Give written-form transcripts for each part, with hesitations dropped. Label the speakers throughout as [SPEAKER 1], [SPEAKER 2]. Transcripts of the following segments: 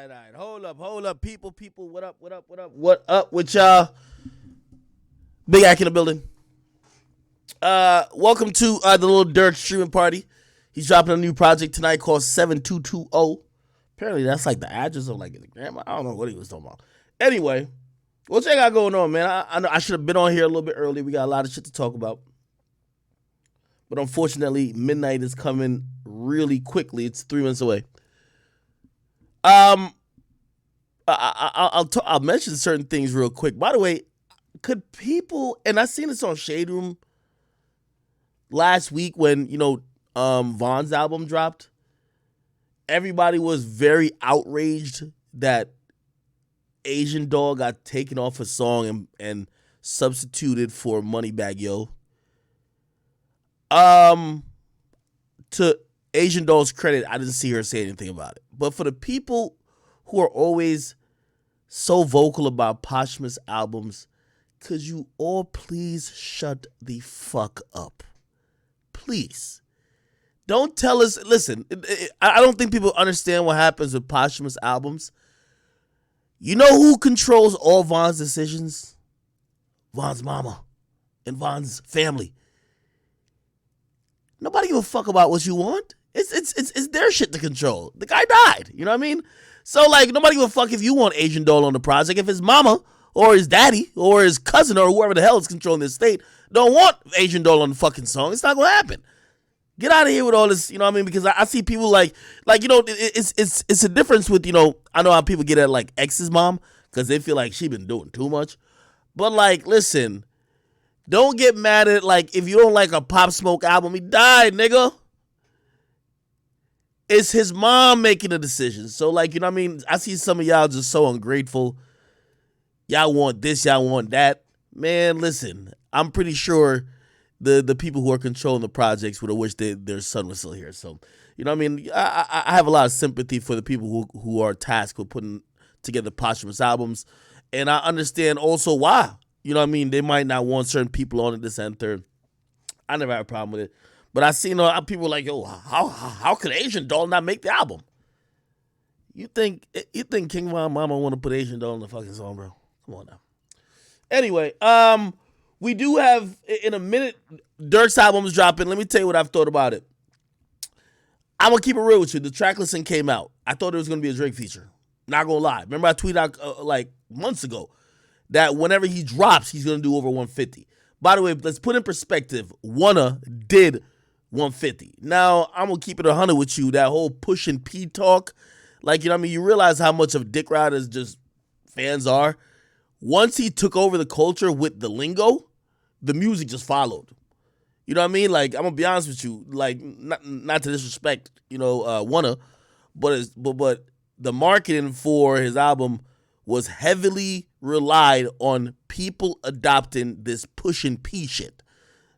[SPEAKER 1] right. Hold up, people. What up with y'all? Big Ack in the building. Welcome to the little Durks streaming party. He's dropping a new project tonight called 7220. Apparently, that's like the address of like his grandma. I don't know what he was talking about. Anyway, what you got going on, man? I know I should have been on here a little bit early. We got a lot of shit to talk about. But unfortunately, midnight is coming really quickly. It's 3 minutes away. I'll mention certain things real quick. By the way, could people, and I seen this on Shade Room last week when Vaughn's album dropped. Everybody was very outraged that Asian Doll got taken off a song and substituted for Moneybagg Yo. To Asian Doll's credit, I didn't see her say anything about it. But for the people who are always so vocal about posthumous albums, could you all please shut the fuck up? Please. Don't tell us, listen, I don't think people understand what happens with posthumous albums. You know who controls all Vaughn's decisions? Vaughn's mama and Vaughn's family. Nobody give a fuck about what you want. It's their shit to control. The guy died. You know what I mean? So, like, nobody give a fuck if you want Asian Doll on the project. If his mama or his daddy or his cousin or whoever the hell is controlling the estate don't want Asian Doll on the fucking song, it's not going to happen. Get out of here with all this, you know what I mean? Because I see people it's a difference with, I know how people get at, like, ex's mom because they feel like she been doing too much. But, like, listen, don't get mad at, like, if you don't like a Pop Smoke album, he died, nigga. It's his mom making the decision. So, like, you know what I mean? I see some of y'all just so ungrateful. Y'all want this, y'all want that. Man, listen, I'm pretty sure the people who are controlling the projects would have wished their son was still here. So, you know what I mean? I have a lot of sympathy for the people who are tasked with putting together posthumous albums. And I understand also why. You know what I mean? They might not want certain people on it, this and third. I never had a problem with it. But I seen people like, yo, how could Asian Doll not make the album? You think King Von Mama want to put Asian Doll in the fucking song, bro? Come on now. Anyway, we do have, in a minute, Durks' album is dropping. Let me tell you what I've thought about it. I'm going to keep it real with you. The track listing came out. I thought it was going to be a Drake feature. Not going to lie. Remember I tweeted out like months ago that whenever he drops, he's going to do over 150. By the way, let's put in perspective. Wanna did 150. Now, I'm going to keep it 100 with you. That whole push and P talk, like, you know what I mean? You realize how much of Dick Riders just fans are. Once he took over the culture with the lingo, the music just followed. You know what I mean? Like, I'm going to be honest with you. Like, not to disrespect, Wanna, but the marketing for his album was heavily relied on people adopting this push and P shit.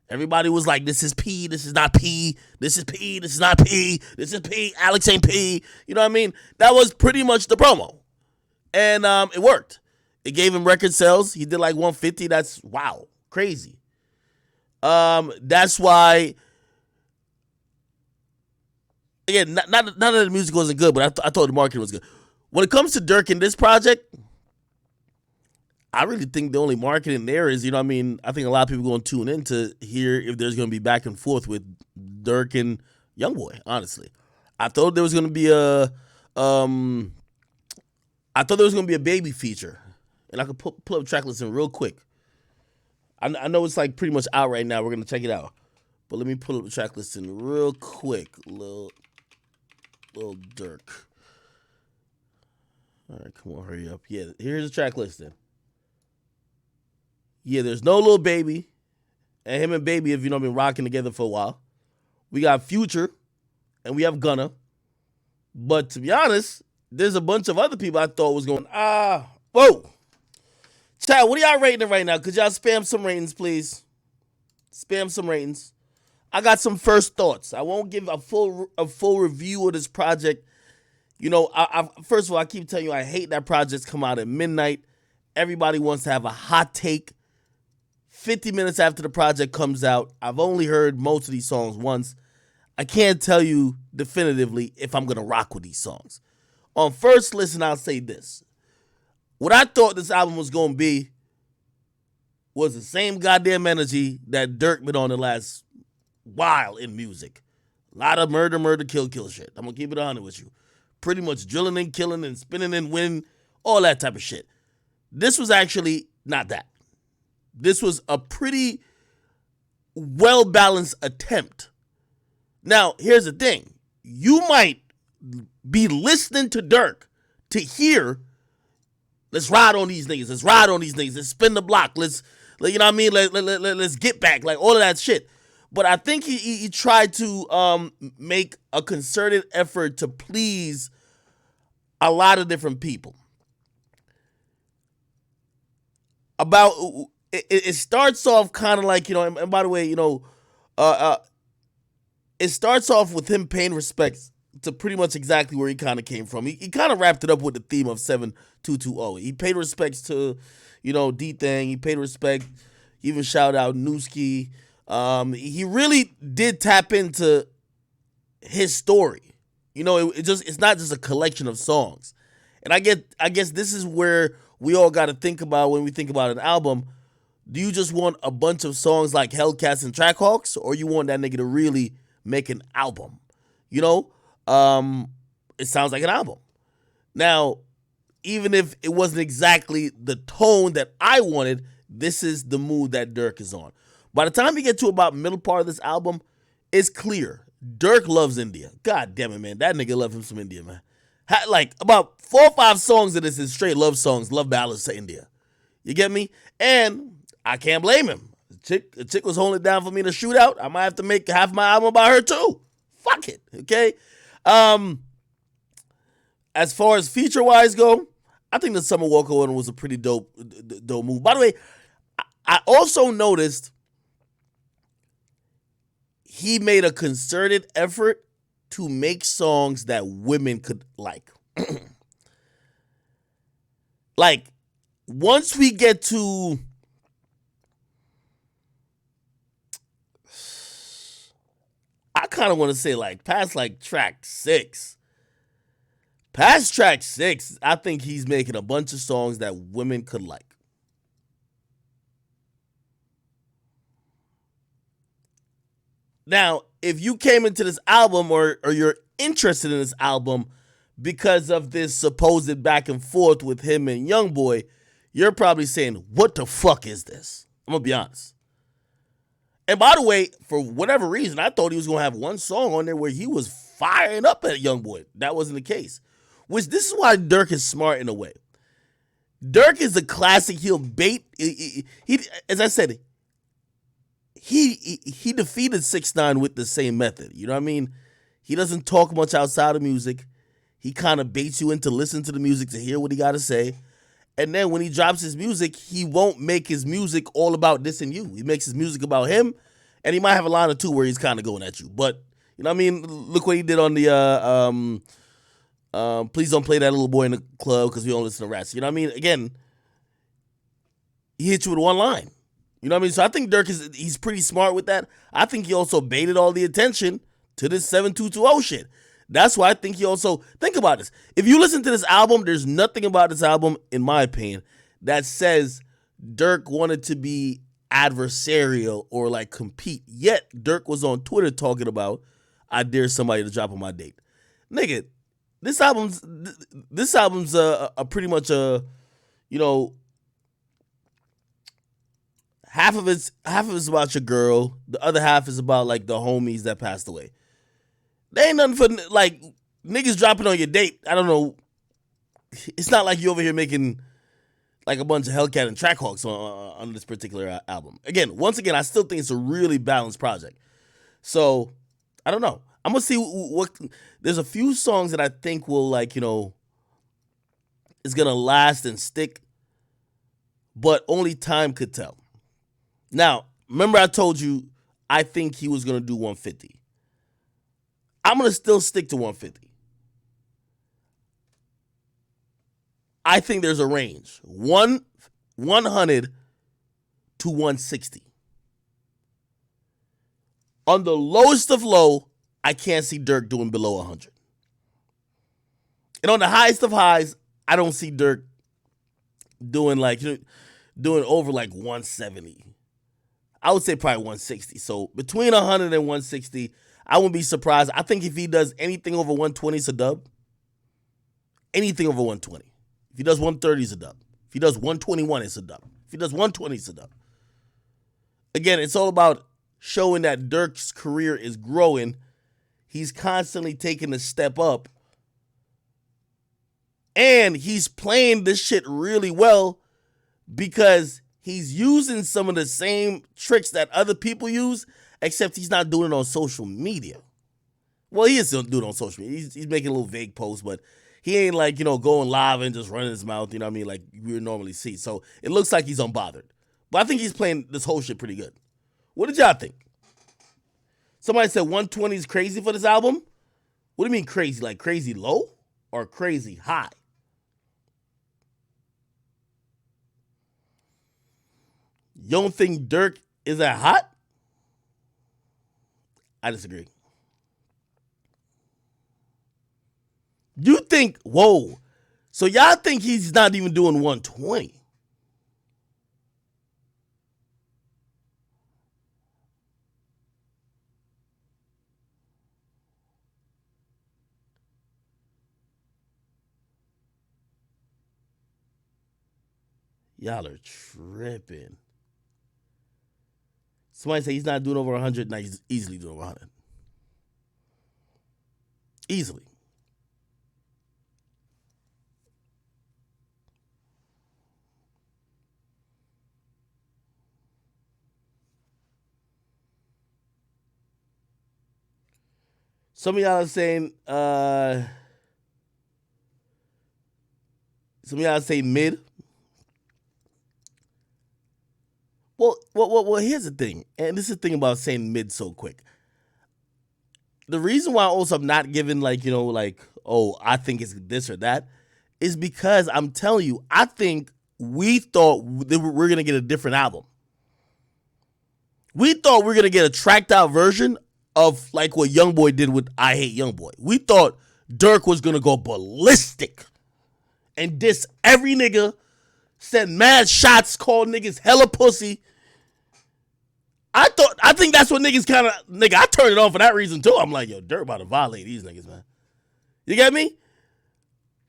[SPEAKER 1] Everybody was like, this is P, this is not P, this is P, this is not P, this is P, Alex ain't P. You know what I mean? That was pretty much the promo. And it worked. It gave him record sales. He did like 150. That's, wow, crazy. That's why, again, not that the music wasn't good, but I thought the marketing was good. When it comes to Durk and this project, I really think the only marketing there is, you know what I mean, I think a lot of people going to tune in to hear if there's going to be back and forth with Durk and Youngboy, honestly. I thought there was going to be a Baby feature. And I could pull up track listing real quick. I know it's like pretty much out right now. We're going to check it out. But let me pull up the track listing real quick. Little Durk. All right, come on, hurry up. Yeah, here's the track listing. Yeah, there's no Lil Baby. And him and Baby have, been rocking together for a while. We got Future. And we have Gunna. But to be honest, there's a bunch of other people I thought was going, whoa. Chat, what are y'all rating it right now? Could y'all spam some ratings, please? Spam some ratings. I got some first thoughts. I won't give a full review of this project. First of all, I keep telling you I hate that projects come out at midnight. Everybody wants to have a hot take 50 minutes after the project comes out. I've only heard most of these songs once. I can't tell you definitively if I'm going to rock with these songs. On first listen, I'll say this. What I thought this album was going to be was the same goddamn energy that Durk been on the last while in music. A lot of murder, murder, kill, kill shit. I'm going to keep it honest with you. Pretty much drilling and killing and spinning and winning, all that type of shit. This was actually not that. This was a pretty well-balanced attempt. Now, here's the thing. You might be listening to Durk to hear, let's ride on these niggas, let's spin the block, let's, you know what I mean, let's get back, like all of that shit. But I think he tried to make a concerted effort to please a lot of different people. It starts off kind of like, and by the way, it starts off with him paying respects to pretty much exactly where he kind of came from. He kind of wrapped it up with the theme of 7220. He paid respects to, D-Thang. He paid respect. He even shouted out Newski. He really did tap into his story. It's not just a collection of songs. And I guess this is where we all got to think about when we think about an album. Do you just want a bunch of songs like Hellcats and Trackhawks, or you want that nigga to really make an album? It sounds like an album. Now, even if it wasn't exactly the tone that I wanted, this is the mood that Durk is on. By the time you get to about middle part of this album, it's clear. Durk loves India. God damn it, man. That nigga love him some India, man. Like, about 4 or 5 songs of this is straight love songs, love ballads to India. You get me? And I can't blame him. A chick was holding it down for me to shoot out. I might have to make half my album about her too. Fuck it, okay? As far as feature-wise go, I think the Summer Walker one was a pretty dope move. By the way, I also noticed he made a concerted effort to make songs that women could like. Like, once we get to I kind of want to say like past like track 6. Past track 6, I think he's making a bunch of songs that women could like. Now, if you came into this album or you're interested in this album because of this supposed back and forth with him and Youngboy, you're probably saying, what the fuck is this? I'm going to be honest. And by the way, for whatever reason, I thought he was going to have one song on there where he was firing up at Youngboy. That wasn't the case. Which, this is why Durk is smart in a way. Durk is a classic. He'll bait. He as I said, he defeated 6ix9ine with the same method. You know what I mean? He doesn't talk much outside of music. He kind of baits you into listening to the music to hear what he got to say. And then when he drops his music, he won't make his music all about this and you. He makes his music about him, and he might have a line or two where he's kind of going at you. But, you know what I mean? Look what he did on the Please Don't Play That Little Boy in the Club because we don't listen to rats. You know what I mean? Again, he hit you with one line. You know what I mean? So I think Durk he's pretty smart with that. I think he also baited all the attention to this 7220 shit. That's why I think he also, think about this. If you listen to this album, there's nothing about this album, in my opinion, that says Durk wanted to be adversarial or like compete. Yet Durk was on Twitter talking about, I dare somebody to drop on my date. Nigga, this album's a pretty much a, half of it's about your girl. The other half is about like the homies that passed away. There ain't nothing for like niggas dropping on your date. I don't know. It's not like you over here making like a bunch of Hellcat and Trackhawks on this particular album. Once again, I still think it's a really balanced project. So I don't know. I'm gonna see what. There's a few songs that I think will like is gonna last and stick, but only time could tell. Now, remember I told you I think he was gonna do 150. I'm going to still stick to 150. I think there's a range. 100 to 160. On the lowest of low, I can't see Durk doing below 100. And on the highest of highs, I don't see Dirk doing doing over like 170. I would say probably 160. So between 100 and 160, I wouldn't be surprised. I think if he does anything over 120, it's a dub. Anything over 120. If he does 130, it's a dub. If he does 121, it's a dub. If he does 120, it's a dub. Again, it's all about showing that Dirk's career is growing. He's constantly taking a step up. And he's playing this shit really well because he's using some of the same tricks that other people use, except he's not doing it on social media. Well, he is still doing it on social media. He's making a little vague posts, but he ain't like, going live and just running his mouth, you know what I mean, like we would normally see. So it looks like he's unbothered. But I think he's playing this whole shit pretty good. What did y'all think? Somebody said 120 is crazy for this album. What do you mean crazy? Like crazy low or crazy high? You don't think Dirk is that hot? I disagree. You think, whoa. So y'all think he's not even doing 120? Y'all are tripping. Somebody say he's not doing over 100. Now he's easily doing over 100. Easily. Some of y'all are saying, mid. Well, here's the thing, and this is the thing about saying mid so quick. The reason why also I'm not giving I think it's this or that is because I'm telling you, I think we thought that we're gonna get a different album. We thought we were gonna get a tracked out version of like what YoungBoy did with I Hate YoungBoy. We thought Durk was gonna go ballistic and diss every nigga, send mad shots, call niggas hella pussy. I think that's what niggas kind of, I turned it on for that reason too. I'm like, yo, Durk about to violate these niggas, man. You get me?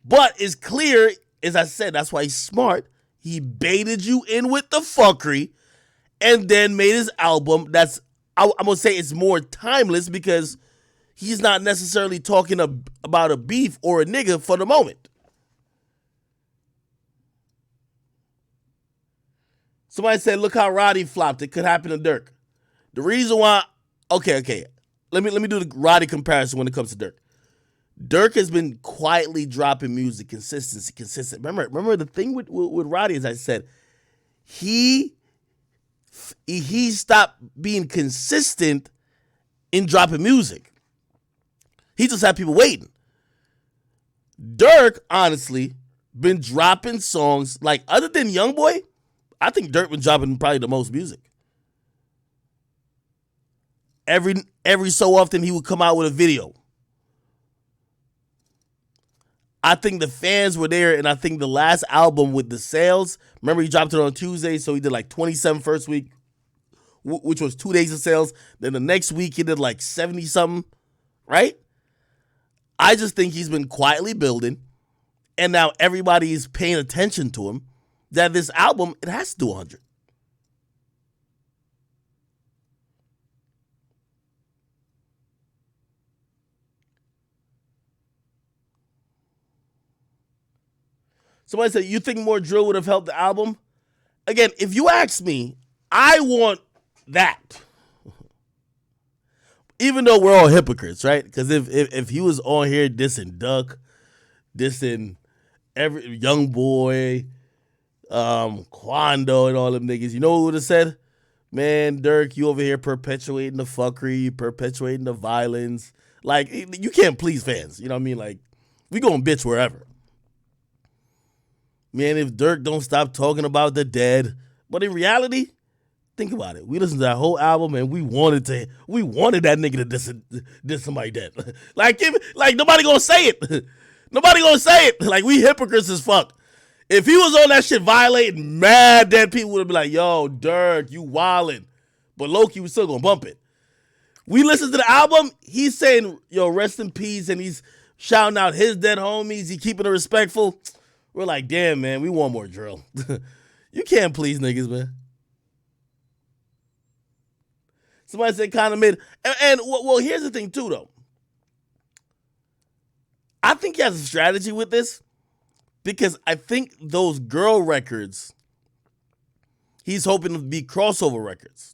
[SPEAKER 1] But it's clear, as I said, that's why he's smart. He baited you in with the fuckery and then made his album that's, I'm going to say it's more timeless because he's not necessarily talking about a beef or a nigga for the moment. Somebody said, look how Roddy flopped. It could happen to Durk. The reason why, okay. Let me do the Roddy comparison when it comes to Durk. Durk has been quietly dropping music, consistent. Remember the thing with Roddy, as I said, he stopped being consistent in dropping music. He just had people waiting. Durk, honestly, been dropping songs, like other than YoungBoy, I think Durk been dropping probably the most music. Every so often he would come out with a video. I think the fans were there, and I think the last album with the sales, remember he dropped it on Tuesday, so he did like 27 first week, which was 2 days of sales. Then the next week he did like 70 something, right? I just think he's been quietly building, and now everybody is paying attention to him, that this album, it has to do 100. Somebody said, you think more drill would have helped the album? Again, if you ask me, I want that. Even though we're all hypocrites, right? Because if he was on here dissing Duck, dissing every YoungBoy, Quando and all them niggas, you know what would have said? Man, Durk, you over here perpetuating the fuckery, perpetuating the violence. Like, you can't please fans. You know what I mean? Like, we going bitch wherever. Man, if Durk don't stop talking about the dead. But in reality, think about it. We listened to that whole album and we wanted that nigga to diss somebody dead. like nobody gonna say it. Nobody gonna say it. Like, we hypocrites as fuck. If he was on that shit violating, mad dead people would have been like, yo, Durk, you wildin'. But Loki was still gonna bump it. We listen to the album, he's saying, yo, rest in peace, and he's shouting out his dead homies, he keeping it respectful. We're like, damn, man, we want more drill. You can't please niggas, man. Somebody said kind of mid. And well, here's the thing, too, though. I think he has a strategy with this because I think those girl records, he's hoping to be crossover records.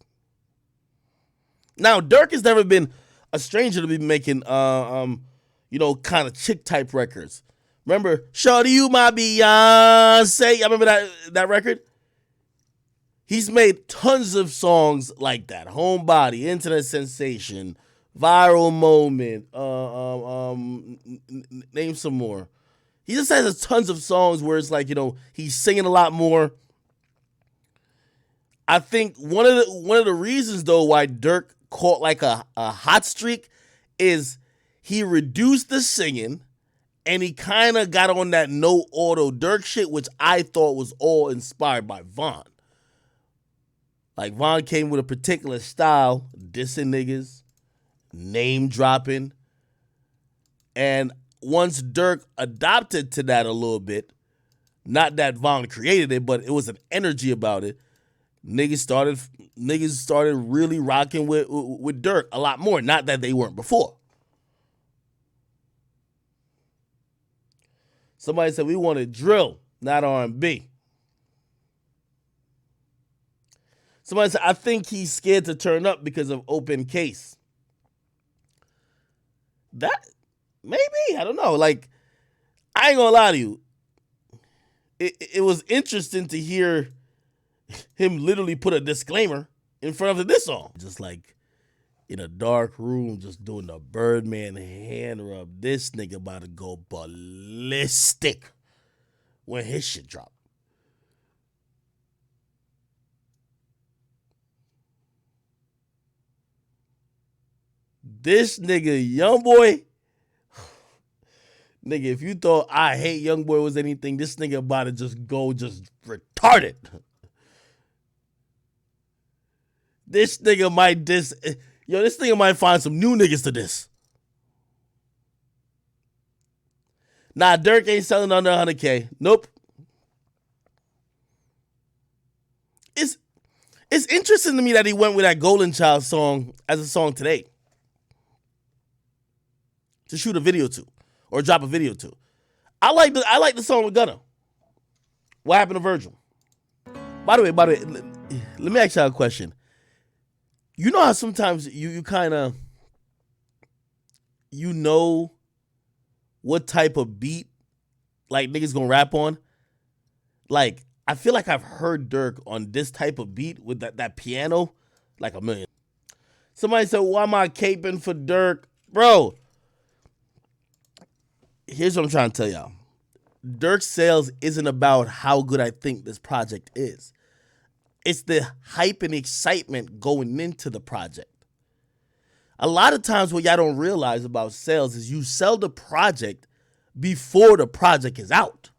[SPEAKER 1] Now, Durk has never been a stranger to be making, kind of chick-type records. Remember, Shawty, you my Beyonce. I remember that record? He's made tons of songs like that. Homebody, Internet Sensation, Viral Moment, name some more. He just has tons of songs where it's like, he's singing a lot more. I think one of the reasons, though, why Durk caught like a hot streak is he reduced the singing and he kind of got on that no auto Durk shit, which I thought was all inspired by Von. Like, Von came with a particular style, dissing niggas, name dropping. And once Durk adopted to that a little bit, not that Von created it, but it was an energy about it, niggas started really rocking with Durk a lot more. Not that they weren't before. Somebody said we wanted drill, not R&B. Somebody said, I think he's scared to turn up because of open case. That, maybe, I don't know. Like, I ain't gonna lie to you. It was interesting to hear him literally put a disclaimer in front of this song. Just like in a dark room, just doing the Birdman hand rub. This nigga about to go ballistic when his shit drop. This nigga, Youngboy, nigga, if you thought I Hate Youngboy was anything, this nigga about to just go retarded. This nigga might this nigga might find some new niggas to this. Nah, Durk ain't selling under 100K. Nope. It's interesting to me that he went with that Golden Child song as a song today. To shoot a video to. Or drop a video to. I like the song with Gunna. What happened to Virgil? By the way, let me ask y'all a question. You know how sometimes you kind of, what type of beat like niggas gonna rap on? Like, I feel like I've heard Durk on this type of beat with that piano like a million. Somebody said, why am I caping for Durk? Bro, here's what I'm trying to tell y'all. Durk's sales isn't about how good I think this project is. It's the hype and excitement going into the project. A lot of times what y'all don't realize about sales is you sell the project before the project is out.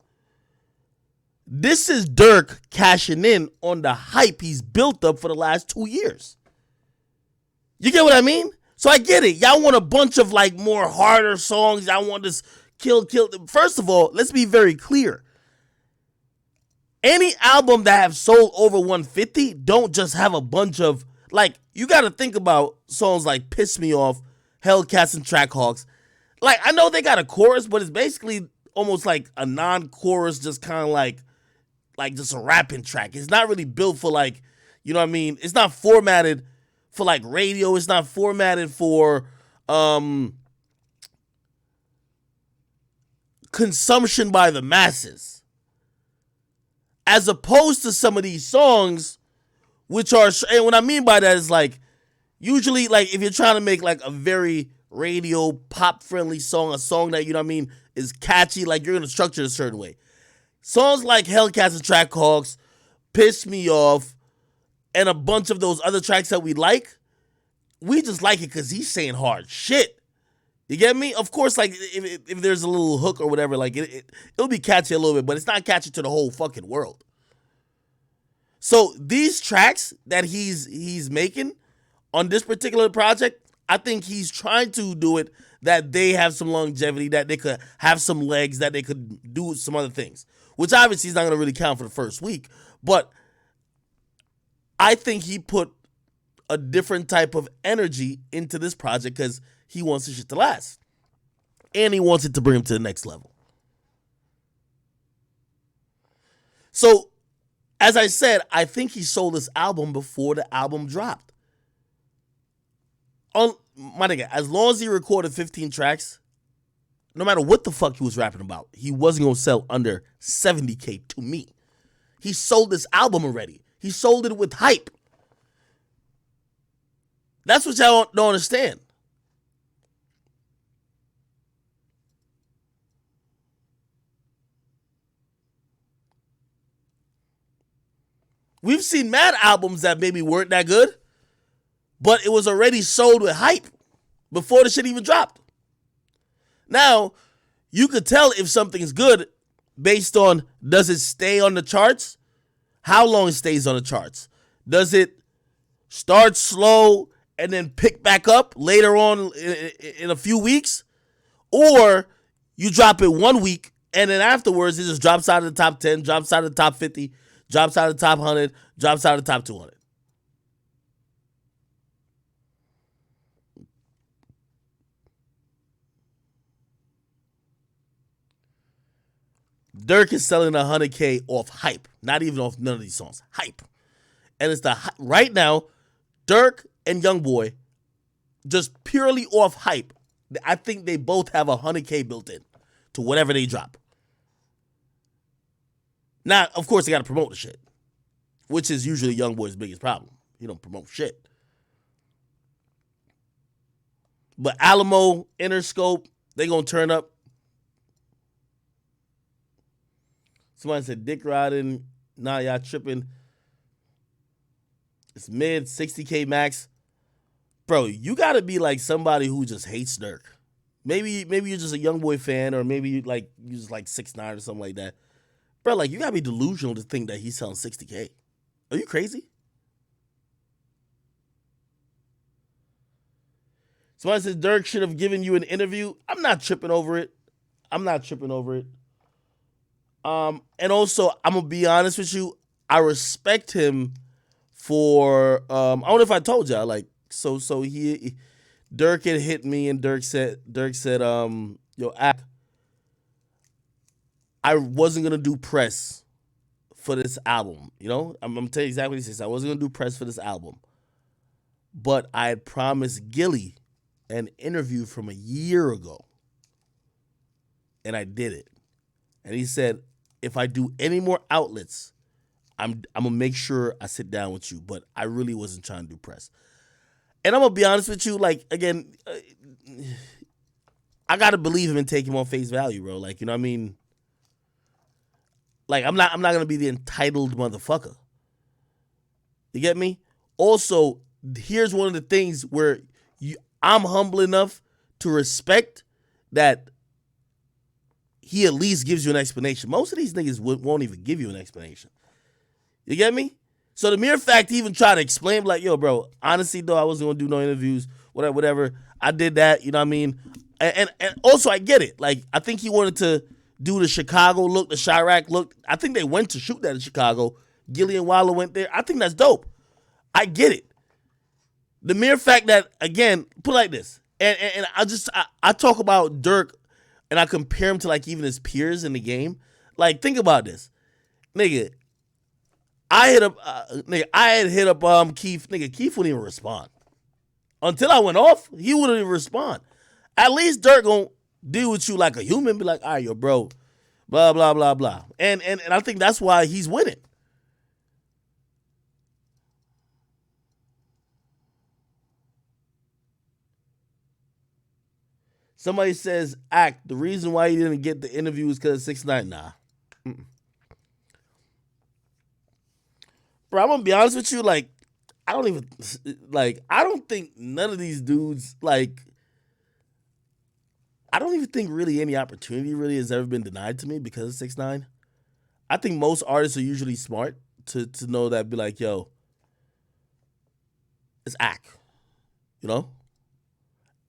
[SPEAKER 1] This is Durk cashing in on the hype he's built up for the last 2 years. You get what I mean? So I get it. Y'all want a bunch of like more harder songs. Y'all want this kill. First of all, let's be very clear. Any album that have sold over 150 don't just have a bunch of, like, you got to think about songs like Piss Me Off, Hellcats and Trackhawks. Like, I know they got a chorus, but it's basically almost like a non-chorus, just kind of like just a rapping track. It's not really built for like, you know what I mean? It's not formatted for like radio. It's not formatted for consumption by the masses. As opposed to some of these songs, which are, and what I mean by that is like, usually like if you're trying to make like a very radio pop friendly song, a song that, you know what I mean, is catchy, like you're going to structure it a certain way. Songs like Hellcats and Trackhawks, Piss Me Off, and a bunch of those other tracks that we like, we just like it because he's saying hard shit. You get me? Of course, like if there's a little hook or whatever, like it'll be catchy a little bit, but it's not catchy to the whole fucking world. So these tracks that he's making on this particular project, I think he's trying to do it that they have some longevity, that they could have some legs, that they could do some other things. Which obviously is not going to really count for the first week, but I think he put a different type of energy into this project because he wants this shit to last. And he wants it to bring him to the next level. So, as I said, I think he sold this album before the album dropped. My nigga, as long as he recorded 15 tracks, no matter what the fuck he was rapping about, he wasn't going to sell under 70K to me. He sold this album already. He sold it with hype. That's what y'all don't understand. We've seen mad albums that maybe weren't that good, but it was already sold with hype before the shit even dropped. Now, you could tell if something's good based on, does it stay on the charts? How long it stays on the charts? Does it start slow and then pick back up later on in a few weeks? Or you drop it 1 week and then afterwards it just drops out of the top 10, drops out of the top 50, drops out of the top 100, drops out of the top 200. Durk is selling 100K off hype, not even off none of these songs. Hype. And it's right now, Durk and Youngboy, just purely off hype, I think they both have 100K built in to whatever they drop. Now, of course, they got to promote the shit, which is usually Youngboy's biggest problem. He don't promote shit. But Alamo, Interscope, they gonna turn up. Somebody said dick riding. Nah, y'all tripping. It's mid 60K max. Bro, you gotta be like somebody who just hates Durk. Maybe you're just a Youngboy fan, or maybe you just like 6ix9ine or something like that. Bro, like you gotta be delusional to think that he's selling 60K. Are you crazy? Somebody says Durk should have given you an interview. I'm not tripping over it. And also, I'm gonna be honest with you. I respect him for. I don't know if I told y'all. Like, so Durk had hit me, and Durk said, yo, I wasn't gonna do press for this album. You know, I'm gonna tell you exactly what he says. I wasn't gonna do press for this album, but I had promised Gilly an interview from a year ago, and I did it. And he said, if I do any more outlets, I'm gonna make sure I sit down with you. But I really wasn't trying to do press. And I'm gonna be honest with you, like again, I gotta believe him and take him on face value, bro. Like, you know what I mean? Like, I'm not gonna be the entitled motherfucker. You get me? Also, here's one of the things where I'm humble enough to respect that he at least gives you an explanation. Most of these niggas won't even give you an explanation. You get me? So the mere fact he even tried to explain, like, yo, bro, honestly, though, I wasn't going to do no interviews, whatever. I did that, you know what I mean? And also, I get it. Like, I think he wanted to do the Chicago look, the Chirac look. I think they went to shoot that in Chicago. Gilly and Wallow went there. I think that's dope. I get it. The mere fact that, again, put it like this, and I talk about Durk and I compare him to like even his peers in the game. Like, think about this. Nigga, I had hit up Keith. Nigga, Keith wouldn't even respond. Until I went off, he wouldn't even respond. At least Durk gonna deal with you like a human, be like, all right, yo, bro, blah, blah, blah, blah. And I think that's why he's winning. Somebody says, the reason why he didn't get the interview is because of 6ix9ine. Nah. Mm-mm. Bro, I'm gonna be honest with you, like, I don't think none of these dudes, like, I don't even think really any opportunity really has ever been denied to me because of 6ix9ine. I think most artists are usually smart to know that, be like, yo, it's act, you know?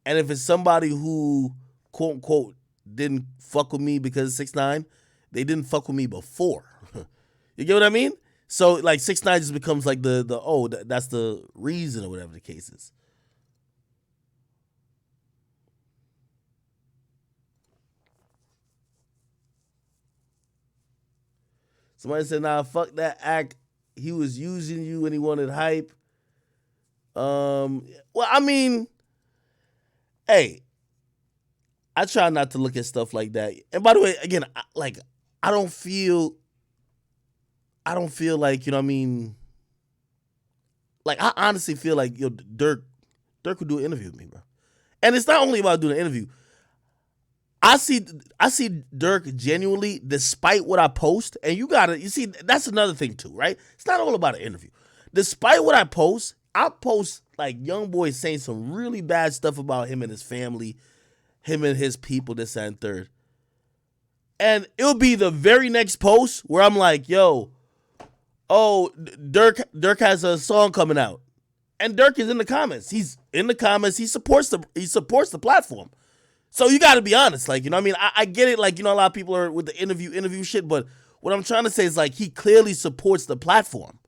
[SPEAKER 1] And if it's somebody who, quote unquote, didn't fuck with me because of 6ix9ine, they didn't fuck with me before. You get what I mean? So like 6ix9ine just becomes like the that's the reason or whatever the case is. Somebody said, "Nah, fuck that act. He was using you and he wanted hype." Well, I mean, hey, I try not to look at stuff like that. And by the way, again, I don't feel, I don't feel like, you know what I mean. Like I honestly feel like, yo, Dirk would do an interview with me, bro. And it's not only about doing an interview. I see I see Dirk genuinely, despite what I post, and you see that's another thing too, right? It's not all about an interview. Despite what I post like young boys saying some really bad stuff about him and his family, him and his people, this and third. And it'll be the very next post where I'm like, yo, oh, Dirk has a song coming out. And Dirk is in the comments. He's in the comments. He supports the platform. So you got to be honest, like, you know what I mean? I get it, like, you know, a lot of people are with the interview shit, but what I'm trying to say is, like, he clearly supports the platform.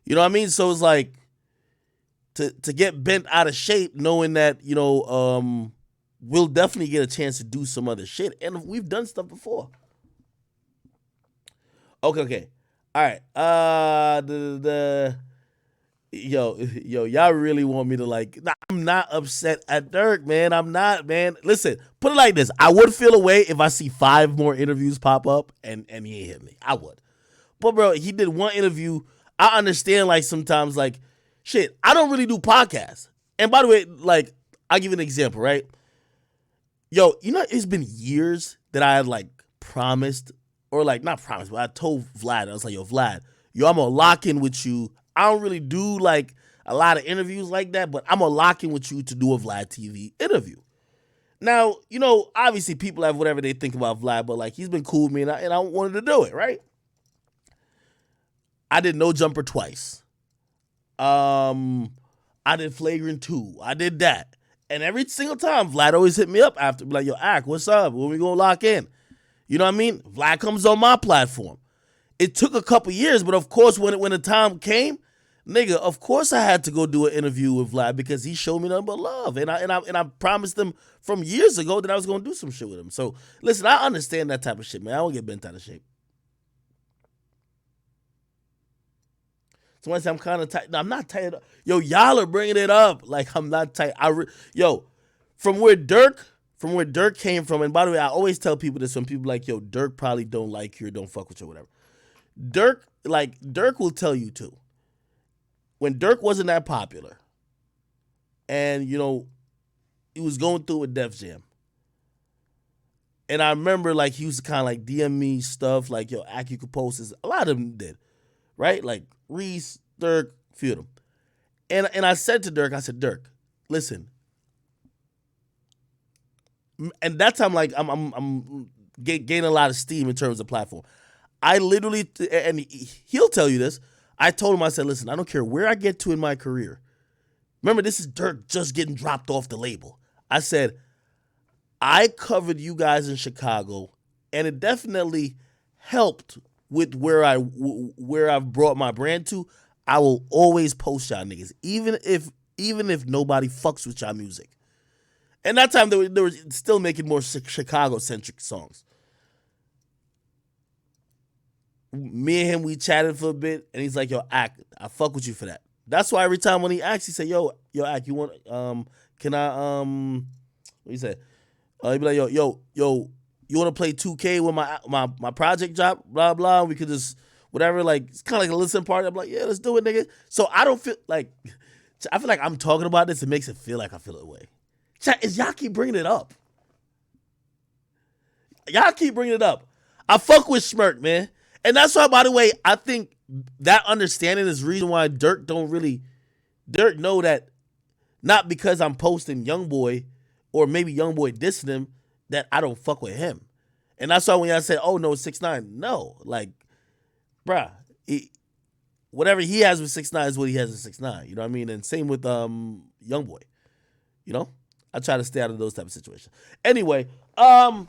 [SPEAKER 1] You know what I mean? So it's like, to get bent out of shape knowing that, you know, we'll definitely get a chance to do some other shit. And we've done stuff before. Okay. All right. Y'all really want me to like? Nah, I'm not upset at Dirk, man. I'm not, man. Listen, put it like this: I would feel a way if I see 5 more interviews pop up and he ain't hit me. I would, but bro, he did one interview. I understand, like sometimes, like shit. I don't really do podcasts. And by the way, like I'll give you an example, right? Yo, you know, it's been years that I had like promised, or like not promised, but I told Vlad, I was like, yo, Vlad, yo, I'm gonna lock in with you. I don't really do like a lot of interviews like that, but I'm gonna lock in with you to do a Vlad TV interview. Now, you know, obviously people have whatever they think about Vlad, but like he's been cool with me and I wanted to do it, right? I did No Jumper twice. Um, I did Flagrant 2. I did that. And every single time, Vlad always hit me up after, be like, yo, Ak, what's up? When we gonna lock in? You know what I mean? Vlad comes on my platform. It took a couple years, but of course, when the time came, nigga, of course I had to go do an interview with Vlad because he showed me nothing but love, and I promised him from years ago that I was gonna do some shit with him. So listen, I understand that type of shit, man. I don't get bent out of shape. Somebody say I'm kind of tight. No, I'm not tight. Yo, y'all are bringing it up like I'm not tight. Yo, from where Dirk came from, and by the way, I always tell people this when people like, yo, Dirk probably don't like you or don't fuck with you or whatever. Dirk will tell you too. When Dirk wasn't that popular, and you know, he was going through a Def Jam. And I remember like he used to kind of like DM me stuff like, yo, Ak, you could post this. A lot of them did, right? Like Reese, Dirk, few of them. And I said to Dirk, I said, Dirk, listen. And that's how I'm gaining a lot of steam in terms of platform. I literally, and he'll tell you this. I told him, I said, listen, I don't care where I get to in my career. Remember, this is Dirk just getting dropped off the label. I said, I covered you guys in Chicago, and it definitely helped with where I've brought my brand to. I will always post y'all niggas, even if nobody fucks with y'all music. And that time they were still making more Chicago centric songs. Me and him, we chatted for a bit, and he's like, "Yo, Ak, I fuck with you for that." That's why every time when he asks, he say, "Yo, Ak, you want can I what he said? He'd be like, yo, you want to play 2K when my project drop? Blah blah. We could just whatever. Like it's kind of like a listen party. I'm like, yeah, let's do it, nigga. So I don't feel like I feel like I'm talking about this. It makes it feel like I feel that way. Is y'all keep bringing it up? Y'all keep bringing it up. I fuck with Smirk, man, and that's why. By the way, I think that understanding is the reason why Dirk know that not because I'm posting YoungBoy or maybe YoungBoy dissing him. that I don't fuck with him. And that's why when y'all say, "Oh no, 6ix9ine," no, like, bruh, whatever he has with 6ix9ine is what he has with 6ix9ine. You know what I mean? And same with YoungBoy. You know, I try to stay out of those type of situations. Anyway, what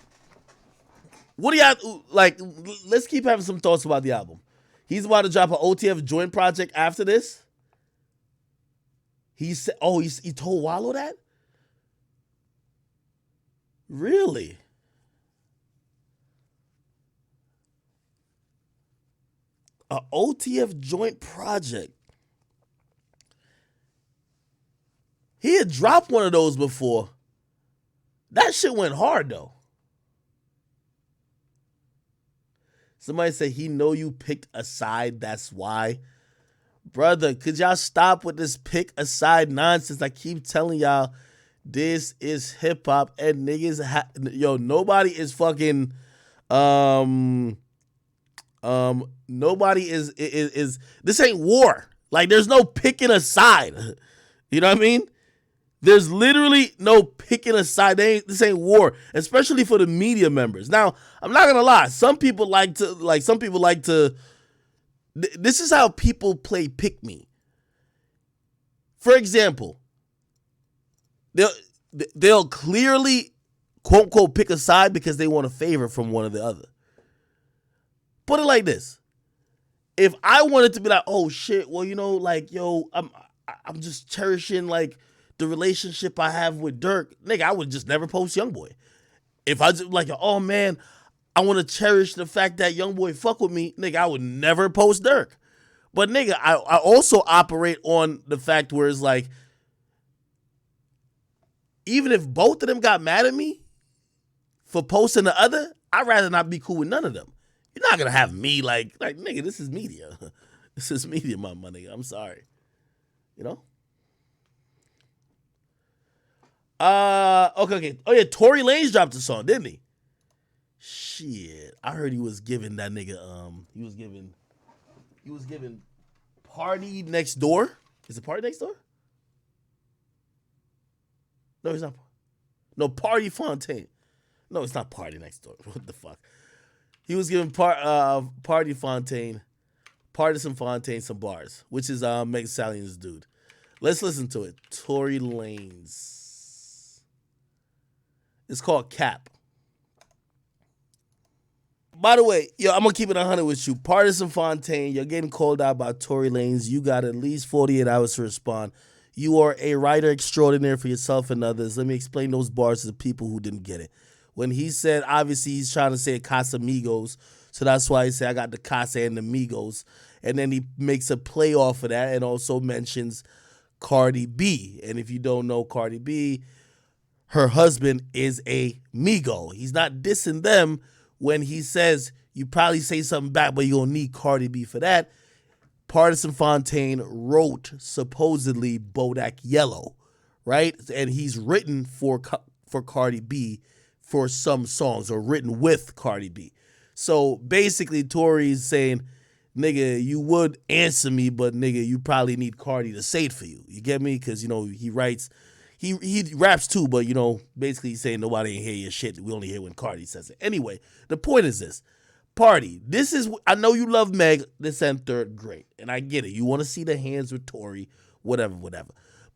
[SPEAKER 1] do y'all like? Let's keep having some thoughts about the album. He's about to drop an OTF joint project after this. He said, "Oh, he told Wallow that." Really? A OTF joint project. He had dropped one of those before. That shit went hard though. Somebody said he know you picked a side, that's why. Brother, could y'all stop with this pick a side nonsense? I keep telling y'all, this is hip hop and niggas. Nobody is fucking. Nobody is. This ain't war. Like, there's no picking a side. You know what I mean? There's literally no picking a side. This ain't war, especially for the media members. Now, I'm not gonna lie. Some people like to. This is how people play pick me. For example, they'll clearly quote unquote pick a side because they want a favor from one or the other. Put it like this: if I wanted to be like, oh shit, well, like, yo, I'm just cherishing like the relationship I have with Durk, nigga, I would just never post YoungBoy. If I just like, oh man, I want to cherish the fact that YoungBoy fuck with me, nigga, I would never post Durk. But nigga, I also operate on the fact where it's like, even if both of them got mad at me for posting the other, I'd rather not be cool with none of them. You're not gonna have me like nigga, this is media. This is media, my nigga. I'm sorry. You know? Okay. Oh yeah, Tory Lanez dropped a song, didn't he? Shit. I heard he was giving that nigga he was giving Party Next Door. Is it Party Next Door? No, it's not. No, Party Fontaine. No, it's not Party Next Door. What the fuck? He was giving Partisan Fontaine some bars, which is Meg Stallion's dude. Let's listen to it. Tory Lanez. It's called Cap. By the way, yo, I'm gonna keep it 100 with you. Partisan Fontaine, you're getting called out by Tory Lanez. You got at least 48 hours to respond. You are a writer extraordinaire for yourself and others. Let me explain those bars to the people who didn't get it. When he said, obviously he's trying to say Casamigos, so that's why he said I got the Casa and the Migos. And then he makes a play off of that and also mentions Cardi B. And if you don't know Cardi B, her husband is a Migo. He's not dissing them when he says you probably say something back, but you're going to need Cardi B for that. Partisan Fontaine wrote supposedly Bodak Yellow, right? And he's written for Cardi B for some songs, or written with Cardi B. So basically Tory's saying, nigga, you would answer me, but nigga, you probably need Cardi to say it for you. You get me? Because, he writes, he raps too, but, basically he's saying nobody ain't hear your shit. We only hear when Cardi says it. Anyway, the point is this. Party, I know you love Meg, this and third, great. And I get it. You want to see the hands with Tory, whatever.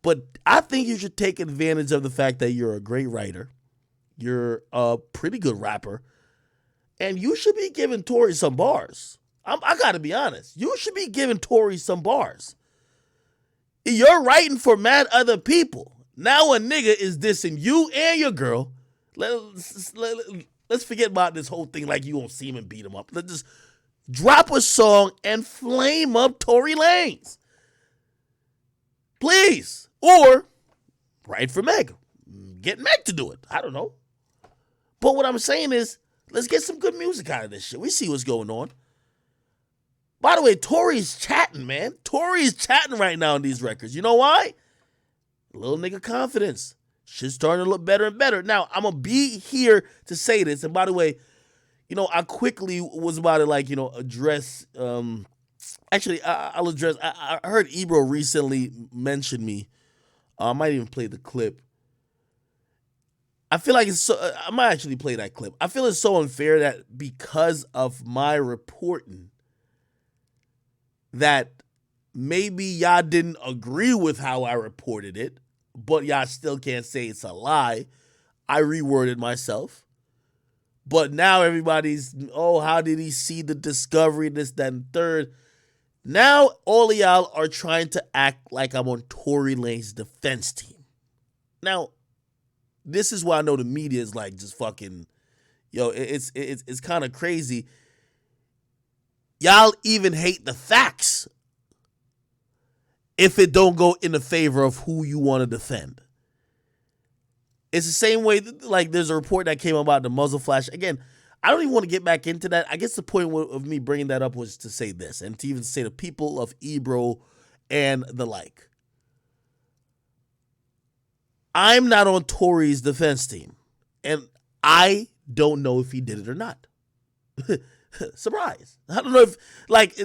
[SPEAKER 1] But I think you should take advantage of the fact that you're a great writer. You're a pretty good rapper. And you should be giving Tory some bars. I got to be honest. You should be giving Tory some bars. You're writing for mad other people. Now a nigga is dissing you and your girl. Let's forget about this whole thing like you won't see him and beat him up. Let's just drop a song and flame up Tory Lanez. Please. Or write for Meg. Get Meg to do it. I don't know. But what I'm saying is, let's get some good music out of this shit. We see what's going on. By the way, Tory's chatting, man. Tory's chatting right now on these records. You know why? Little nigga confidence. Shit's starting to look better and better. Now, I'm going to be here to say this. And by the way, I quickly was about to, address. Actually, I'll address. I heard Ebro recently mention me. I might even play the clip. I feel like it's so. I might actually play that clip. I feel it's so unfair that because of my reporting, that maybe y'all didn't agree with how I reported it, but y'all still can't say it's a lie. I reworded myself. But now everybody's, oh, how did he see the discovery, this, that, and third? Now all of y'all are trying to act like I'm on Tory Lane's defense team. Now, this is why I know the media is like just fucking, it's kind of crazy. Y'all even hate the facts if it don't go in the favor of who you want to defend. It's the same way, like there's a report that came about the muzzle flash. Again, I don't even want to get back into that. I guess the point of me bringing that up was to say this, and to even say the people of Ebro and the like. I'm not on Tory's defense team, and I don't know if he did it or not. Surprise. I don't know if, like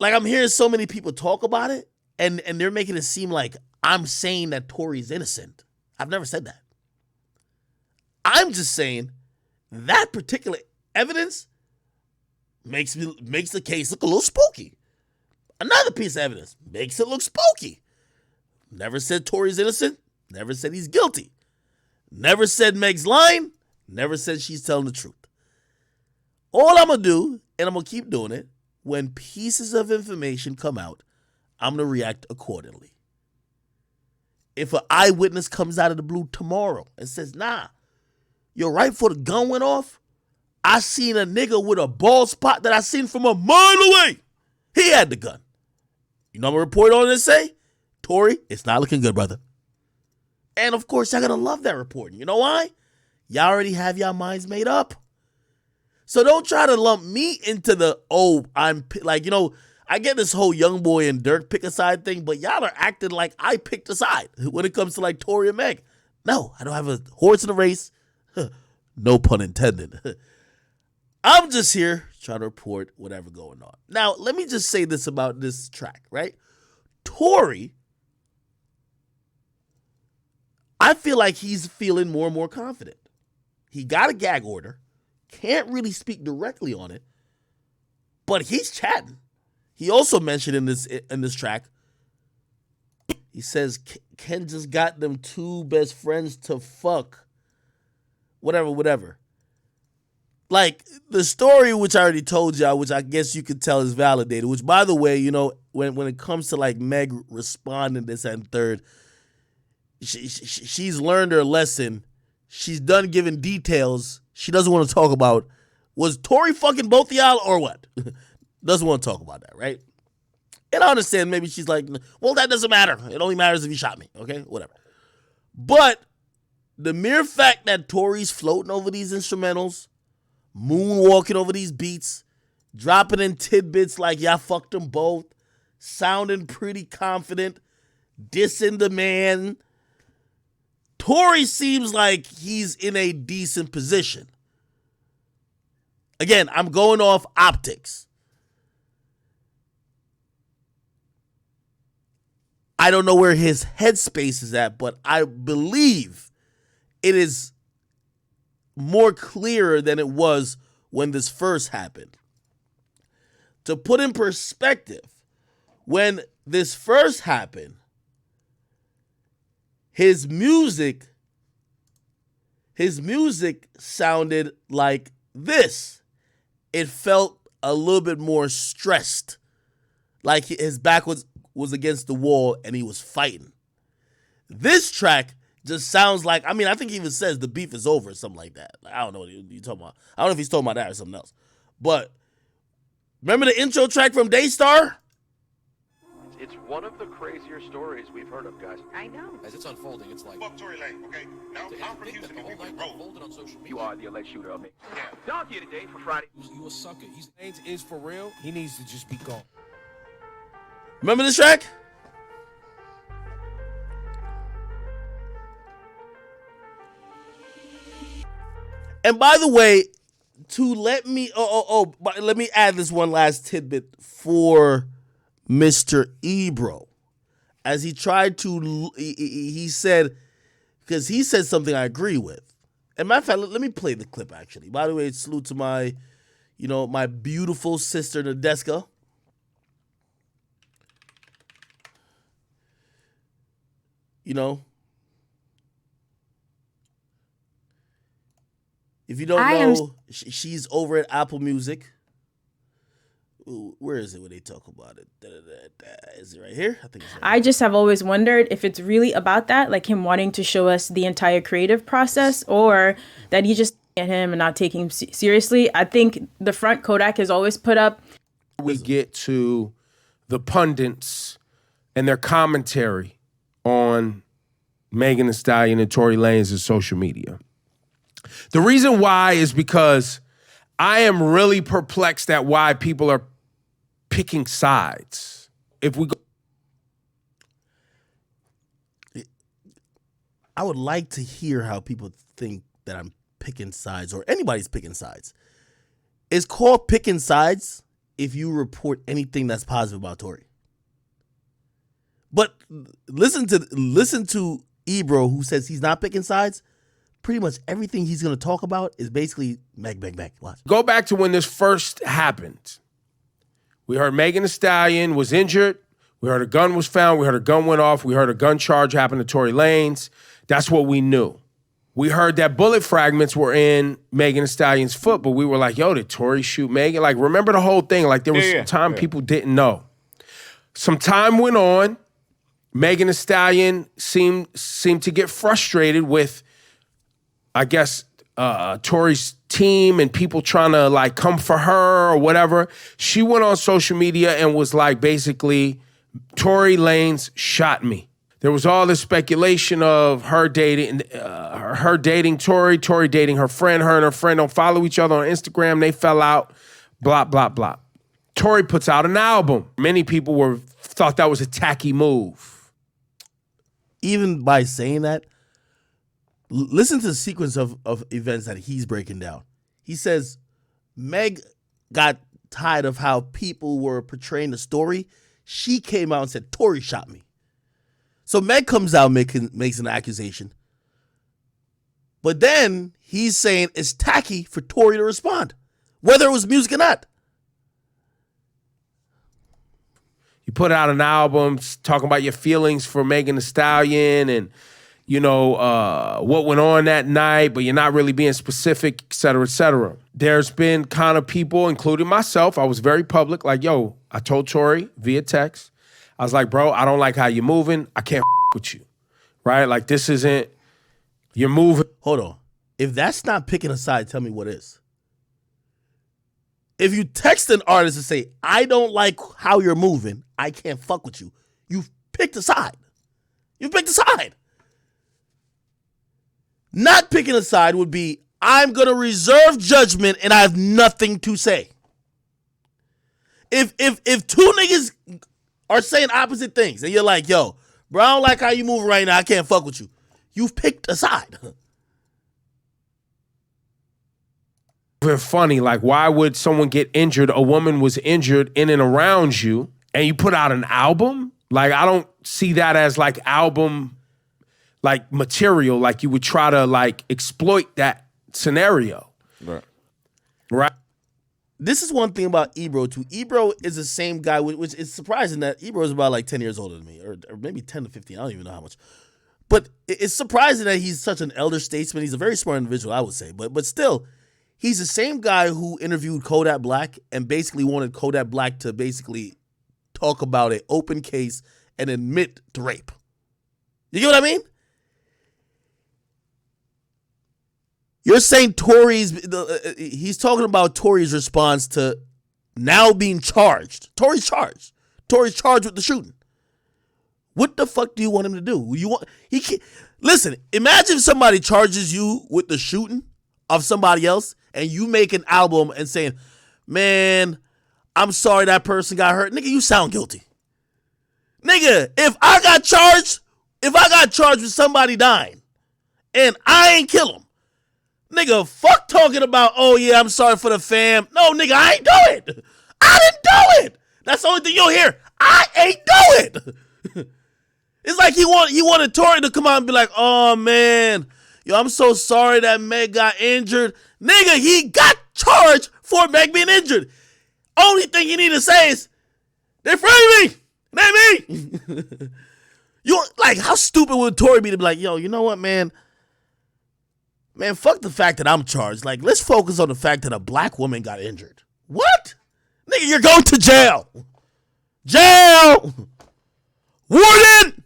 [SPEAKER 1] I'm hearing so many people talk about it, and they're making it seem like I'm saying that Tory's innocent. I've never said that. I'm just saying that particular evidence makes the case look a little spooky. Another piece of evidence makes it look spooky. Never said Tory's innocent. Never said he's guilty. Never said Meg's lying. Never said she's telling the truth. All I'm going to do, and I'm going to keep doing it, when pieces of information come out, I'm going to react accordingly. If an eyewitness comes out of the blue tomorrow and says, nah, you're right before the gun went off, I seen a nigga with a bald spot that I seen from a mile away. He had the gun. You know what I'm going to report on and say? Tory, it's not looking good, brother. And of course, y'all going to love that reporting. You know why? Y'all already have y'all minds made up. So don't try to lump me into the, I get this whole young boy and Durk pick a side thing, but y'all are acting like I picked a side when it comes to like Tory and Meg. No, I don't have a horse in the race. No pun intended. I'm just here trying to report whatever going on. Now, let me just say this about this track, right? Tory, I feel like he's feeling more and more confident. He got a gag order. Can't really speak directly on it, but he's chatting. He also mentioned in this track, he says Ken just got them two best friends to fuck. Whatever. Like the story, which I already told y'all, which I guess you could tell is validated, which by the way, when it comes to like Meg responding this and third, she's learned her lesson. She's done giving details. She doesn't want to talk about, was Tory fucking both of y'all or what? Doesn't want to talk about that, right? And I understand maybe she's like, well, that doesn't matter. It only matters if he shot me, okay? Whatever. But the mere fact that Tory's floating over these instrumentals, moonwalking over these beats, dropping in tidbits like y'all fucked them both, sounding pretty confident, dissing the man, Tory seems like he's in a decent position. Again, I'm going off optics. I don't know where his headspace is at, but I believe it is more clearer than it was when this first happened. To put in perspective, when this first happened, his music sounded like this. It felt a little bit more stressed, like his back was against the wall and he was fighting. This track just sounds like, I think he even says the beef is over or something like that. Like, I don't know what you're talking about. I don't know if he's talking about that or something else. But remember the intro track from Daystar?
[SPEAKER 2] It's one of the crazier stories we've heard of, guys.
[SPEAKER 3] I know.
[SPEAKER 4] As it's unfolding, it's like...
[SPEAKER 5] Fuck Tory Lane, okay? Now, I'm from Houston, and people roll.
[SPEAKER 4] On social media.
[SPEAKER 2] You are the alleged shooter of me.
[SPEAKER 5] Yeah.
[SPEAKER 2] Donkey today for Friday.
[SPEAKER 4] You a sucker. Lane's is for real. He needs to just be gone.
[SPEAKER 1] Remember this track? And by the way, let me add this one last tidbit for Mr. Ebro. As he tried to, he said, because he said something I agree with. And matter of fact, let me play the clip, actually. By the way, salute to my, my beautiful sister, Nadeska. If you don't know, she's over at Apple Music. Ooh, where is it when they talk about it? Is it right here? I think it's right
[SPEAKER 3] I just have always wondered if it's really about that, like him wanting to show us the entire creative process, or that he just at him and not taking him seriously. I think the front Kodak has always put up.
[SPEAKER 4] We get to the pundits and their commentary on Megan Thee Stallion and Tory Lanez' social media. The reason why is because I am really perplexed at why people are picking sides. If we go,
[SPEAKER 1] I would like to hear how people think that I'm picking sides or anybody's picking sides. It's called picking sides if you report anything that's positive about Tory. But listen to Ebro, who says he's not picking sides. Pretty much everything he's going to talk about is basically Meg. Watch.
[SPEAKER 4] Go back to when this first happened. We heard Megan Thee Stallion was injured. We heard a gun was found. We heard a gun went off. We heard a gun charge happened to Tory Lanez. That's what we knew. We heard that bullet fragments were in Megan Thee Stallion's foot, but we were like, yo, did Tory shoot Megan? Like, remember the whole thing? Like, there was some time people didn't know. Some time went on. Megan Thee Stallion seemed to get frustrated with, I guess, Tory's team and people trying to like come for her or whatever. She went on social media and was like, basically, Tory Lanez shot me. There was all this speculation of her dating Tory, Tory dating her friend. Her and her friend don't follow each other on Instagram. They fell out, blah, blah, blah. Tory puts out an album. Many people thought that was a tacky move.
[SPEAKER 1] Even by saying that, listen to the sequence of events that he's breaking down. He says, Meg got tired of how people were portraying the story. She came out and said, Tory shot me. So Meg comes out and makes an accusation. But then he's saying it's tacky for Tory to respond, whether it was music or not.
[SPEAKER 4] You put out an album talking about your feelings for Megan Thee Stallion and, what went on that night, but you're not really being specific, et cetera, et cetera. There's been kind of people, including myself, I was very public, like, yo, I told Tory via text, I was like, bro, I don't like how you're moving. I can't with you, right? Like, this isn't, you're moving.
[SPEAKER 1] Hold on. If that's not picking a side, tell me what is. If you text an artist and say, I don't like how you're moving, I can't fuck with you, you've picked a side. You've picked a side. Not picking a side would be, I'm going to reserve judgment and I have nothing to say. If two niggas are saying opposite things and you're like, yo, bro, I don't like how you move right now, I can't fuck with you, you've picked a side.
[SPEAKER 4] Funny, like, why would someone get injured? A woman was injured in and around you and you put out an album? Like, I don't see that as like album like material, like you would try to like exploit that scenario. Right.
[SPEAKER 1] This is one thing about Ebro too. Ebro is the same guy, which is surprising that Ebro is about like 10 years older than me, or maybe 10 to 15. I don't even know how much. But it's surprising that he's such an elder statesman. He's a very smart individual, I would say. But still, he's the same guy who interviewed Kodak Black and basically wanted Kodak Black to basically talk about an open case and admit to rape. You get what I mean? You're saying he's talking about Tory's response to now being charged. Tory's charged. Tory's charged with the shooting. What the fuck do you want him to do? Listen, imagine if somebody charges you with the shooting of somebody else and you make an album and saying, man, I'm sorry that person got hurt. Nigga, you sound guilty. Nigga, if I got charged with somebody dying and I ain't kill him, nigga, fuck talking about, oh yeah, I'm sorry for the fam. No, nigga, I ain't do it. I didn't do it. That's the only thing you'll hear. I ain't do it. It's like he wanted Tory to come out and be like, oh man, yo, I'm so sorry that Meg got injured. Nigga, he got charged for Meg being injured. Only thing you need to say is, they framed me. They me. You like, how stupid would Tory be to be like, yo, you know what, man? Man, fuck the fact that I'm charged. Like, let's focus on the fact that a black woman got injured. What? Nigga, you're going to jail. Jail. Warden.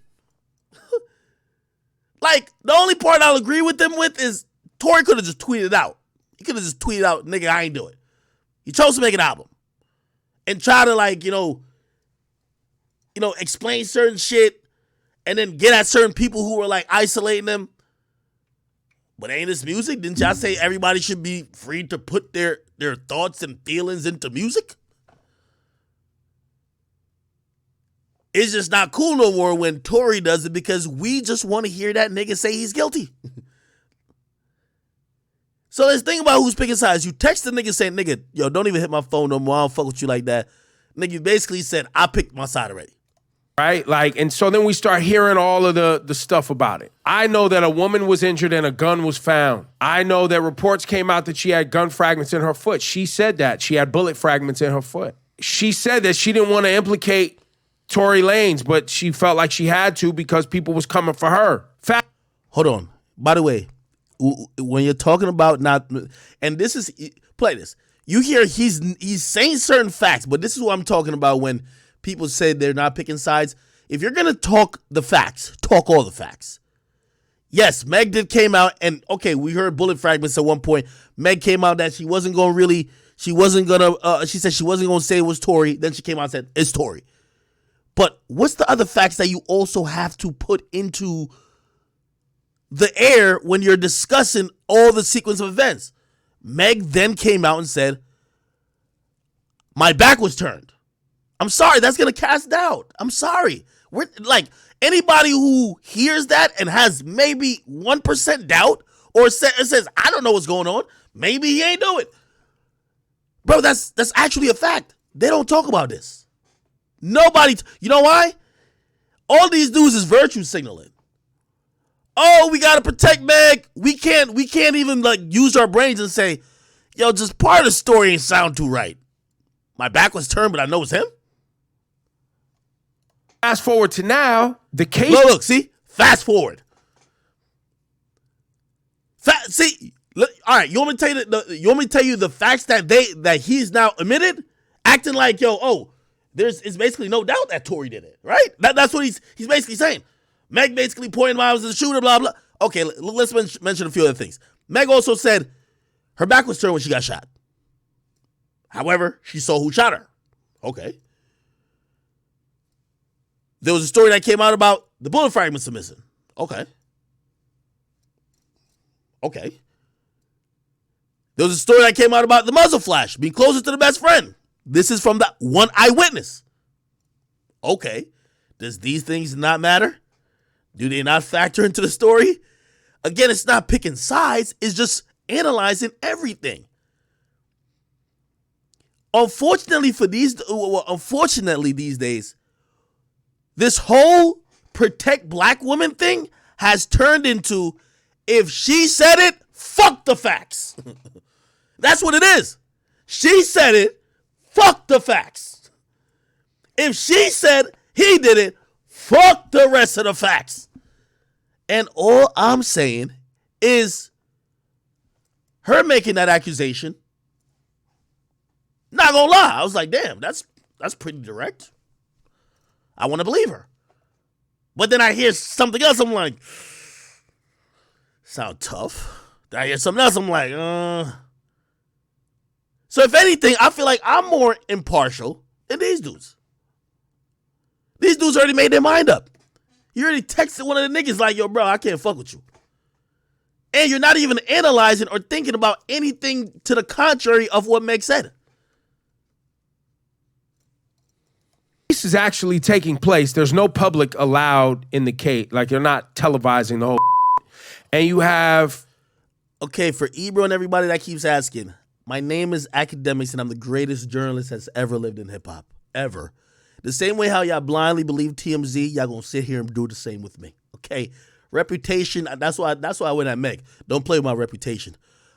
[SPEAKER 1] Like, the only part I'll agree with them with is Tory could have just tweeted out. He could have just tweeted out, nigga, I ain't do it. He chose to make an album. And try to, like, explain certain shit and then get at certain people who were, like, isolating them. But ain't this music? Didn't y'all say everybody should be free to put their thoughts and feelings into music? It's just not cool no more when Tory does it because we just want to hear that nigga say he's guilty. So let's think about who's picking sides. You text the nigga saying, nigga, yo, don't even hit my phone no more. I don't fuck with you like that. Nigga basically said, I picked my side already.
[SPEAKER 4] Right? Like, and so then we start hearing all of the stuff about it. I know that a woman was injured and a gun was found. I know that reports came out that she had gun fragments in her foot. She said that. She had bullet fragments in her foot. She said that she didn't want to implicate Tory Lanez, but she felt like she had to because people was coming for her.
[SPEAKER 1] Hold on. By the way, when you're talking about not, and this is, play this. You hear he's saying certain facts, but this is what I'm talking about when people say they're not picking sides. If you're going to talk the facts, talk all the facts. Yes, Meg came out and, okay, we heard bullet fragments at one point. Meg came out that she wasn't going to she said she wasn't going to say it was Tory. Then she came out and said, it's Tory. But what's the other facts that you also have to put into the air when you're discussing all the sequence of events? Meg then came out and said, my back was turned. I'm sorry, that's going to cast doubt. I'm sorry. We're like, anybody who hears that and has maybe 1% doubt or says, I don't know what's going on, maybe he ain't do it. Bro, that's actually a fact. They don't talk about this. Nobody, you know why? All these dudes is virtue signaling. Oh, we gotta protect Meg. We can't even like use our brains and say, yo, just part of the story ain't sound too right. My back was turned, but I know it's him.
[SPEAKER 4] Fast forward to now, the case.
[SPEAKER 1] Look, see? Fast forward. See, look, all right, you want me to tell you the facts that he's now admitted? Acting like, yo, oh, it's basically no doubt that Tory did it, right? That's what he's basically saying. Meg basically pointed him out as the shooter, blah, blah. Okay, let's mention a few other things. Meg also said her back was turned when she got shot. However, she saw who shot her. Okay. There was a story that came out about the bullet fragments are missing. Okay. Okay. There was a story that came out about the muzzle flash being closer to the best friend. This is from the one eyewitness. Okay. Does these things not matter? Do they not factor into the story? Again, it's not picking sides. It's just analyzing everything. Unfortunately these days, this whole protect black women thing has turned into, if she said it, fuck the facts. That's what it is. She said it, fuck the facts. If she said he did it, fuck the rest of the facts. And all I'm saying is her making that accusation, not gonna lie, I was like, damn, that's pretty direct. I want to believe her. But then I hear something else, I'm like, sound tough. Then I hear something else, I'm like, So if anything, I feel like I'm more impartial than these dudes. These dudes already made their mind up. You already texted one of the niggas like, yo, bro, I can't fuck with you. And you're not even analyzing or thinking about anything to the contrary of what Meg said.
[SPEAKER 4] This is actually taking place. There's no public allowed in the case. Like, they're not televising the whole and you have...
[SPEAKER 1] Okay, for Ebro and everybody that keeps asking, my name is Akademiks and I'm the greatest journalist that's ever lived in hip-hop. Ever. The same way how y'all blindly believe TMZ, y'all gonna sit here and do the same with me. Okay? Reputation, that's why I went at Meg. Don't play with my reputation.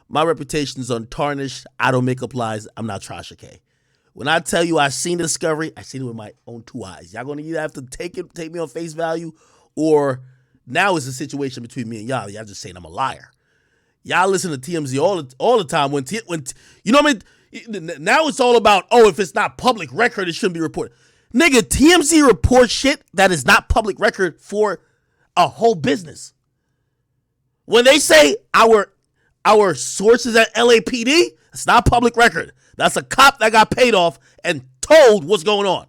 [SPEAKER 1] My reputation is untarnished. I don't make up lies. I'm not Trasha K. When I tell you I seen the discovery, I seen it with my own 2 eyes. Y'all gonna either have to take me on face value, or now it's a situation between me and y'all. Y'all just saying I'm a liar. Y'all listen to TMZ all the time when you know what I mean? Now it's all about, oh, if it's not public record, it shouldn't be reported. Nigga, TMZ reports shit that is not public record for a whole business. When they say our sources at LAPD, it's not public record. That's a cop that got paid off and told what's going on.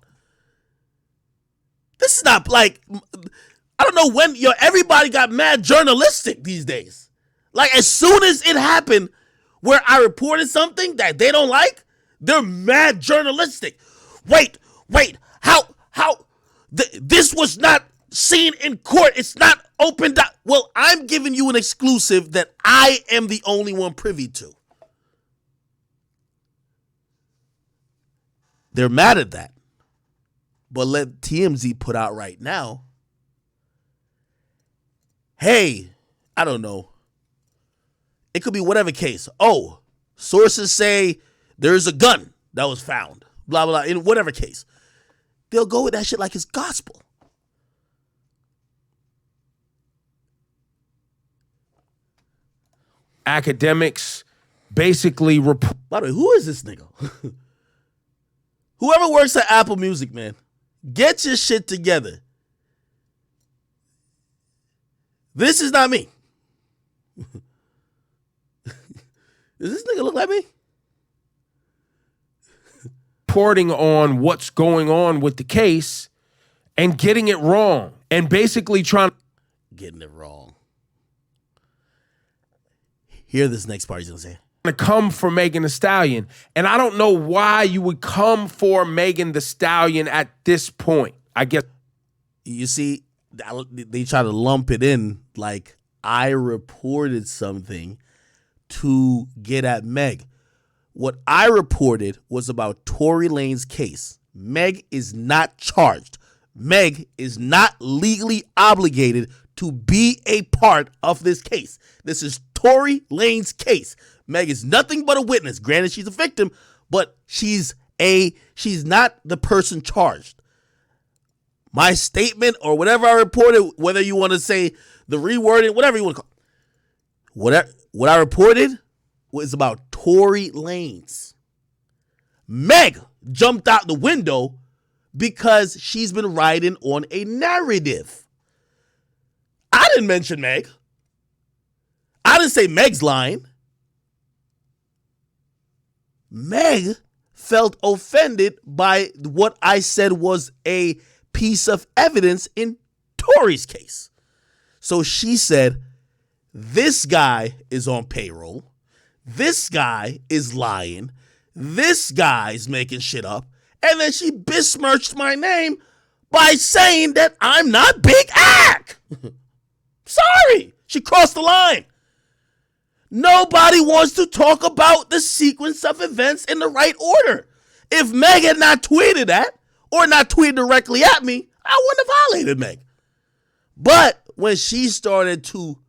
[SPEAKER 1] This is not like, I don't know when, everybody got mad journalistic these days. Like, as soon as it happened where I reported something that they don't like, they're mad journalistic. Wait, how, this was not seen in court. It's not opened up. Well, I'm giving you an exclusive that I am the only one privy to. They're mad at that. But let TMZ put out right now, hey, I don't know. It could be whatever case. Oh, sources say there's a gun that was found. Blah, blah, blah. In whatever case. They'll go with that shit like it's gospel.
[SPEAKER 4] Academics basically report.
[SPEAKER 1] By the way, who is this nigga? Whoever works at Apple Music, man, get your shit together. This is not me. Does this nigga look like me?
[SPEAKER 4] Reporting on what's going on with the case and getting it wrong and basically
[SPEAKER 1] getting it wrong. Hear this next part he's gonna say.
[SPEAKER 4] To come for Megan Thee Stallion. And I don't know why you would come for Megan Thee Stallion at this point. I guess.
[SPEAKER 1] You see, they try to lump it in like I reported something to get at Meg. What I reported was about Tory Lanez case. Meg is not charged. Meg is not legally obligated to be a part of this case. This is Tory Lanez case. Meg is nothing but a witness. Granted, she's a victim, but she's not the person charged. My statement or whatever I reported, whether you want to say the rewording, whatever you want to call it, what I reported was about Tory Lanez. Meg jumped out the window because she's been riding on a narrative. I didn't mention Meg. I didn't say Meg's lying. Meg felt offended by what I said was a piece of evidence in Tory's case. So she said, this guy is on payroll. This guy is lying. This guy's making shit up. And then she besmirched my name by saying that I'm not Big Ack. Sorry, she crossed the line. Nobody wants to talk about the sequence of events in the right order. If Meg had not tweeted that, or not tweeted directly at me, I wouldn't have violated Meg. But when she started to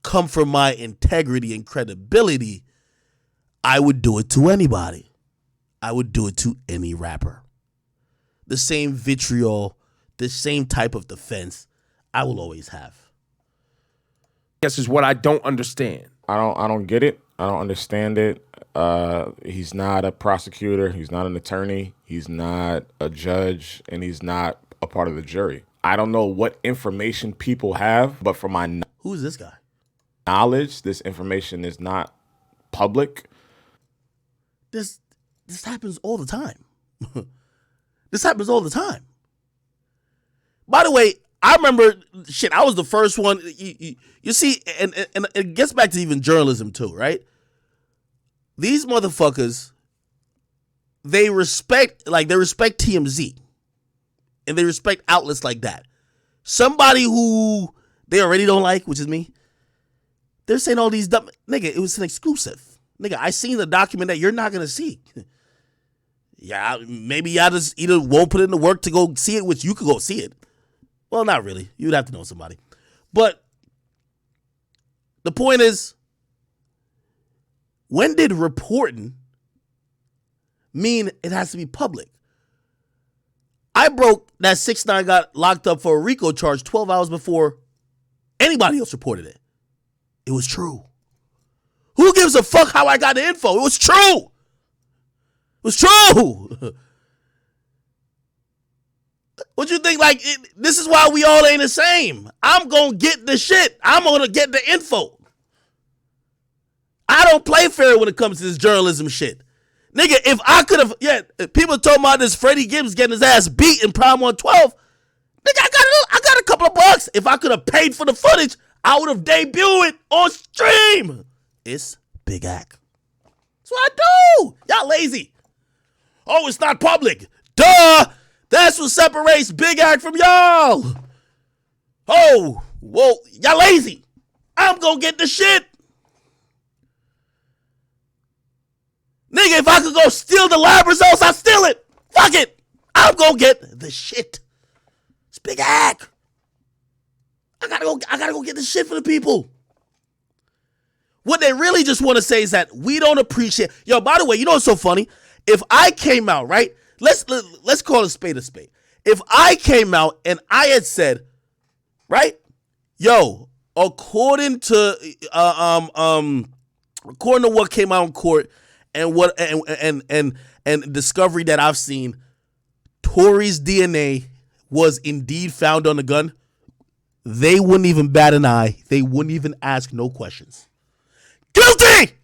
[SPEAKER 1] come for my integrity and credibility, I would do it to anybody. I would do it to any rapper. The same vitriol, the same type of defense I will always have.
[SPEAKER 4] This is what I don't understand.
[SPEAKER 6] I don't get it. I don't understand it. He's not a prosecutor. He's not an attorney. He's not a judge, and he's not a part of the jury. I don't know what information people have, but from my
[SPEAKER 1] Who's this guy?
[SPEAKER 6] knowledge, this information is not public.
[SPEAKER 1] This happens all the time. This happens all the time. By the way, I remember, I was the first one. You see, and it gets back to even journalism too, right? These motherfuckers, they respect TMZ. And they respect outlets like that. Somebody who they already don't like, which is me, they're saying all these dumb... Nigga, it was an exclusive. Nigga, I seen the document that you're not going to see. Yeah, maybe y'all just either won't put in the work to go see it, which you could go see it. Well, not really. You'd have to know somebody. But the point is, when did reporting mean it has to be public? I broke that 6ix9ine got locked up for a RICO charge 12 hours before anybody else reported it. It was true. Who gives a fuck how I got the info? It was true. It was true. What you think? Like, this is why we all ain't the same. I'm going to get the shit. I'm going to get the info. I don't play fair when it comes to this journalism shit. Nigga, if I could have, people told me about this Freddie Gibbs getting his ass beat in Prime 112. Nigga, I got a couple of bucks. If I could have paid for the footage, I would have debuted it on stream. It's Big Act. That's what I do. Y'all lazy. Oh, it's not public. Duh. That's what separates Big Act from y'all. Oh, well, y'all lazy. I'm gonna get the shit. Nigga, if I could go steal the lab results, I'll steal it. Fuck it. I'm gonna get the shit. It's Big Act. I gotta go get the shit for the people. What they really just want to say is that we don't appreciate. Yo, by the way, you know what's so funny? If I came out, right? Let's call a spade a spade. If I came out and I had said, right? Yo, according to what came out in court and what and discovery that I've seen, Tory's DNA was indeed found on the gun, they wouldn't even bat an eye. They wouldn't even ask no questions. Guilty!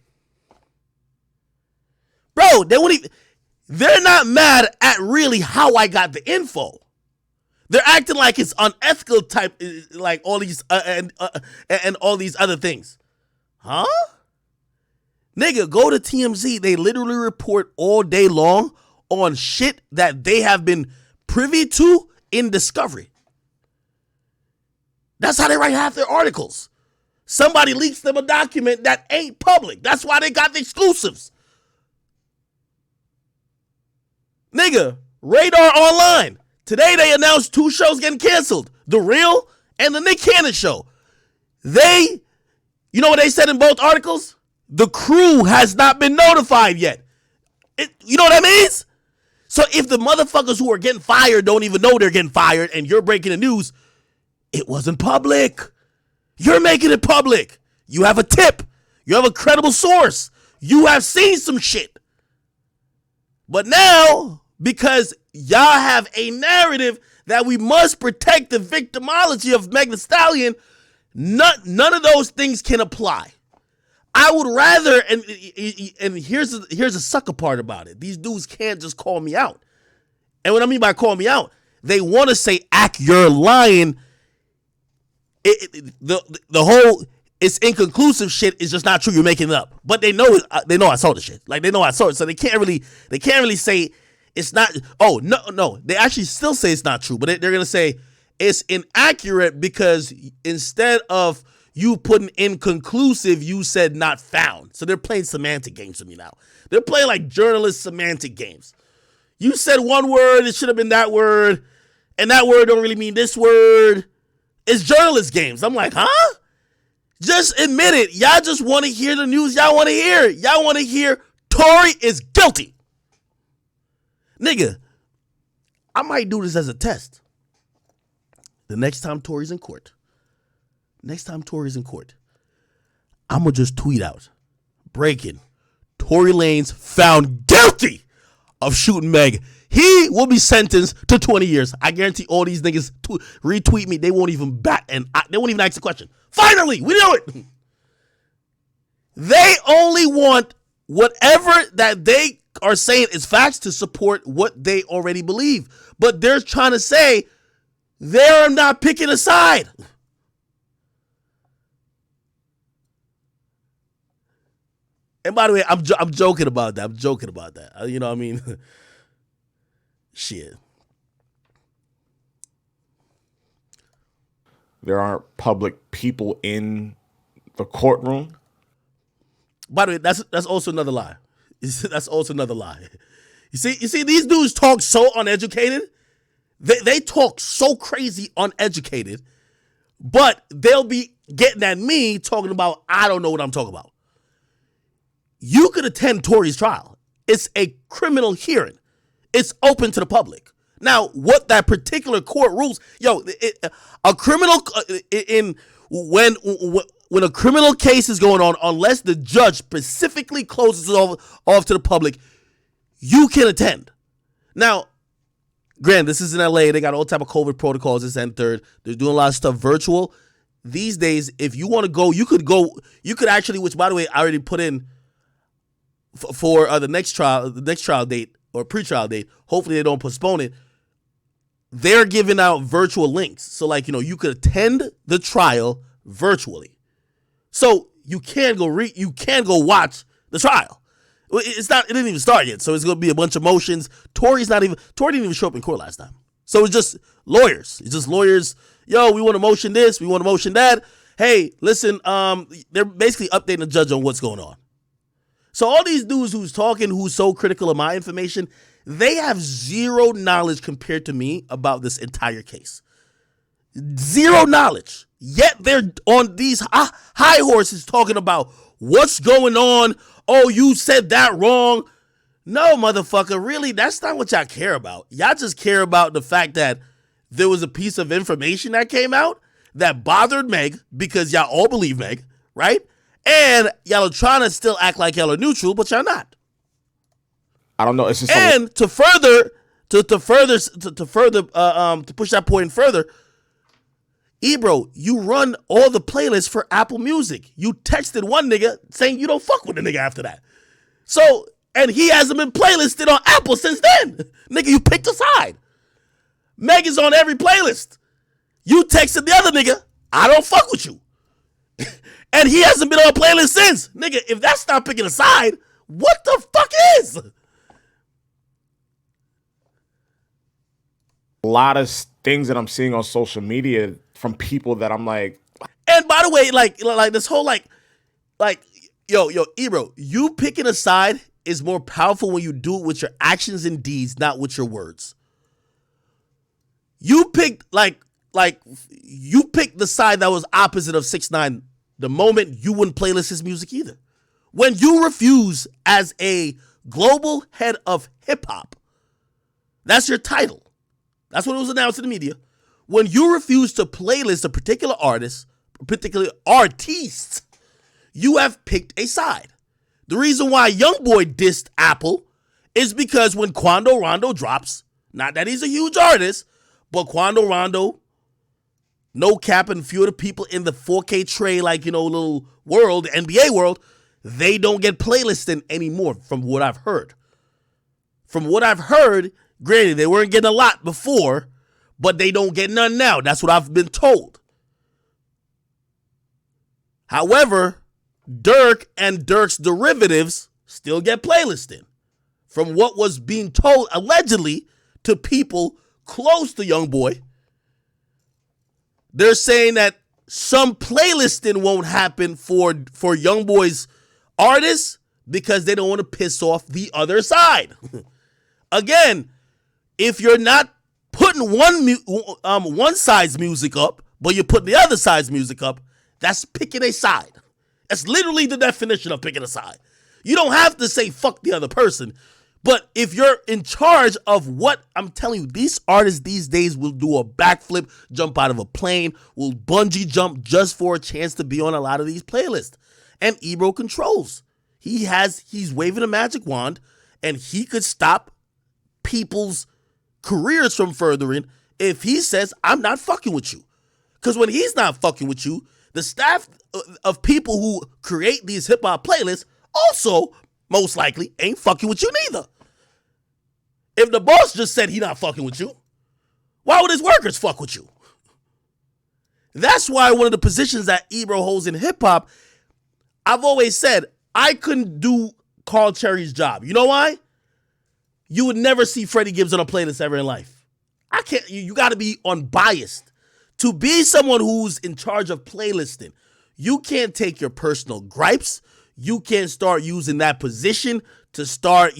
[SPEAKER 1] Bro, they're not mad at really how I got the info. They're acting like it's unethical type, like all these and all these other things. Huh? Nigga, go to TMZ. They literally report all day long on shit that they have been privy to in discovery. That's how they write half their articles. Somebody leaks them a document that ain't public. That's why they got the exclusives. Nigga, Radar Online. Today they announced 2 shows getting canceled. The Real and the Nick Cannon Show. You know what they said in both articles? The crew has not been notified yet. You know what that means? So if the motherfuckers who are getting fired don't even know they're getting fired and you're breaking the news, it wasn't public. You're making it public. You have a tip. You have a credible source. You have seen some shit. But now, because y'all have a narrative that we must protect the victimology of Meg Thee Stallion, none of those things can apply. I would rather, and here's a sucker part about it. These dudes can't just call me out. And what I mean by call me out, they want to say, Ack, you're lying. The whole it's inconclusive shit is just not true. You're making it up. But they know I saw the shit. Like, they know I saw it. So they can't really say it's not. Oh, no. They actually still say it's not true. But they're going to say it's inaccurate because instead of you putting inconclusive, you said not found. So they're playing semantic games with me now. They're playing like journalist semantic games. You said one word, it should have been that word. And that word don't really mean this word. It's journalist games. I'm like, huh? Just admit it. Y'all just want to hear the news y'all want to hear. Y'all want to hear Tory is guilty. Nigga, I might do this as a test. The next time Tory's in court, I'm going to just tweet out, breaking, Tory Lanez found guilty of shooting Meg. He will be sentenced to 20 years. I guarantee all these niggas retweet me. They won't even bat and they won't even ask the question. Finally, we do it. They only want whatever that they are saying is facts to support what they already believe. But they're trying to say they're not picking a side. And by the way, I'm joking about that. You know what I mean? Shit.
[SPEAKER 6] There aren't public people in the courtroom.
[SPEAKER 1] By the way, that's also another lie. That's also another lie. You see, these dudes talk so uneducated. They talk so crazy uneducated, but they'll be getting at me talking about, I don't know what I'm talking about. You could attend Tory's trial. It's a criminal hearing. It's open to the public. Now, what that particular court rules, a criminal when a criminal case is going on, unless the judge specifically closes it off to the public, you can attend. Now, granted, this is in LA. They got all type of COVID protocols, this and third. They're doing a lot of stuff virtual. These days, if you want to go. You could actually, which by the way, I already put in for the next trial date or pre-trial date. Hopefully they don't postpone it. They're giving out virtual links. So you could attend the trial virtually. So you can go watch the trial. It didn't even start yet. So it's going to be a bunch of motions. Tory didn't even show up in court last time. So it's just lawyers. It's just lawyers. Yo, we want to motion this. We want to motion that. Hey, listen, they're basically updating the judge on what's going on. So all these dudes who's so critical of my information, they have zero knowledge compared to me about this entire case. Zero knowledge. Yet they're on these high horses talking about what's going on. Oh, you said that wrong. No, motherfucker, really, that's not what y'all care about. Y'all just care about the fact that there was a piece of information that came out that bothered Meg, because y'all all believe Meg, right? And y'all are trying to still act like y'all are neutral, but y'all not.
[SPEAKER 6] I don't know. It's just
[SPEAKER 1] and to push that point further, Ebro, you run all the playlists for Apple Music. You texted one nigga saying you don't fuck with the nigga after that. So, and he hasn't been playlisted on Apple since then. Nigga, you picked a side. Meg is on every playlist. You texted the other nigga, I don't fuck with you. And he hasn't been on a playlist since. Nigga, if that's not picking a side, what the fuck is?
[SPEAKER 6] a lot of things that I'm seeing on social media from people that I'm like.
[SPEAKER 1] And by the way, like this whole yo, Ebro, you picking a side is more powerful when you do it with your actions and deeds, not with your words. You picked you picked the side that was opposite of 6ix9ine the moment you wouldn't playlist his music either. When you refuse as a global head of hip hop, that's your title. That's what it was announced in the media. When you refuse to playlist a particular artist, particular artists, you have picked a side. The reason why YoungBoy dissed Apple is because when Quando Rondo drops, not that he's a huge artist, but Quando Rondo, no cap, and few of the people in the 4K tray, little world, NBA world, they don't get playlisted anymore from what I've heard. From what I've heard, granted, they weren't getting a lot before, but they don't get none now. That's what I've been told. However, Durk and Durk's derivatives still get playlisted. From what was being told, allegedly, to people close to YoungBoy, they're saying that some playlisting won't happen for YoungBoy's artists because they don't want to piss off the other side. Again, if you're not putting one side's music up, but you're putting the other side's music up, that's picking a side. That's literally the definition of picking a side. You don't have to say fuck the other person. But if you're in charge of what I'm telling you, these artists these days will do a backflip, jump out of a plane, will bungee jump just for a chance to be on a lot of these playlists. And Ebro controls. He's waving a magic wand, and he could stop people's careers from furthering if he says, I'm not fucking with you. Because when he's not fucking with you, the staff of people who create these hip-hop playlists also most likely ain't fucking with you neither. If the boss just said he not fucking with you, why would his workers fuck with you? That's why one of the positions that Ebro holds in hip-hop, I've always said, I couldn't do Carl Cherry's job. You know why? You would never see Freddie Gibbs on a playlist ever in life. I can't. You got to be unbiased. To be someone who's in charge of playlisting, you can't take your personal gripes. You can't start using that position to start,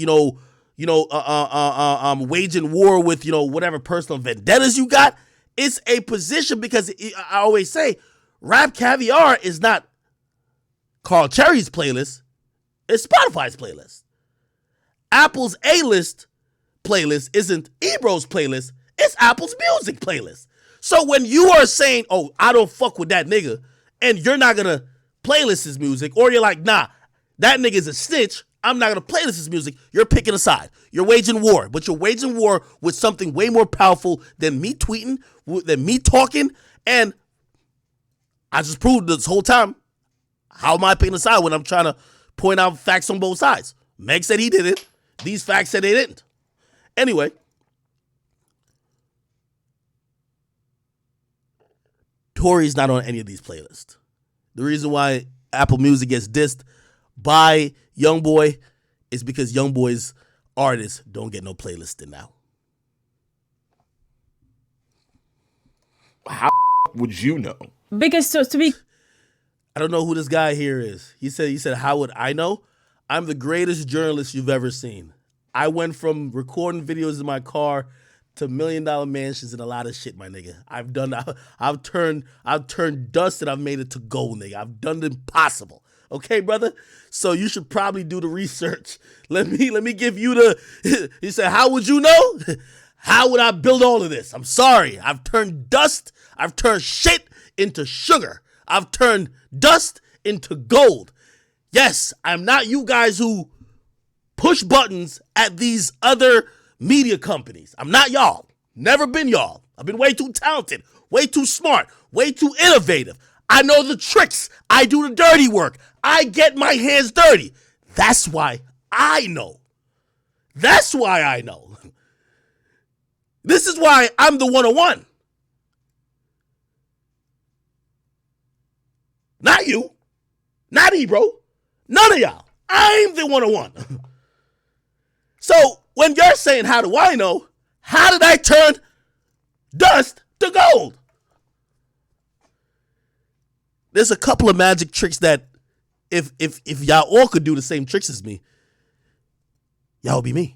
[SPEAKER 1] waging war with, whatever personal vendettas you got. It's a position because I always say Rap Caviar is not Carl Cherry's playlist. It's Spotify's playlist. Apple's A-list playlist isn't Ebro's playlist. It's Apple's music playlist. So when you are saying, oh, I don't fuck with that nigga, and you're not going to playlist his music, or you're like, nah, that nigga's a snitch, I'm not going to playlist his music, you're picking a side. You're waging war, but you're waging war with something way more powerful than me tweeting, than me talking, and I just proved this whole time, how am I picking a side when I'm trying to point out facts on both sides? Meg said he did it. These facts said they didn't. Anyway, Tory's not on any of these playlists. The reason why Apple Music gets dissed by YoungBoy is because YoungBoy's artists don't get no playlisting now.
[SPEAKER 6] How would you know?
[SPEAKER 3] Because so to be
[SPEAKER 1] I don't know who this guy here is. He said, how would I know? I'm the greatest journalist you've ever seen. I went from recording videos in my car to $1 million mansions and a lot of shit, my nigga. I've turned dust and I've made it to gold, nigga. I've done the impossible. Okay, brother? So you should probably do the research. Let me give you the, he said, how would you know? How would I build all of this? I'm sorry. I've turned dust. I've turned shit into sugar. I've turned dust into gold. Yes, I'm not you guys who push buttons at these other media companies. I'm not y'all. Never been y'all. I've been way too talented, way too smart, way too innovative. I know the tricks. I do the dirty work. I get my hands dirty. That's why I know. That's why I know. This is why I'm the 101. Not you. Not Ebro. None of y'all. I'm the 101. So when you're saying, how do I know? How did I turn dust to gold? There's a couple of magic tricks that if y'all all could do the same tricks as me, y'all would be me.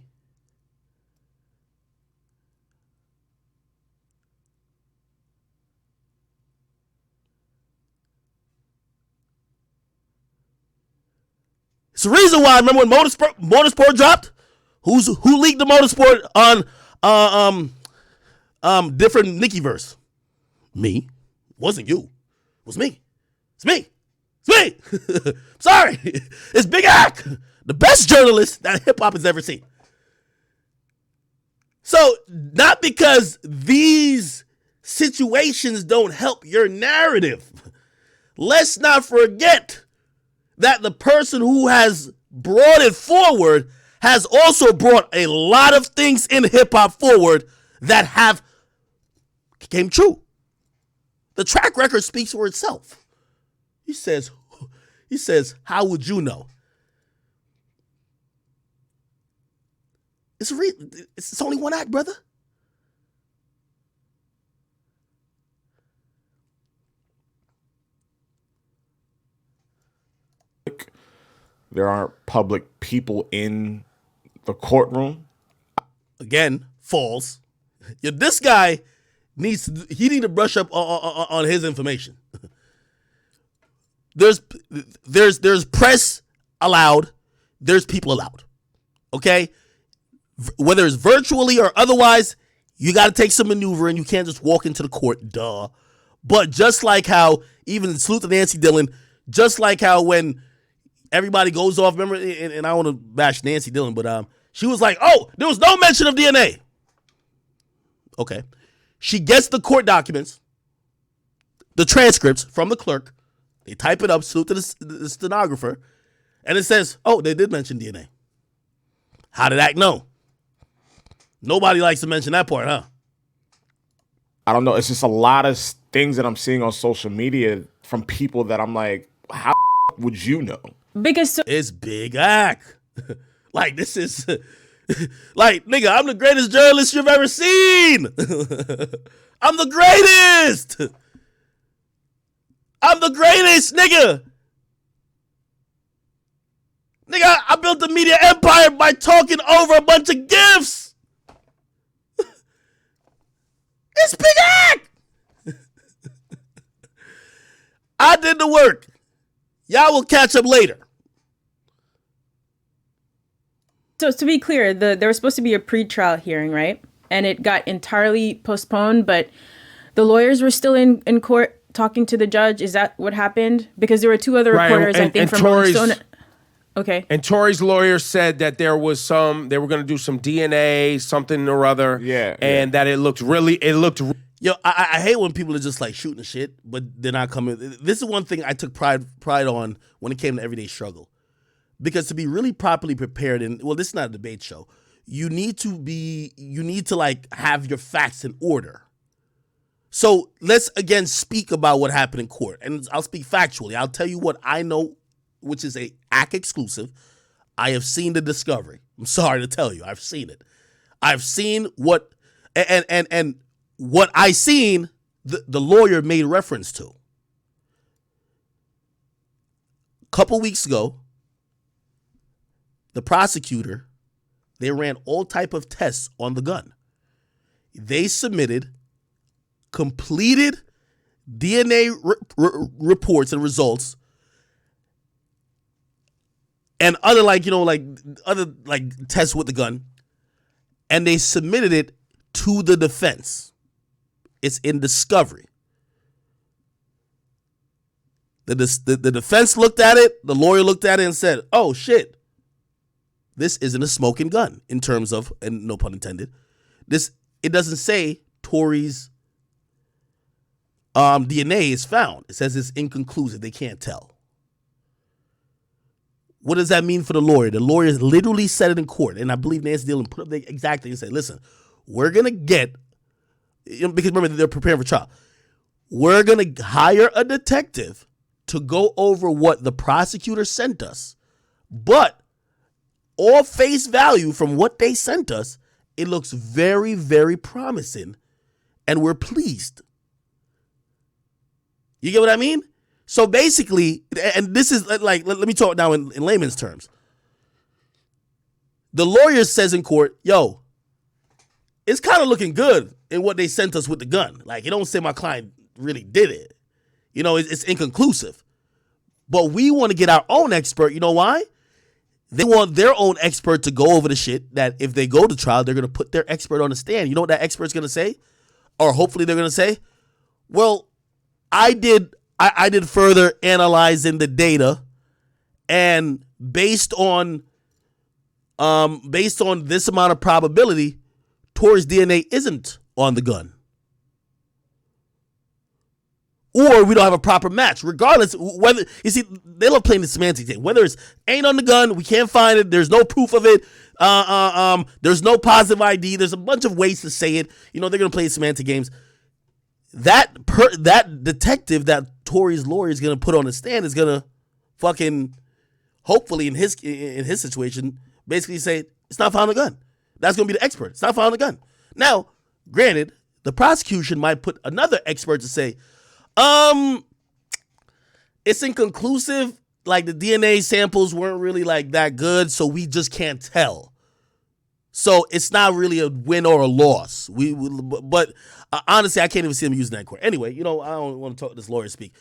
[SPEAKER 1] It's the reason why I remember when Motorsport dropped. Who leaked the Motorsport on different Nicki verse? Me. It wasn't you. It was me. It's me. It's me. Sorry. It's Big Ack, the best journalist that hip hop has ever seen. So not because these situations don't help your narrative. Let's not forget that the person who has brought it forward has also brought a lot of things in hip-hop forward that have came true. The track record speaks for itself. He says, how would you know? It's only one act, brother.
[SPEAKER 6] There aren't public people in the courtroom.
[SPEAKER 1] Again, false. This guy needs to brush up on his information. There's press allowed. There's people allowed. Okay, whether it's virtually or otherwise, you got to take some maneuvering. You can't just walk into the court. Duh. But just like how even salute to Nancy Dillon, just like how when everybody goes off, remember, and I don't want to bash Nancy Dillon, but she was like, oh, there was no mention of DNA. Okay. She gets the court documents, the transcripts from the clerk. They type it up, salute to the stenographer, and it says, oh, they did mention DNA. How did Act know? Nobody likes to mention that part, huh?
[SPEAKER 6] I don't know. It's just a lot of things that I'm seeing on social media from people that I'm like, how would you know?
[SPEAKER 3] because
[SPEAKER 1] It's Big Ack. Like, this is... like, nigga, I'm the greatest journalist you've ever seen. I'm the greatest. I'm the greatest, nigga. Nigga, I built a media empire by talking over a bunch of gifts. It's Big Act. I did the work. Y'all will catch up later.
[SPEAKER 3] So to be clear, there was supposed to be a pre-trial hearing, right? And it got entirely postponed, but the lawyers were still in court talking to the judge. Is that what happened? Because there were two other reporters, I think, from Rolling Stone. Okay.
[SPEAKER 4] And Tory's lawyer said that they were going to do some DNA, something or other.
[SPEAKER 6] Yeah.
[SPEAKER 4] And that it looked
[SPEAKER 1] Yo, I hate when people are just like shooting the shit, but they're not coming. This is one thing I took pride on when it came to Everyday Struggle. Because to be really properly prepared, this is not a debate show. You need to like have your facts in order. So let's again speak about what happened in court. And I'll speak factually. I'll tell you what I know, which is a ACK exclusive. I have seen the discovery. I'm sorry to tell you. I've seen it. I've seen what, and what I seen, the lawyer made reference to. A couple weeks ago, the prosecutor, they ran all type of tests on the gun. They submitted completed DNA reports and results and other other tests with the gun, and they submitted it to the defense. It's in discovery. The defense looked at it, the lawyer looked at it and said, oh shit, this isn't a smoking gun in terms of, and no pun intended, it doesn't say Tory's DNA is found. It says it's inconclusive. They can't tell. What does that mean for the lawyer? The lawyer literally said it in court, and I believe Nancy Dillon put up the exact thing and said, listen, we're going to get, because remember, they're preparing for trial. We're going to hire a detective to go over what the prosecutor sent us. But all face value from what they sent us, it looks very, very promising, and we're pleased. You get what I mean? So basically, and this is like, let me talk now in layman's terms. The lawyer says in court, yo, it's kind of looking good in what they sent us with the gun. Like, it don't say my client really did it. You know, it's inconclusive. But we want to get our own expert. You know why? They want their own expert to go over the shit that if they go to trial, they're going to put their expert on the stand. You know what that expert's going to say? Or hopefully they're going to say, well, I did further analyzing the data, and based on this amount of probability, Tory's DNA isn't on the gun. Or we don't have a proper match. Regardless, whether, you see, they love playing the semantic thing. Whether it's ain't on the gun, we can't find it, there's no proof of it, there's no positive ID, there's a bunch of ways to say it. You know, they're gonna play semantic games. That detective that Tory's lawyer is gonna put on the stand is gonna fucking, hopefully in his situation, basically say it's not found on the gun. That's gonna be the expert. It's not found on the gun. Now, granted, the prosecution might put another expert to say, it's inconclusive. Like, the DNA samples weren't really like that good, so we just can't tell. So it's not really a win or a loss. But honestly, I can't even see him using that in court. Anyway, you know, I don't want to talk this lawyer speak.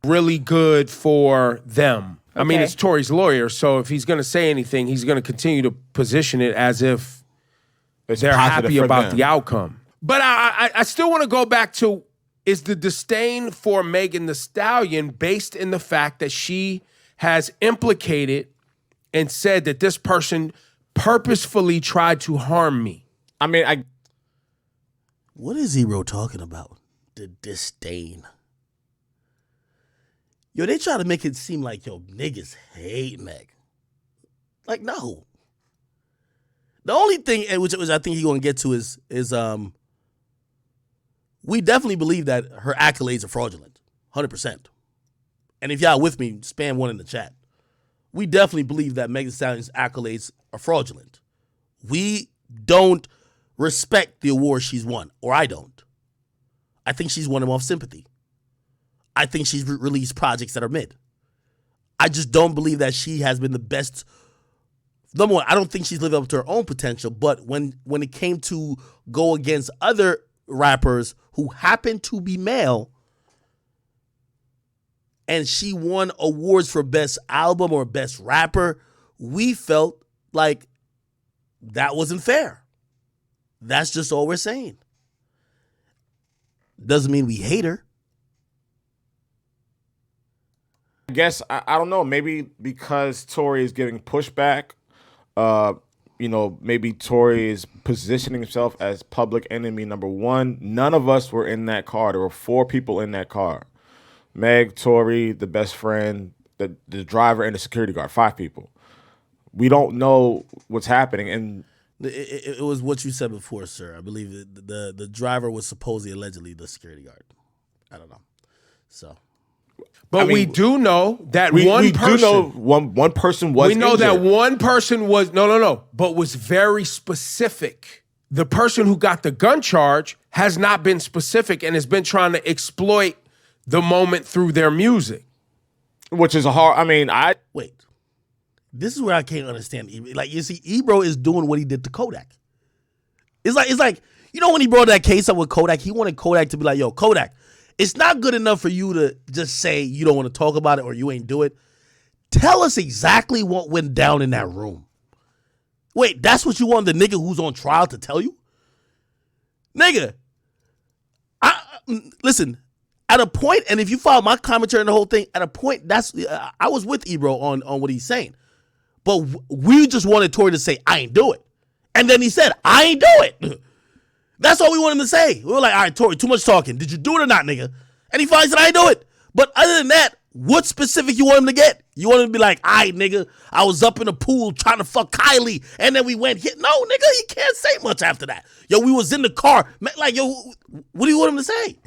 [SPEAKER 4] really good for them.
[SPEAKER 3] Okay.
[SPEAKER 4] I mean, it's Tory's lawyer, so if he's going to say anything, he's going to continue to position it as if they're happy about the outcome. But I still want to go back to, is the disdain for Megan Thee Stallion based in the fact that she has implicated and said that this person purposefully tried to harm me?
[SPEAKER 6] I mean,
[SPEAKER 1] what is Ebro talking about? The disdain. Yo, they try to make it seem like, yo, niggas hate Meg. Like, no. The only thing, which I think he's going to get to is we definitely believe that her accolades are fraudulent, 100%. And if y'all with me, spam one in the chat. We definitely believe that Megan Thee Stallion's accolades are fraudulent. We don't respect the award she's won, or I don't. I think she's won them off sympathy. I think she's released projects that are mid. I just don't believe that she has been the best. Number one, I don't think she's lived up to her own potential. But when it came to go against other rappers who happen to be male, and she won awards for best album or best rapper, we felt like that wasn't fair. That's just all we're saying. Doesn't mean we hate her.
[SPEAKER 6] I guess I don't know. Maybe because Tory is getting pushback, maybe Tory is positioning himself as public enemy number one. None of us were in that car. There were 4 people in that car: Meg, Tory, the best friend, the driver, and the security guard. 5 people. We don't know what's happening, and
[SPEAKER 1] it was what you said before, sir. I believe the driver was supposedly allegedly the security guard. I don't know. So.
[SPEAKER 4] But we do know that one person.
[SPEAKER 6] Do know one person was.
[SPEAKER 4] We know
[SPEAKER 6] injured.
[SPEAKER 4] that one person was but was very specific. The person who got the gun charge has not been specific and has been trying to exploit the moment through their music,
[SPEAKER 6] which is a hard. I mean,
[SPEAKER 1] wait. This is where I can't understand. Like, you see, Ebro is doing what he did to Kodak. It's like when he brought that case up with Kodak, he wanted Kodak to be like, yo, Kodak, it's not good enough for you to just say you don't want to talk about it or you ain't do it. Tell us exactly what went down in that room. Wait, that's what you want the nigga who's on trial to tell you? Nigga, listen, at a point, and if you follow my commentary on the whole thing, at a point, I was with Ebro on what he's saying. But we just wanted Tory to say, I ain't do it. And then he said, I ain't do it. That's all we want him to say. We were like, all right, Tory, too much talking. Did you do it or not, nigga? And he finally said, I ain't do it. But other than that, what specific you want him to get? You want him to be like, all right, nigga, I was up in the pool trying to fuck Kylie, and then we went hit. No, nigga, he can't say much after that. Yo, we was in the car. Like, yo, what do you want him to say?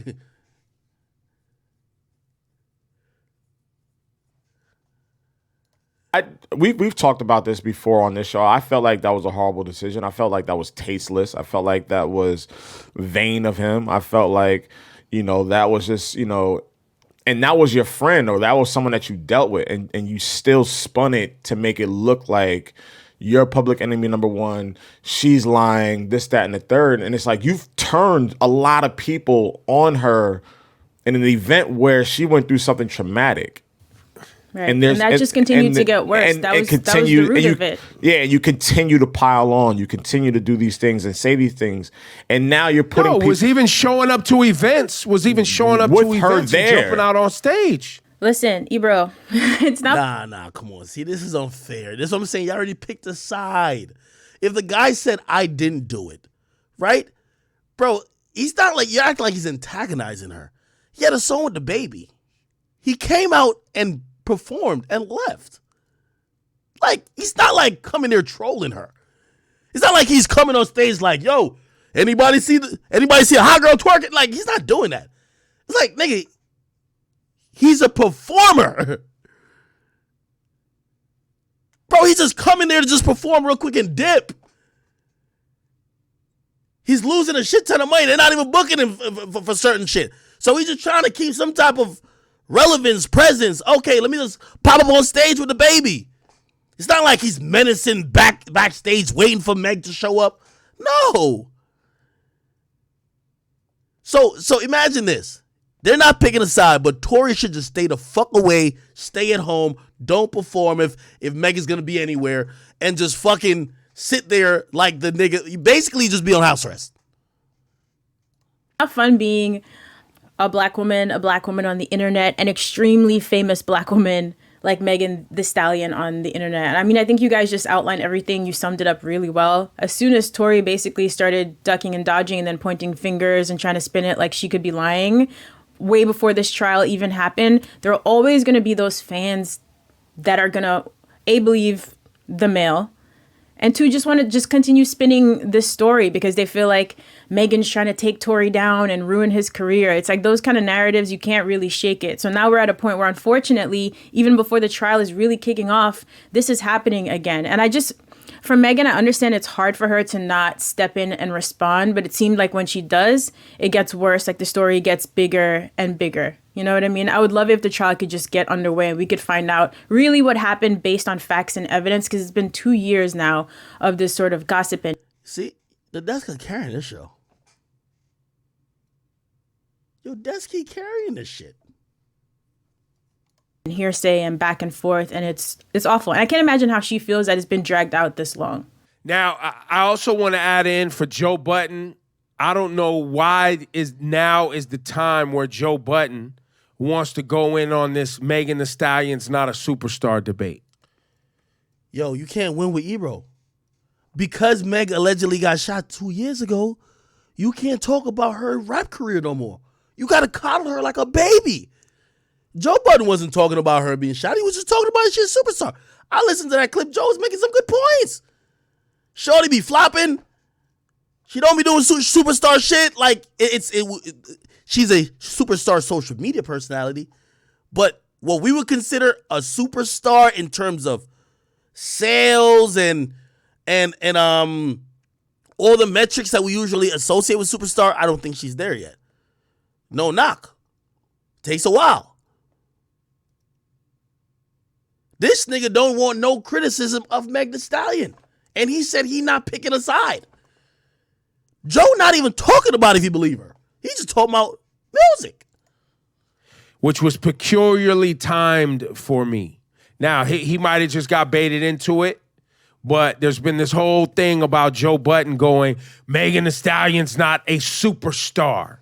[SPEAKER 6] We've talked about this before on this show. I felt like that was a horrible decision. I felt like that was tasteless. I felt like that was vain of him. I felt like, that was just, and that was your friend or that was someone that you dealt with, and you still spun it to make it look like you're public enemy number one, she's lying, this, that, and the third. And it's like you've turned a lot of people on her in an event where she went through something traumatic.
[SPEAKER 3] Right. And that just continued to get worse. That was the root of it.
[SPEAKER 6] Yeah, you continue to pile on. You continue to do these things and say these things. And now you're putting people...
[SPEAKER 4] was even showing up to events. Was even showing up
[SPEAKER 6] with
[SPEAKER 4] to
[SPEAKER 6] her
[SPEAKER 4] events
[SPEAKER 6] there.
[SPEAKER 4] And jumping out on stage.
[SPEAKER 3] Listen, Ebro, it's not...
[SPEAKER 1] Nah, come on. See, this is unfair. This is what I'm saying. You already picked a side. If the guy said, I didn't do it, right? Bro, he's not like... You act like he's antagonizing her. He had a song with the baby. He came out and performed and left. Like, he's not like coming there trolling her. It's not like he's coming on stage like, yo, anybody see a hot girl twerking? Like, he's not doing that. It's like, nigga, he's a performer. Bro, he's just coming there to just perform real quick and dip. He's losing a shit ton of money. They're not even booking him for certain shit. So he's just trying to keep some type of relevance, presence. Okay, let me just pop up on stage with the baby. It's not like he's menacing backstage waiting for Meg to show up. No. So imagine this. They're not picking a side, but Tory should just stay the fuck away, stay at home, don't perform if Meg is gonna be anywhere, and just fucking sit there like the nigga. You basically just be on house arrest.
[SPEAKER 3] Not fun being a black woman on the internet, an extremely famous black woman like Megan Thee Stallion on the internet. I mean, I think you guys just outlined everything. You summed it up really well. As soon as Tory basically started ducking and dodging and then pointing fingers and trying to spin it like she could be lying, way before this trial even happened, there are always going to be those fans that are going to, A, believe the male, and 2, just want to just continue spinning this story because they feel like Megan's trying to take Tory down and ruin his career. It's like those kind of narratives, you can't really shake it. So now we're at a point where, unfortunately, even before the trial is really kicking off, this is happening again. And for Megan, I understand it's hard for her to not step in and respond, but it seemed like when she does, it gets worse. Like the story gets bigger and bigger. You know what I mean? I would love if the trial could just get underway and we could find out really what happened based on facts and evidence, because it's been 2 years now of this sort of gossiping.
[SPEAKER 1] See, the desk keep carrying this show. Yo, desk keep carrying this shit.
[SPEAKER 3] And hearsay and back and forth, and it's awful. And I can't imagine how she feels that it's been dragged out this long.
[SPEAKER 4] Now, I also want to add in for Joe Budden. I don't know why now is the time where Joe Budden wants to go in on this Megan Thee Stallion's not a superstar debate.
[SPEAKER 1] Yo, you can't win with Ebro. Because Meg allegedly got shot 2 years ago, you can't talk about her rap career no more. You got to coddle her like a baby. Joe Budden wasn't talking about her being shot. He was just talking about she's a superstar. I listened to that clip. Joe was making some good points. Shorty be flopping. She don't be doing superstar shit. Like, she's a superstar social media personality. But what we would consider a superstar in terms of sales and all the metrics that we usually associate with superstar, I don't think she's there yet. No knock. Takes a while. This nigga don't want no criticism of Meg Thee Stallion. And he said he not picking a side. Joe not even talking about if you believe her. He's just talking about music.
[SPEAKER 4] Which was peculiarly timed for me. Now, he might have just got baited into it, but there's been this whole thing about Joe Budden going, Megan Thee Stallion's not a superstar.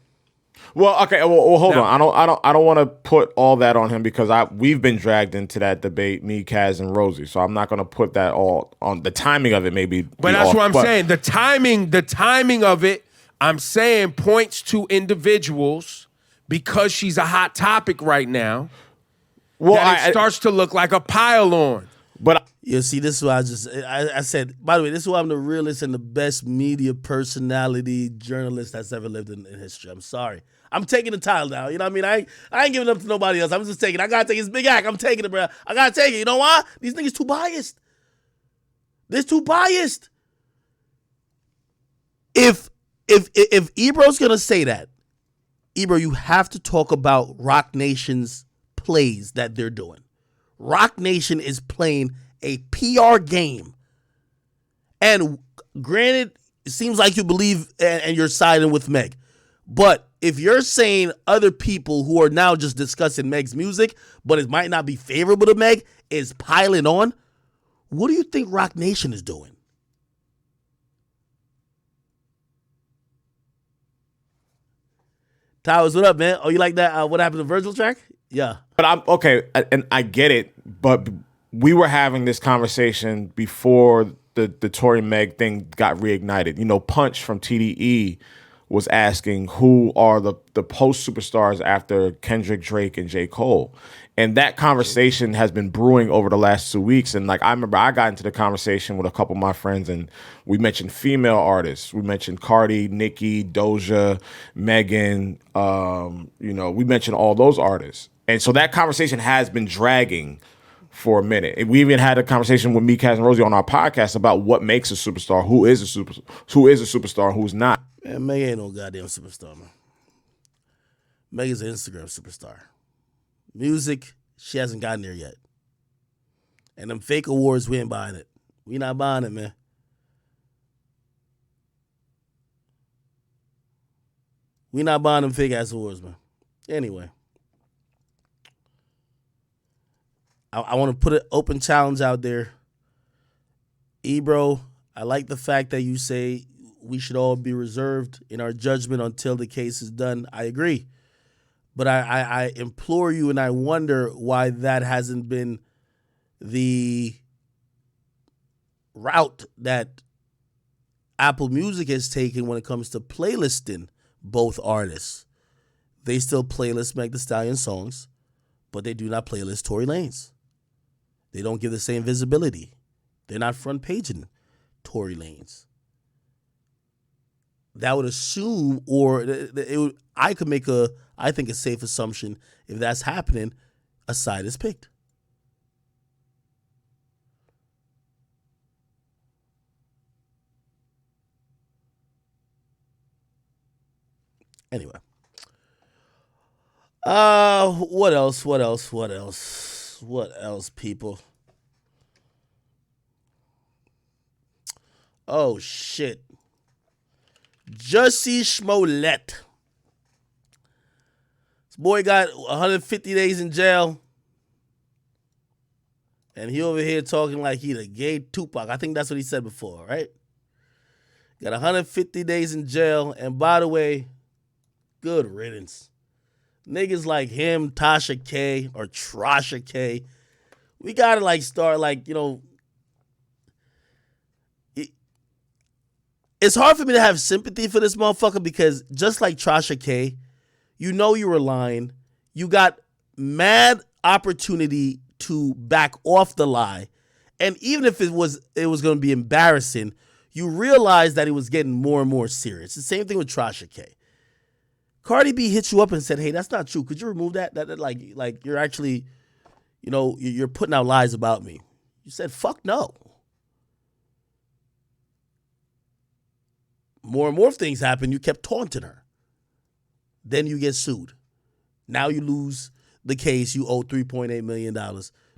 [SPEAKER 6] Well, okay. Well, hold on. I don't want to put all that on him because we've been dragged into that debate, me, Kaz, and Rosie. So I'm not going to put that all on the timing of it. Maybe,
[SPEAKER 4] but that's what I'm saying. The timing of it, I'm saying points to individuals because she's a hot topic right now. Well, that it starts to look like a pile on.
[SPEAKER 6] But
[SPEAKER 1] you see, this is why I said. By the way, this is why I'm the realest and the best media personality journalist that's ever lived in history. I'm sorry. I'm taking the title now. You know what I mean? I ain't giving it up to nobody else. I'm just taking it. I gotta take his big act. I'm taking it, bro. I gotta take it. You know why? These niggas too biased. They're too biased. If Ebro's gonna say that, Ebro, you have to talk about Rock Nation's plays that they're doing. Rock Nation is playing a PR game. And granted, it seems like you believe and you're siding with Meg. But if you're saying other people who are now just discussing Meg's music, but it might not be favorable to Meg, is piling on, what do you think Rock Nation is doing? Towers, what up, man? Oh, you like that? What happened to Virgil track? Yeah.
[SPEAKER 6] But I'm okay, and I get it, but we were having this conversation before the Tory Meg thing got reignited. You know, Punch from TDE was asking who are the post superstars after Kendrick, Drake, and J. Cole. And that conversation has been brewing over the last 2 weeks. And like I remember I got into the conversation with a couple of my friends and we mentioned female artists. We mentioned Cardi, Nicki, Doja, Megan, we mentioned all those artists. And so that conversation has been dragging for a minute. And we even had a conversation with me, Kaz, and Rosie on our podcast about what makes a superstar, who is a superstar, who's not.
[SPEAKER 1] Man, Meg ain't no goddamn superstar, man. Meg is an Instagram superstar. Music, she hasn't gotten there yet. And them fake awards, we ain't buying it. We not buying it, man. We not buying them fake ass awards, man. Anyway. I want to put an open challenge out there. Ebro, I like the fact that you say we should all be reserved in our judgment until the case is done. I agree. But I implore you and I wonder why that hasn't been the route that Apple Music has taken when it comes to playlisting both artists. They still playlist Meg Thee Stallion songs, but they do not playlist Tory Lanez. They don't give the same visibility. They're not front paging Tory Lanez. That would assume, or I could make a safe assumption if that's happening, a side is picked. Anyway. What else? What else? What else? What else, people? Oh shit. Jussie Smollett. This boy got 150 days in jail. And he over here talking like he the gay Tupac. I think that's what he said before, right? Got 150 days in jail. And by the way, good riddance. Niggas like him, Tasha K, or Trasha K, we gotta like start like, you know, it's hard for me to have sympathy for this motherfucker because just like Trasha K, you know you were lying. You got mad opportunity to back off the lie. And even if it was going to be embarrassing, you realize that it was getting more and more serious. The same thing with Trasha K. Cardi B hit you up and said, "Hey, that's not true. Could you remove that? That like you're actually, you know, you're putting out lies about me." You said, "Fuck no." More and more things happen. You kept taunting her. Then you get sued. Now you lose the case. You owe $3.8 million.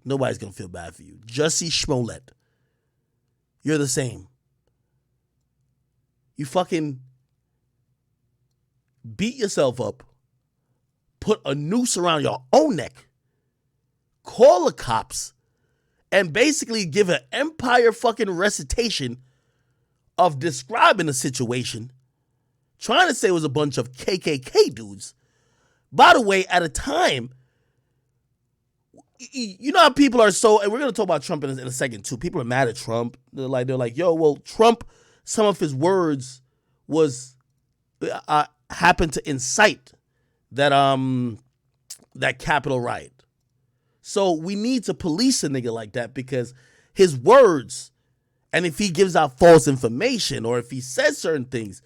[SPEAKER 1] Nobody's going to feel bad for you. Jussie Smollett. You're the same. You fucking beat yourself up. Put a noose around your own neck. Call the cops. And basically give an empire fucking recitation of describing the situation, trying to say it was a bunch of KKK dudes. By the way, at a time, you know how people are so, and we're going to talk about Trump in a second too. People are mad at Trump. They're like, yo, well, Trump, some of his words was, happened to incite that Capitol riot. So we need to police a nigga like that because his words, and if he gives out false information or if he says certain things,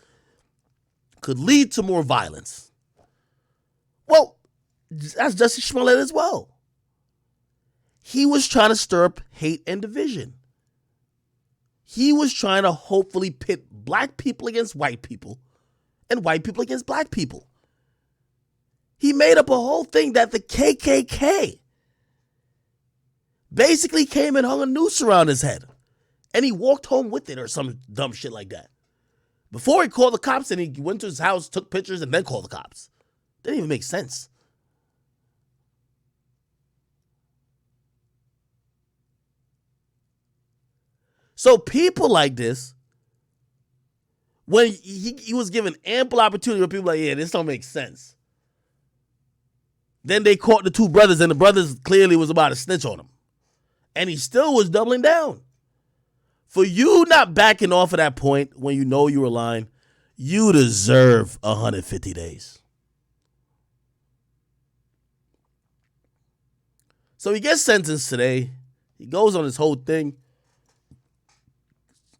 [SPEAKER 1] could lead to more violence. Well, that's Jussie Smollett as well. He was trying to stir up hate and division. He was trying to hopefully pit black people against white people and white people against black people. He made up a whole thing that the KKK basically came and hung a noose around his head. And he walked home with it or some dumb shit like that. Before he called the cops and he went to his house, took pictures, and then called the cops. Didn't even make sense. So people like this, when he was given ample opportunity for people like, yeah, this don't make sense. Then they caught the two brothers and the brothers clearly was about to snitch on him. And he still was doubling down. For you not backing off at that point when you know you were lying, you deserve 150 days. So he gets sentenced today. He goes on his whole thing,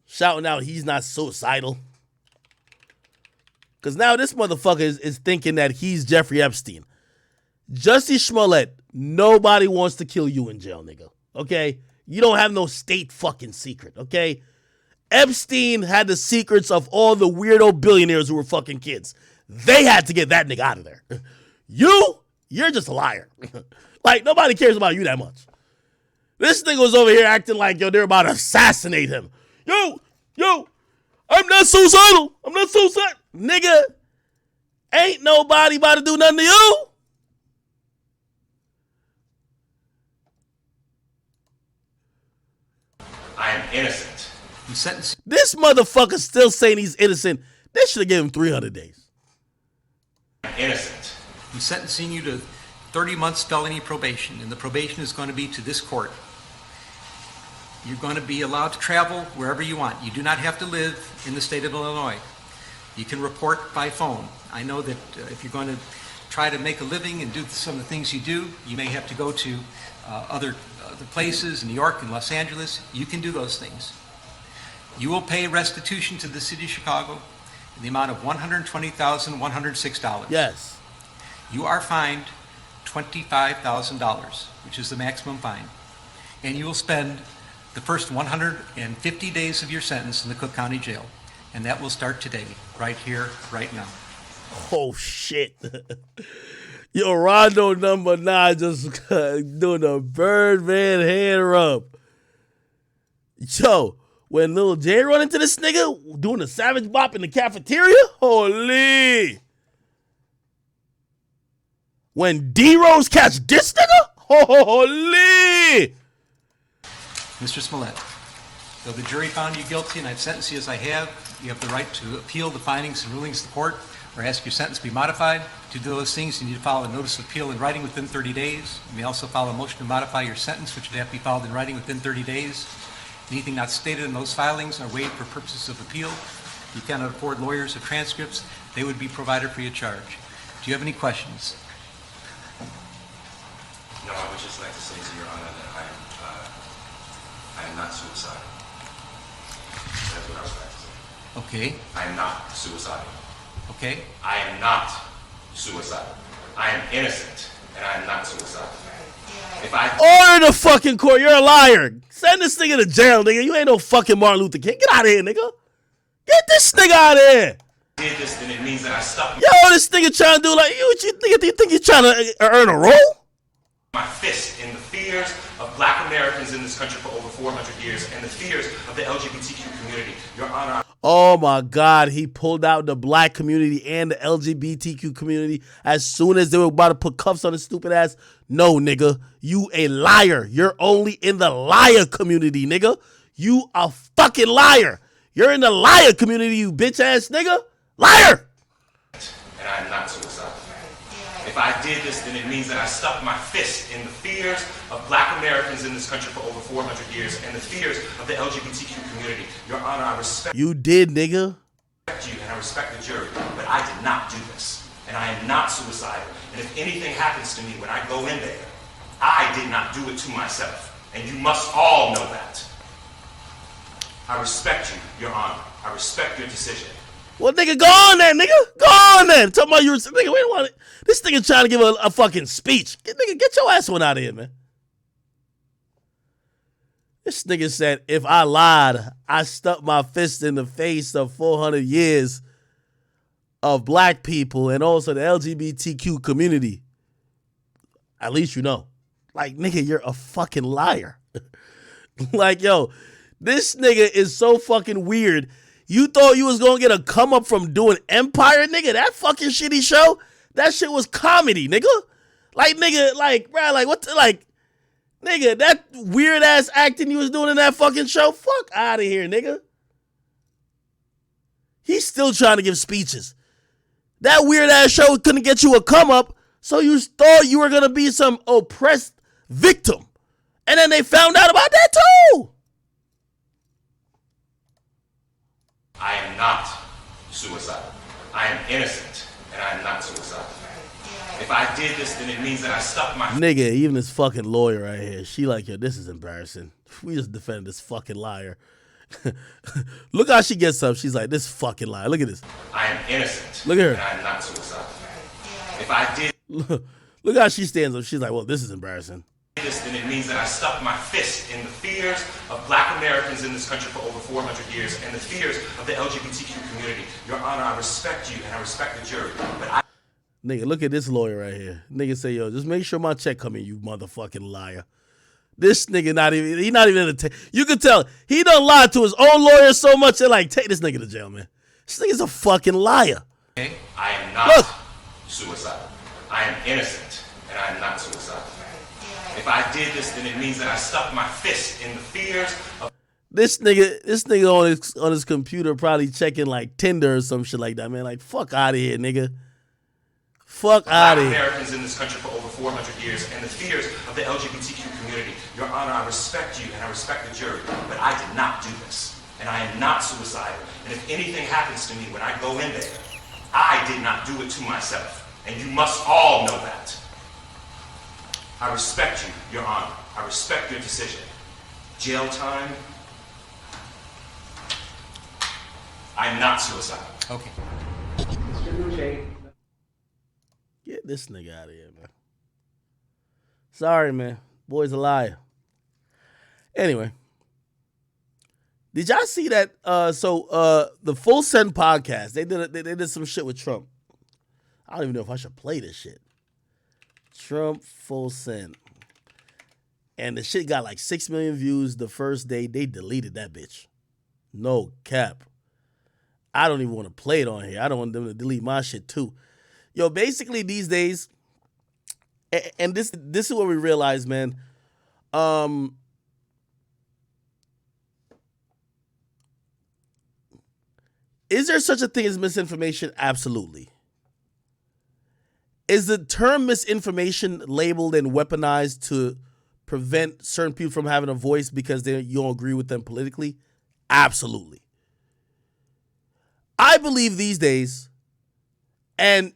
[SPEAKER 1] shouting out he's not suicidal. Because now this motherfucker is thinking that he's Jeffrey Epstein. Jussie Smollett, nobody wants to kill you in jail, nigga. Okay? You don't have no state fucking secret, okay? Epstein had the secrets of all the weirdo billionaires who were fucking kids. They had to get that nigga out of there. You're just a liar. Like, nobody cares about you that much. This nigga was over here acting like, yo, they're about to assassinate him. Yo, I'm not suicidal. I'm not suicidal. Nigga, ain't nobody about to do nothing to you.
[SPEAKER 7] I am innocent.
[SPEAKER 1] This motherfucker still saying he's innocent. They should have given him 300 days.
[SPEAKER 7] I'm innocent.
[SPEAKER 8] I'm sentencing you to 30 months felony probation, and the probation is going to be to this court. You're going to be allowed to travel wherever you want. You do not have to live in the state of Illinois. You can report by phone. I know that if you're going to try to make a living and do some of the things you do, you may have to go to other places in New York and Los Angeles. You can do those things. You will pay restitution to the city of Chicago in the amount of $120,106.
[SPEAKER 1] Yes.
[SPEAKER 8] You are fined $25,000, which is the maximum fine. And you will spend the first 150 days of your sentence in the Cook County Jail. And that will start today, right here, right now.
[SPEAKER 1] Oh, shit. Yo, Rondo number 9 just doing a Birdman hand rub. Yo, when Lil J run into this nigga doing a savage bop in the cafeteria, holy. When D-Rose catch this nigga, holy.
[SPEAKER 8] Mr. Smollett, though the jury found you guilty and I've sentenced you as I have the right to appeal the findings and rulings of the court or ask your sentence be modified. To do those things, you need to file a notice of appeal in writing within 30 days. You may also file a motion to modify your sentence, which would have to be filed in writing within 30 days. Anything not stated in those filings are waived for purposes of appeal. You cannot afford lawyers or transcripts. They would be provided free of charge. Do you have any questions?
[SPEAKER 7] No, I would just like to say to Your Honor that I am not suicidal. That's what I would like to say.
[SPEAKER 8] Okay.
[SPEAKER 7] I am not suicidal.
[SPEAKER 8] Okay.
[SPEAKER 7] I am not suicidal. I am innocent, and I am not suicidal. If I
[SPEAKER 1] Order the fucking court. You're a liar. Send this nigga to jail, nigga. You ain't no fucking Martin Luther King. Get out of here, nigga. Get this nigga out of here.
[SPEAKER 7] did this, then it means that I stuck
[SPEAKER 1] Yo, this nigga trying to do like, you think he's trying to earn a roll?
[SPEAKER 7] my fist in the fears of black Americans in this country for over 400 years and the fears of the LGBTQ community. Your Honor,
[SPEAKER 1] Oh my God, he pulled out the black community and the LGBTQ community as soon as they were about to put cuffs on his stupid ass. No, nigga, you a liar. You're only in the liar community, nigga. You a fucking liar. You're in the liar community, you bitch ass nigga. Liar.
[SPEAKER 7] and I am not suicidal. If I did this, then it means that I stuck my fist in the fears of black Americans in this country for over 400 years and the fears of the LGBTQ community. Your Honor, I respect
[SPEAKER 1] You did, nigga.
[SPEAKER 7] you and I respect the jury, but I did not do this. And I am not suicidal. And if anything happens to me when I go in there, I did not do it to myself. And you must all know that. I respect you, Your Honor. I respect your decision.
[SPEAKER 1] Well, nigga, go on then, nigga. Go on then. Talking about you, nigga, we don't want it. This nigga trying to give a fucking speech. Nigga, get your ass one out of here, man. This nigga said, if I lied, I stuck my fist in the face of 400 years of black people and also the LGBTQ community. At least you know. Like, nigga, you're a fucking liar. Like, yo, this nigga is so fucking weird. You thought you was gonna get a come up from doing Empire, nigga? That fucking shitty show? That shit was comedy, nigga. Like, nigga, like, bruh, like, what the, like, nigga, that weird ass acting you was doing in that fucking show? Fuck out of here, nigga. He's still trying to give speeches. That weird ass show couldn't get you a come up, so you thought you were gonna be some oppressed victim. And then they found out about that too.
[SPEAKER 7] I am not suicidal. I am innocent, and I am not suicidal. If I did this, then it means that I stuck my
[SPEAKER 1] Nigga, even this fucking lawyer right here, she like, yo, this is embarrassing. We just defended this fucking liar. Look how she gets up. She's like, this fucking liar. Look at this.
[SPEAKER 7] I am innocent.
[SPEAKER 1] Look at her.
[SPEAKER 7] And I am not suicidal. If I did
[SPEAKER 1] Look how she stands up. She's like, well, this is embarrassing.
[SPEAKER 7] this, then it means that I stuck my fist in the fears of black Americans in this country for over 400 years and the fears of the LGBTQ community. Your Honor, I respect you and I respect the jury, but I
[SPEAKER 1] Nigga, look at this lawyer right here. Nigga say, yo, just make sure my check come in, you motherfucking liar. This nigga he not even in the you can tell he done lied to his own lawyer so much they're like, take this nigga to jail, man. This nigga's a fucking liar.
[SPEAKER 7] I am not
[SPEAKER 1] Look.
[SPEAKER 7] suicidal. I am innocent and I am not suicidal. If I did this, then it means that I stuck my fist in the fears of
[SPEAKER 1] This nigga on his computer probably checking like Tinder or some shit like that, man. Like, fuck out of here, nigga. Fuck out
[SPEAKER 7] black
[SPEAKER 1] of here.
[SPEAKER 7] Americans in this country for over 400 years and the fears of the LGBTQ community. Your Honor, I respect you and I respect the jury, but I did not do this. And I am not suicidal. And if anything happens to me when I go in there, I did not do it to myself. And you must all know that. I respect you, Your Honor. I respect your decision. Jail time. I am not suicidal.
[SPEAKER 8] Okay.
[SPEAKER 1] Get this nigga out of here, man. Sorry, man. Boy's a liar. Anyway. Did y'all see that? The Full Send podcast, they did some shit with Trump. I don't even know if I should play this shit. Trump full send. And the shit got like 6 million views the first day. They deleted that bitch. No cap. I don't even want to play it on here. I don't want them to delete my shit too. Yo, basically these days, and this is what we realize, man. Is there such a thing as misinformation? Absolutely. Is the term misinformation labeled and weaponized to prevent certain people from having a voice because you don't agree with them politically? Absolutely. I believe these days, and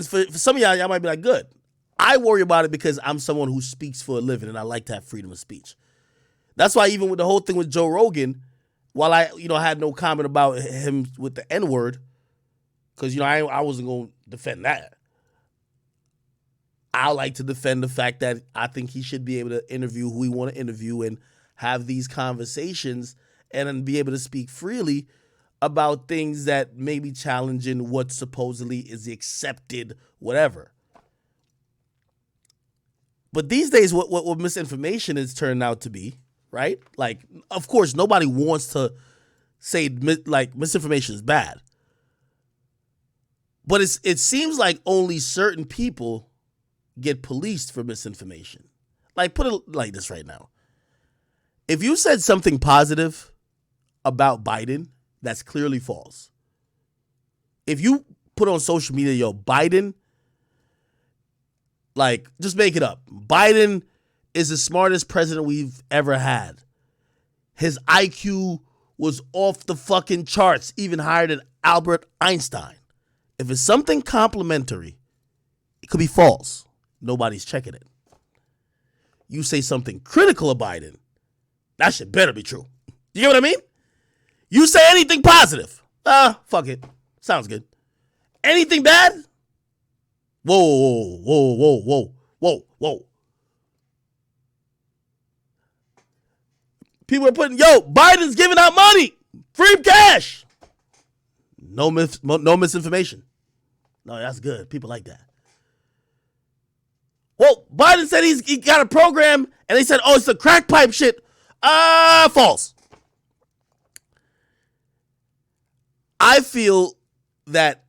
[SPEAKER 1] for some of y'all might be like, good. I worry about it because I'm someone who speaks for a living and I like to have freedom of speech. That's why even with the whole thing with Joe Rogan, while I had no comment about him with the N-word, because I wasn't going to defend that. I like to defend the fact that I think he should be able to interview who he want to interview and have these conversations and then be able to speak freely about things that may be challenging what supposedly is the accepted whatever. But these days, what misinformation has turned out to be, right? Like, of course, nobody wants to say like misinformation is bad, but it seems like only certain people get policed for misinformation. Like, put it like this right now: if you said something positive about Biden, that's clearly false. If you put on social media, yo, Biden, like, just make it up. Biden is the smartest president we've ever had. His IQ was off the fucking charts, even higher than Albert Einstein. If it's something complimentary, it could be false. Nobody's checking it. You say something critical of Biden, that shit better be true. You get what I mean? You say anything positive. Fuck it. Sounds good. Anything bad? Whoa. People are putting, yo, Biden's giving out money. Free cash. No misinformation. No, that's good. People like that. Well, Biden said he got a program, and they said, oh, it's a crack pipe shit. False. I feel that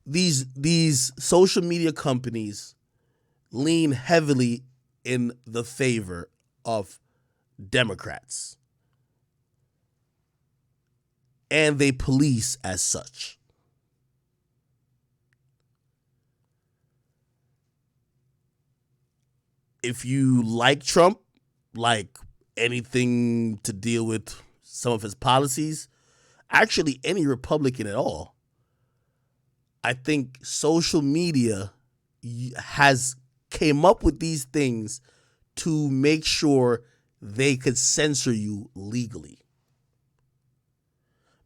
[SPEAKER 1] these social media companies lean heavily in the favor of Democrats. And they police as such. If you like Trump, like anything to deal with some of his policies, actually any Republican at all, I think social media has came up with these things to make sure they could censor you legally.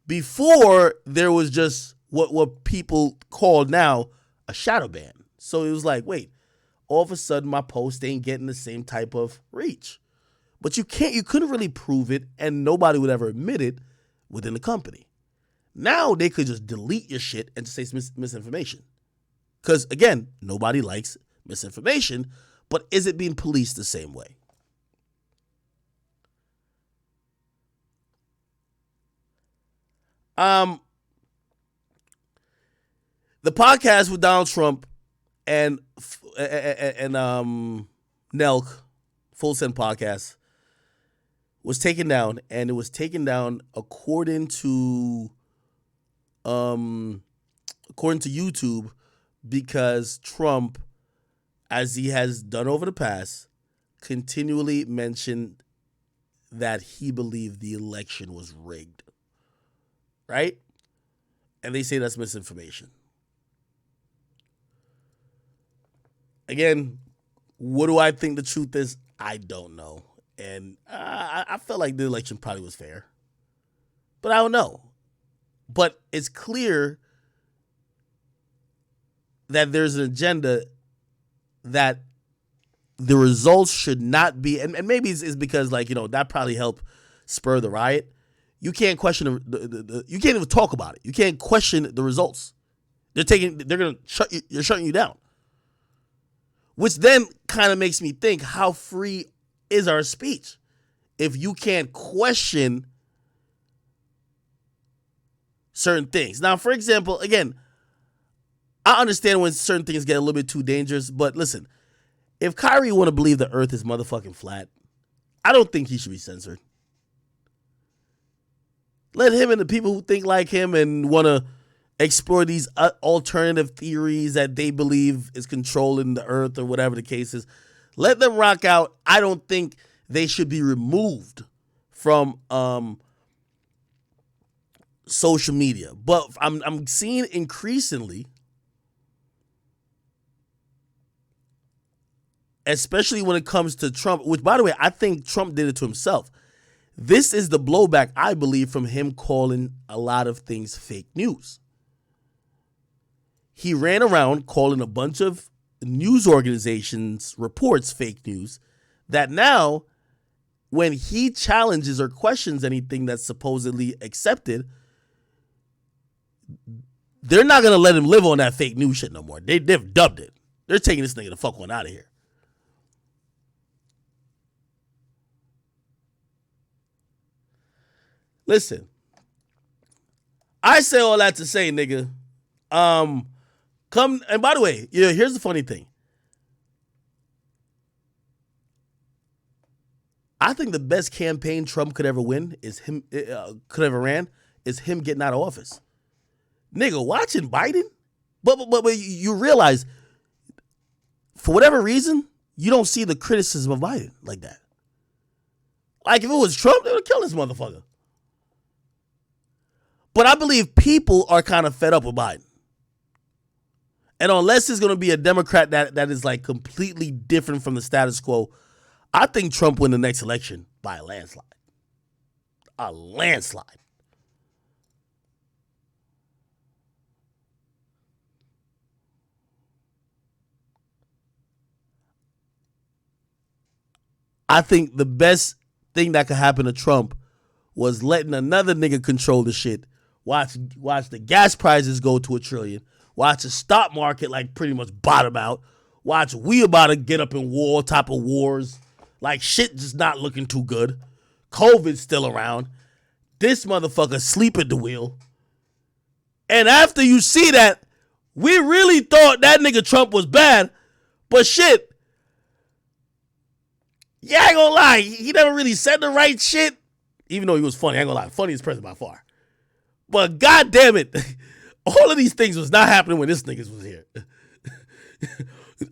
[SPEAKER 1] Before, there was just what people call now a shadow ban. So it was like, wait, all of a sudden my post ain't getting the same type of reach. But you couldn't really prove it, and nobody would ever admit it within the company. Now they could just delete your shit and just say it's misinformation. Because, again, nobody likes misinformation, but is it being policed the same way? The podcast with Donald Trump and Nelk, Full Send Podcast, was taken down, and it was taken down according to YouTube, because Trump, as he has done over the past, continually mentioned that he believed the election was rigged. Right? And they say that's misinformation. Again, what do I think the truth is? I don't know. And I felt like the election probably was fair. But I don't know. But it's clear that there's an agenda that the results should not be, and maybe it's because, like, that probably helped spur the riot. You can't question you can't even talk about it. You can't question the results. They're shutting you down. Which then kind of makes me think, how free is our speech if you can't question certain things? Now, for example, again, I understand when certain things get a little bit too dangerous, but listen, if Kyrie want to believe the earth is motherfucking flat, I don't think he should be censored. Let him and the people who think like him and want to explore these alternative theories that they believe is controlling the earth or whatever the case is, let them rock out. I don't think they should be removed from social media. But I'm seeing increasingly, especially when it comes to Trump, which, by the way, I think Trump did it to himself. This is the blowback, I believe, from him calling a lot of things fake news. He ran around calling a bunch of news organizations' reports fake news that now, when he challenges or questions anything that's supposedly accepted, they're not going to let him live on that fake news shit no more. They've dubbed it. They're taking this nigga the fuck on out of here. Listen, I say all that to say, nigga, come, and by the way, here's the funny thing. I think the best campaign Trump could ever win is him, could ever ran, is him getting out of office. Nigga, watching Biden, but you realize, for whatever reason, you don't see the criticism of Biden like that. Like, if it was Trump, they would kill this motherfucker. But I believe people are kind of fed up with Biden. And unless it's going to be a Democrat that is like completely different from the status quo, I think Trump win the next election by a landslide. A landslide. I think the best thing that could happen to Trump was letting another nigga control the shit. Watch the gas prices go to $1 trillion. Watch the stock market like pretty much bottom out. Watch we about to get up in war, type of wars. Like shit just not looking too good. COVID's still around. This motherfucker sleep at the wheel. And after you see that, we really thought that nigga Trump was bad. But shit, yeah, I ain't gonna lie. He never really said the right shit. Even though he was funny, I ain't gonna lie. Funniest president by far. But god damn it, all of these things was not happening when this nigga was here.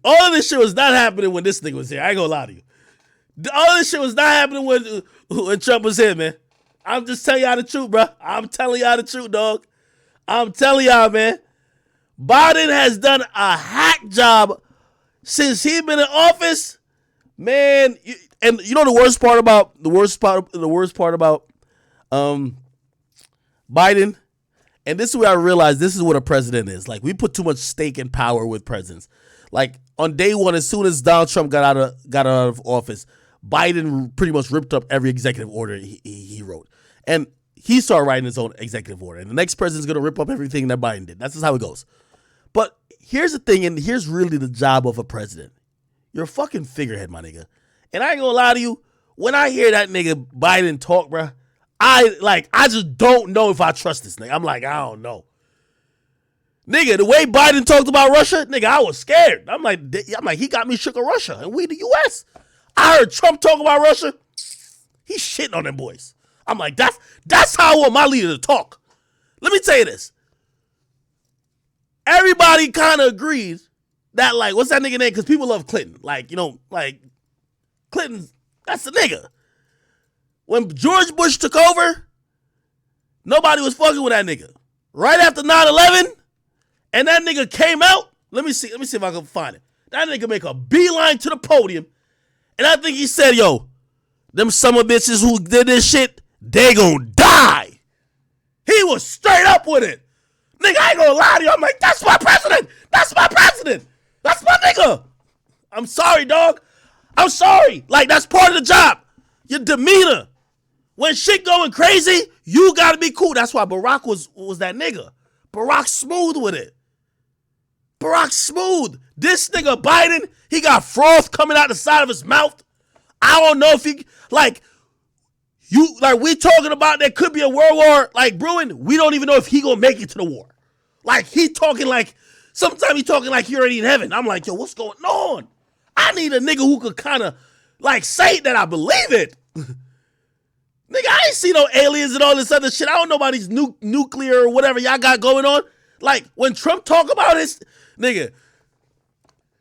[SPEAKER 1] All of this shit was not happening when this nigga was here. I ain't gonna lie to you. All of this shit was not happening when Trump was here, man. I'm just telling y'all the truth, bro. I'm telling y'all the truth, dog. I'm telling y'all, man. Biden has done a hack job since he been in office, man. And you know the worst part about Biden, and this is where I realized this is what a president is. Like, we put too much stake and power with presidents. Like, on day one, as soon as Donald Trump got out of office, Biden pretty much ripped up every executive order he wrote. And he started writing his own executive order. And the next president's going to rip up everything that Biden did. That's just how it goes. But here's the thing, and here's really the job of a president. You're a fucking figurehead, my nigga. And I ain't going to lie to you, when I hear that nigga Biden talk, bruh, I just don't know if I trust this nigga. I'm like, I don't know. Nigga, the way Biden talked about Russia, nigga, I was scared. I'm like, he got me shook of Russia, and we the U.S. I heard Trump talk about Russia. He's shitting on them boys. I'm like, that's how I want my leader to talk. Let me tell you this. Everybody kind of agrees that, like, what's that nigga name? Because people love Clinton. Like, you know, like, Clinton, that's the nigga. When George Bush took over, nobody was fucking with that nigga. Right after 9/11, and that nigga came out. Let me see if I can find it. That nigga make a beeline to the podium, and I think he said, yo, them summer bitches who did this shit, they gonna die. He was straight up with it. Nigga, I ain't gonna lie to you. I'm like, that's my president. That's my president. That's my nigga. I'm sorry, dog. I'm sorry. Like, that's part of the job. Your demeanor. When shit going crazy, you gotta be cool. That's why Barack was that nigga. Barack smooth with it. Barack smooth. This nigga Biden, he got froth coming out the side of his mouth. I don't know if he, like, we talking about there could be a world war, like, brewing. We don't even know if he gonna make it to the war. Like, he talking like, sometimes he talking like he already in heaven. I'm like, yo, what's going on? I need a nigga who could kind of, like, say that I believe it. Nigga, I ain't see no aliens and all this other shit. I don't know about these nuclear or whatever y'all got going on. Like, when Trump talk about his, nigga,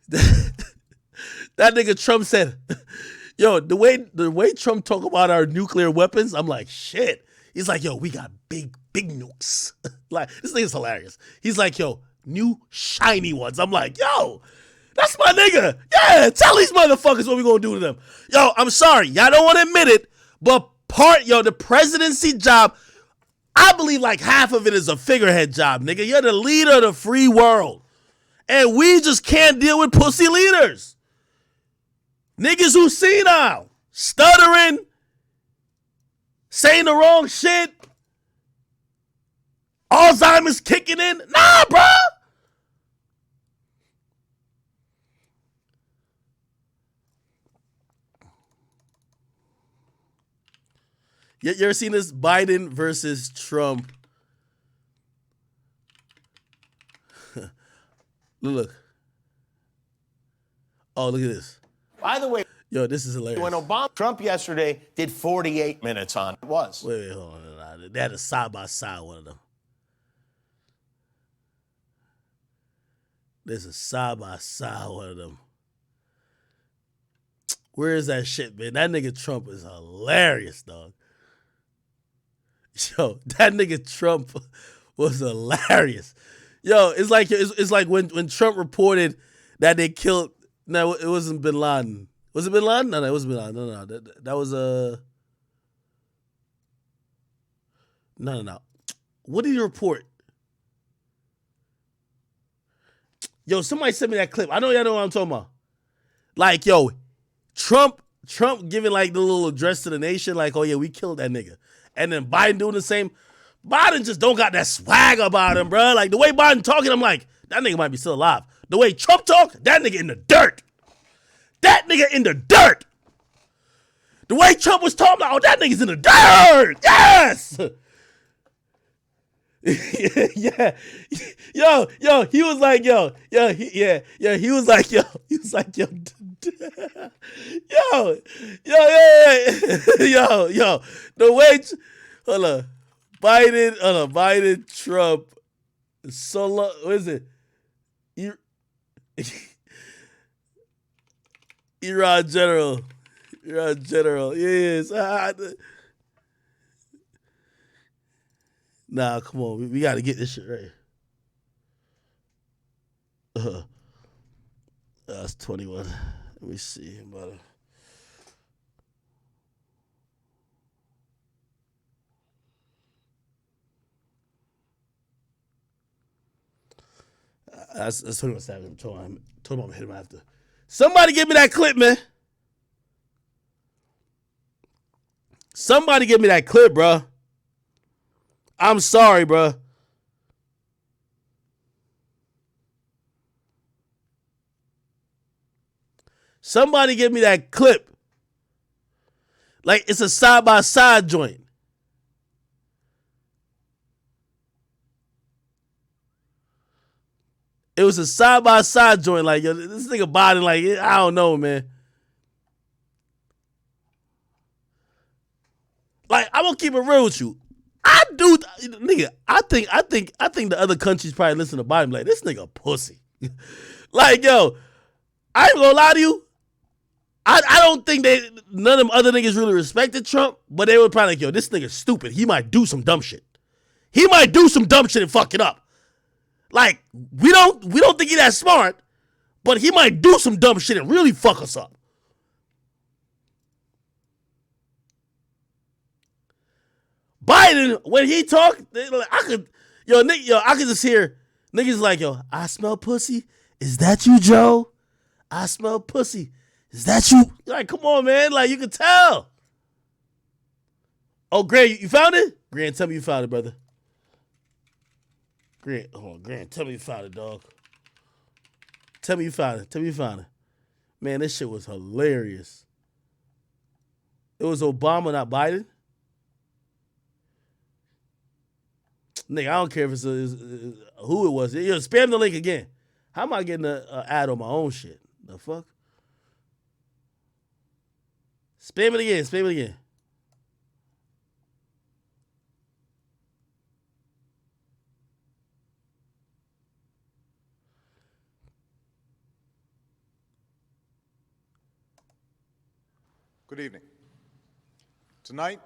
[SPEAKER 1] that nigga Trump said, yo, the way Trump talk about our nuclear weapons, I'm like, shit. He's like, yo, we got big nukes. Like, this thing is hilarious. He's like, yo, new shiny ones. I'm like, yo, that's my nigga. Yeah, tell these motherfuckers what we gonna do to them. Yo, I'm sorry. Y'all don't want to admit it, but the presidency job, I believe like half of it is a figurehead job, nigga. You're the leader of the free world. And we just can't deal with pussy leaders. Niggas who senile, stuttering, saying the wrong shit, Alzheimer's kicking in. Nah, bro. You ever seen this Biden versus Trump? Look. Oh, look at this.
[SPEAKER 9] By the way,
[SPEAKER 1] yo, this is hilarious.
[SPEAKER 9] When Trump yesterday did 48 minutes on it was.
[SPEAKER 1] Wait, hold on. They had a side by side one of them. There's a side by side one of them. Where is that shit, man? That nigga Trump is hilarious, dog. Yo, that nigga Trump was hilarious. Yo, it's like when Trump reported that they killed. No, it wasn't Bin Laden. Was it Bin Laden? No, it wasn't Bin Laden. No. That was No. What did he report? Yo, somebody sent me that clip. I know y'all know what I'm talking about. Like, yo, Trump giving like the little address to the nation, like, oh yeah, we killed that nigga. And then Biden doing the same. Biden just don't got that swag about him, bro. Like, the way Biden talking, I'm like, that nigga might be still alive. The way Trump talk, that nigga in the dirt. That nigga in the dirt. The way Trump was talking about, oh, that nigga's in the dirt. Yes. Yeah. Yo, he was like, he was like, the way, Biden, Trump, solo, what is it? Iran general, yes. Nah, come on, we got to get this shit right. That's 21. Let me see. That's 21 Savage. I'm told him I'm gonna hit him after. Somebody give me that clip, man. Somebody give me that clip, bro. I'm sorry, bro. Somebody give me that clip. Like it's a side-by-side joint. It was a side-by-side joint. Like, yo, this nigga Biden, like, I don't know, man. Like, I'm gonna keep it real with you. I think the other countries probably listen to Biden like, this nigga pussy. Like, yo, I ain't gonna lie to you. I don't think none of them other niggas really respected Trump, but they were probably like, yo, this nigga's stupid. He might do some dumb shit. He might do some dumb shit and fuck it up. Like, we don't think he that smart, but he might do some dumb shit and really fuck us up. Biden, when he talk, I could just hear niggas like, yo, I smell pussy. Is that you, Joe? I smell pussy. Is that you? Like, come on, man. Like, you can tell. Oh, Grant, you found it? Grant, tell me you found it, brother. Grant, hold on, Grant, tell me you found it, dog. Tell me you found it. Tell me you found it. Man, this shit was hilarious. It was Obama, not Biden. Nigga, I don't care if it's who it was. Yo, spam the link again. How am I getting an ad on my own shit? The fuck? Spam it again. Spam it again.
[SPEAKER 10] Good evening. Tonight,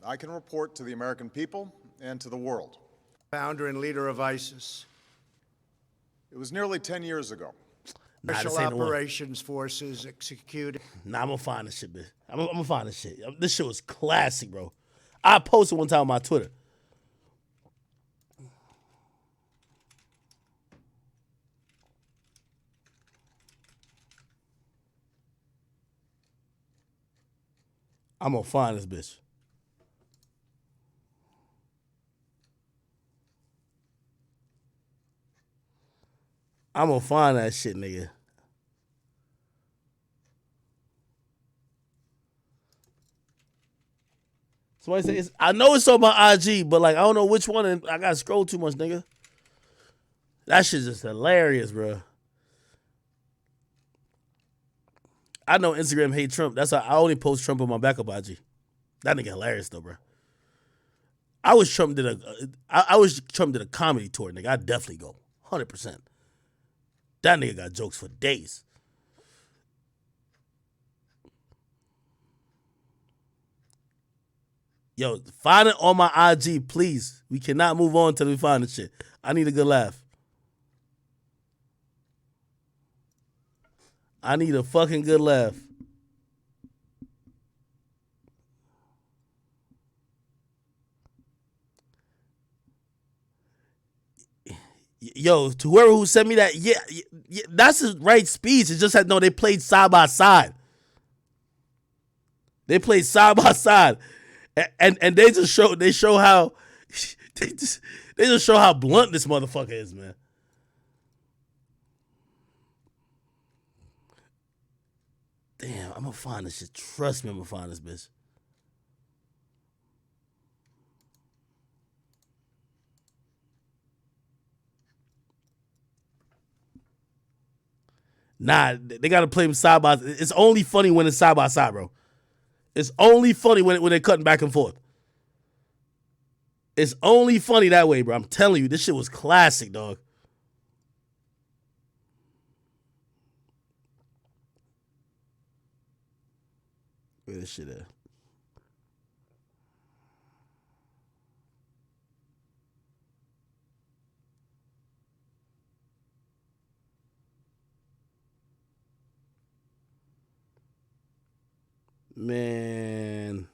[SPEAKER 10] I can report to the American people and to the world.
[SPEAKER 11] Founder and leader of ISIS.
[SPEAKER 10] It was nearly 10 years ago.
[SPEAKER 11] Special Operations Forces executed.
[SPEAKER 1] Nah, I'm gonna find this shit, bitch. I'm gonna find this shit. This shit was classic, bro. I posted one time on my Twitter. I'm gonna find this bitch. I'm gonna find that shit, nigga. Somebody say I know it's on my IG, but like I don't know which one, and I gotta scroll too much, nigga. That shit's just hilarious, bro. I know Instagram hate Trump. That's why I only post Trump on my backup IG. That nigga hilarious though, bro. I wish Trump did a comedy tour, nigga. I'd definitely go. 100%. That nigga got jokes for days. Yo, find it on my IG, please. We cannot move on till we find the shit. I need a good laugh. I need a fucking good laugh. Yo, to whoever who sent me that, yeah, that's the right speech. It's just that no, they played side by side. They played side by side, and they show how they just show how blunt this motherfucker is, man. Damn, I'm gonna find this shit. Trust me, I'm gonna find this bitch. Nah, they gotta play them side by. It's only funny when it's side by side, bro. It's only funny when they're cutting back and forth. It's only funny that way, bro. I'm telling you, this shit was classic, dog. Where this shit at? Man.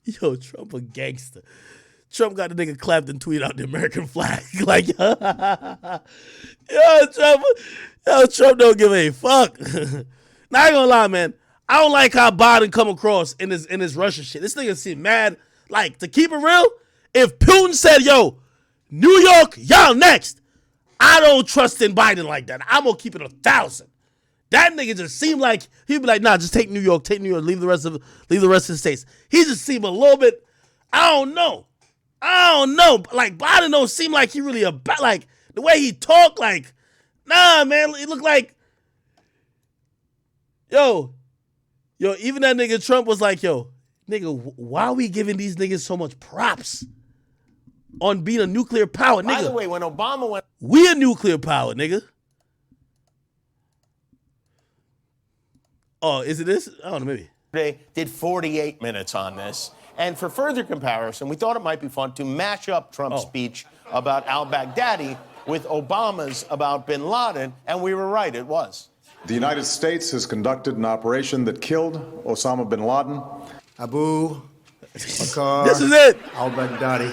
[SPEAKER 1] Yo, Trump a gangster. Trump got the nigga clapped and tweet out the American flag. Like, Trump don't give a fuck. Now, I ain't gonna lie, man. I don't like how Biden come across in his Russia shit. This nigga seem mad. Like, to keep it real, if Putin said, yo, New York, y'all next, I don't trust in Biden like that. I'm gonna keep it 1,000. That nigga just seemed like he'd be like, nah, just take New York, leave the rest of the states. He just seemed a little bit, I don't know. Like, Biden don't seem like he really like, the way he talk, like, nah, man, it looked like, yo, even that nigga Trump was like, yo, nigga, why are we giving these niggas so much props on being a nuclear power, nigga?
[SPEAKER 9] By the way, when Obama went...
[SPEAKER 1] We a nuclear power, nigga. Oh, is it this? I don't know, maybe.
[SPEAKER 9] They did 48 minutes on this. And for further comparison, we thought it might be fun to mash up Trump's speech about al-Baghdadi with Obama's about bin Laden, and we were right, it was.
[SPEAKER 10] The United States has conducted an operation that killed Osama bin Laden.
[SPEAKER 11] Abu Bakr.
[SPEAKER 1] This is it.
[SPEAKER 11] Al-Baghdadi.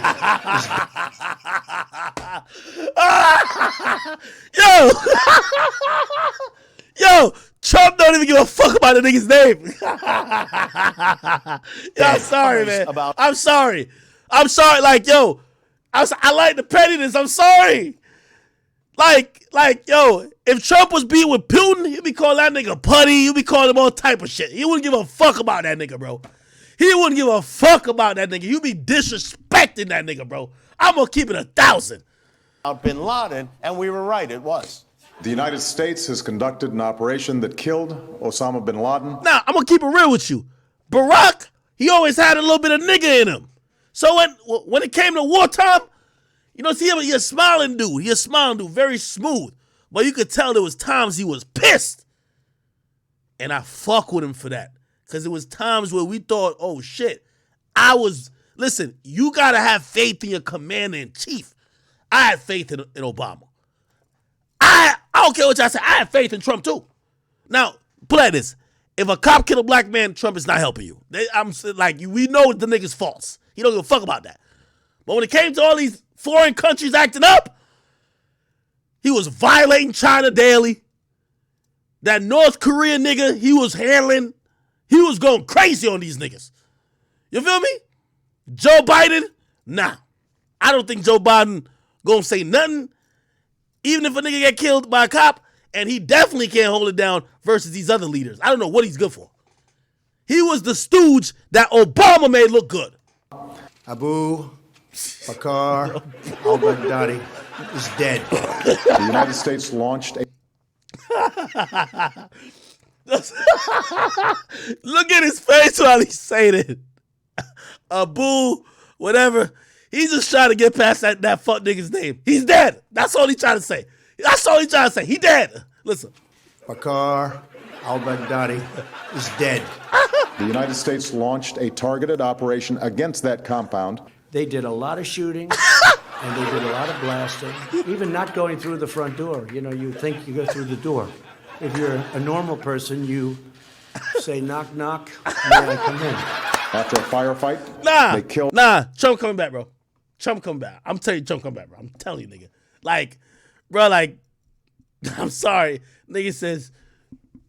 [SPEAKER 1] Yo, Trump don't even give a fuck about the nigga's name. Yeah, I'm sorry, man. I'm sorry. Like, yo, I like the pettiness. I'm sorry. Like, yo, if Trump was being with Putin, he'd be calling that nigga putty. He'd be calling him all type of shit. He wouldn't give a fuck about that nigga, bro. He wouldn't give a fuck about that nigga. He'd be disrespecting that nigga, bro. I'm gonna keep it 1,000.
[SPEAKER 9] Bin Laden, and we were right, it was.
[SPEAKER 10] The United States has conducted an operation that killed Osama bin Laden.
[SPEAKER 1] Now, I'm gonna keep it real with you. Barack, he always had a little bit of nigga in him. So when it came to wartime, you know, see him, he a smiling dude. He a smiling dude, very smooth. But you could tell there was times he was pissed. And I fuck with him for that. Because it was times where we thought, oh shit, listen, you gotta have faith in your commander-in-chief. I had faith in Obama. I don't care what y'all say, I had faith in Trump too. Now, play this. If a cop kill a black man, Trump is not helping you. We know the nigga's false. He don't give a fuck about that. But when it came to all these foreign countries acting up, he was violating China daily. That North Korea nigga, he was going crazy on these niggas. You feel me? Joe Biden, nah. I don't think Joe Biden gonna say nothing, even if a nigga get killed by a cop, and he definitely can't hold it down versus these other leaders. I don't know what he's good for. He was the stooge that Obama made look good.
[SPEAKER 11] Abu Bakr al-Baghdadi is dead.
[SPEAKER 10] The United States launched a...
[SPEAKER 1] Look at his face while he's saying it. Abu, whatever. He's just trying to get past that fuck nigga's name. He's dead. That's all he's trying to say. He dead. Listen.
[SPEAKER 11] Bakr al-Baghdadi is dead.
[SPEAKER 10] The United States launched a targeted operation against that compound.
[SPEAKER 11] They did a lot of shooting, and they did a lot of blasting, even not going through the front door. You know, you think you go through the door. If you're a normal person, you say, knock, knock, may I come in?
[SPEAKER 10] After a firefight, they killed...
[SPEAKER 1] Trump coming back, bro. Trump coming back. I'm telling you, Trump coming back, bro. I'm telling you, nigga. I'm sorry. Nigga says,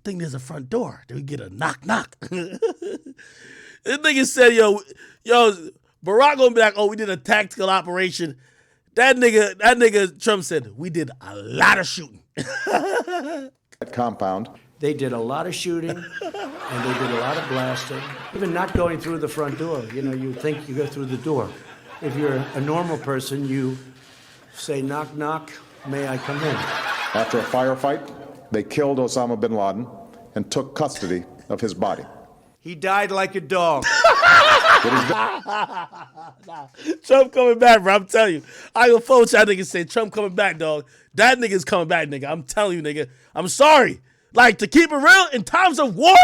[SPEAKER 1] think there's a front door. Then we get a knock, knock. This nigga said, yo, Barack gonna be like, oh, we did a tactical operation. That nigga Trump said, we did a lot of shooting.
[SPEAKER 10] That compound.
[SPEAKER 11] They did a lot of shooting, and they did a lot of blasting, even not going through the front door. You know, you think you go through the door. If you're a normal person, you say, knock, knock, may I come in?
[SPEAKER 10] After a firefight, they killed Osama bin Laden and took custody of his body.
[SPEAKER 11] He died like a dog.
[SPEAKER 1] Trump coming back, bro. I'm telling you. I ain't gonna phone y'all niggas say Trump coming back, dog. That nigga's coming back, nigga. I'm telling you, nigga. I'm sorry. Like, to keep it real, in times of war,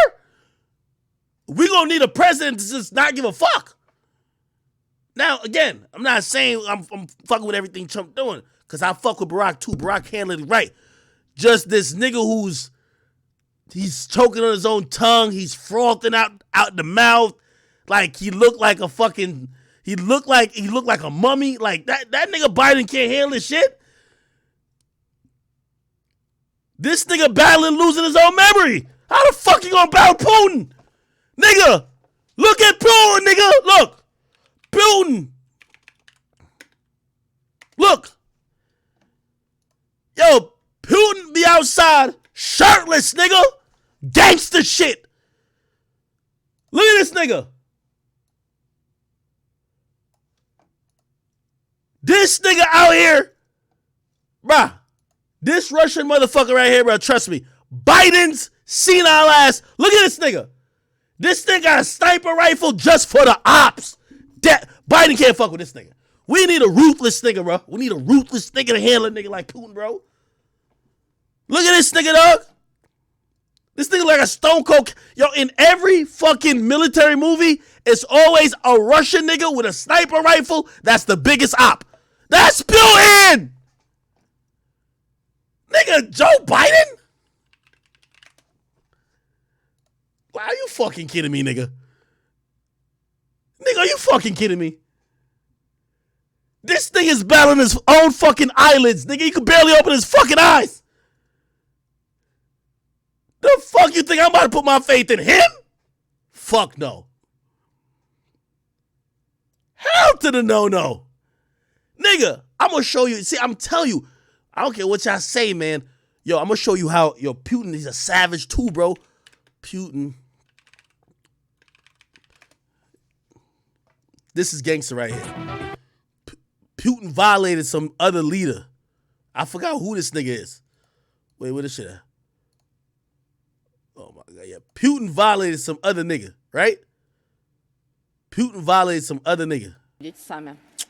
[SPEAKER 1] we gonna need a president to just not give a fuck. Now, again, I'm not saying I'm fucking with everything Trump doing, because I fuck with Barack too. Barack handled it right. Just this nigga he's choking on his own tongue. He's frothing out the mouth. Like, he looked like a mummy. Like, that nigga Biden can't handle this shit. This nigga battling, losing his own memory. How the fuck you gonna battle Putin? Nigga, look at Putin, nigga. Look. Putin. Look. Yo, Putin be outside shirtless, nigga. Gangster shit. Look at this nigga. This nigga out here, bruh. This Russian motherfucker right here, bro, trust me. Biden's senile ass. Look at this nigga. This nigga got a sniper rifle just for the ops. Biden can't fuck with this nigga. We need a ruthless nigga, bro. We need a ruthless nigga to handle a nigga like Putin, bro. Look at this nigga, dog. This nigga like a stone cold. Yo, in every fucking military movie, it's always a Russian nigga with a sniper rifle. That's the biggest op. That's Putin. Nigga, Joe Biden? Are you fucking kidding me, nigga? Nigga, are you fucking kidding me? This thing is battling his own fucking eyelids, nigga. He could barely open his fucking eyes. The fuck you think I'm about to put my faith in him? Fuck no. Hell to the no. Nigga, I'm gonna show you. See, I'm telling you, I don't care what y'all say, man. Yo, I'm gonna show you how, Putin is a savage too, bro. Putin. This is gangster right here. Putin violated some other leader. I forgot who this nigga is. Wait, where this shit at? Oh my God, yeah. Putin violated some other nigga, right? Putin violated some other nigga.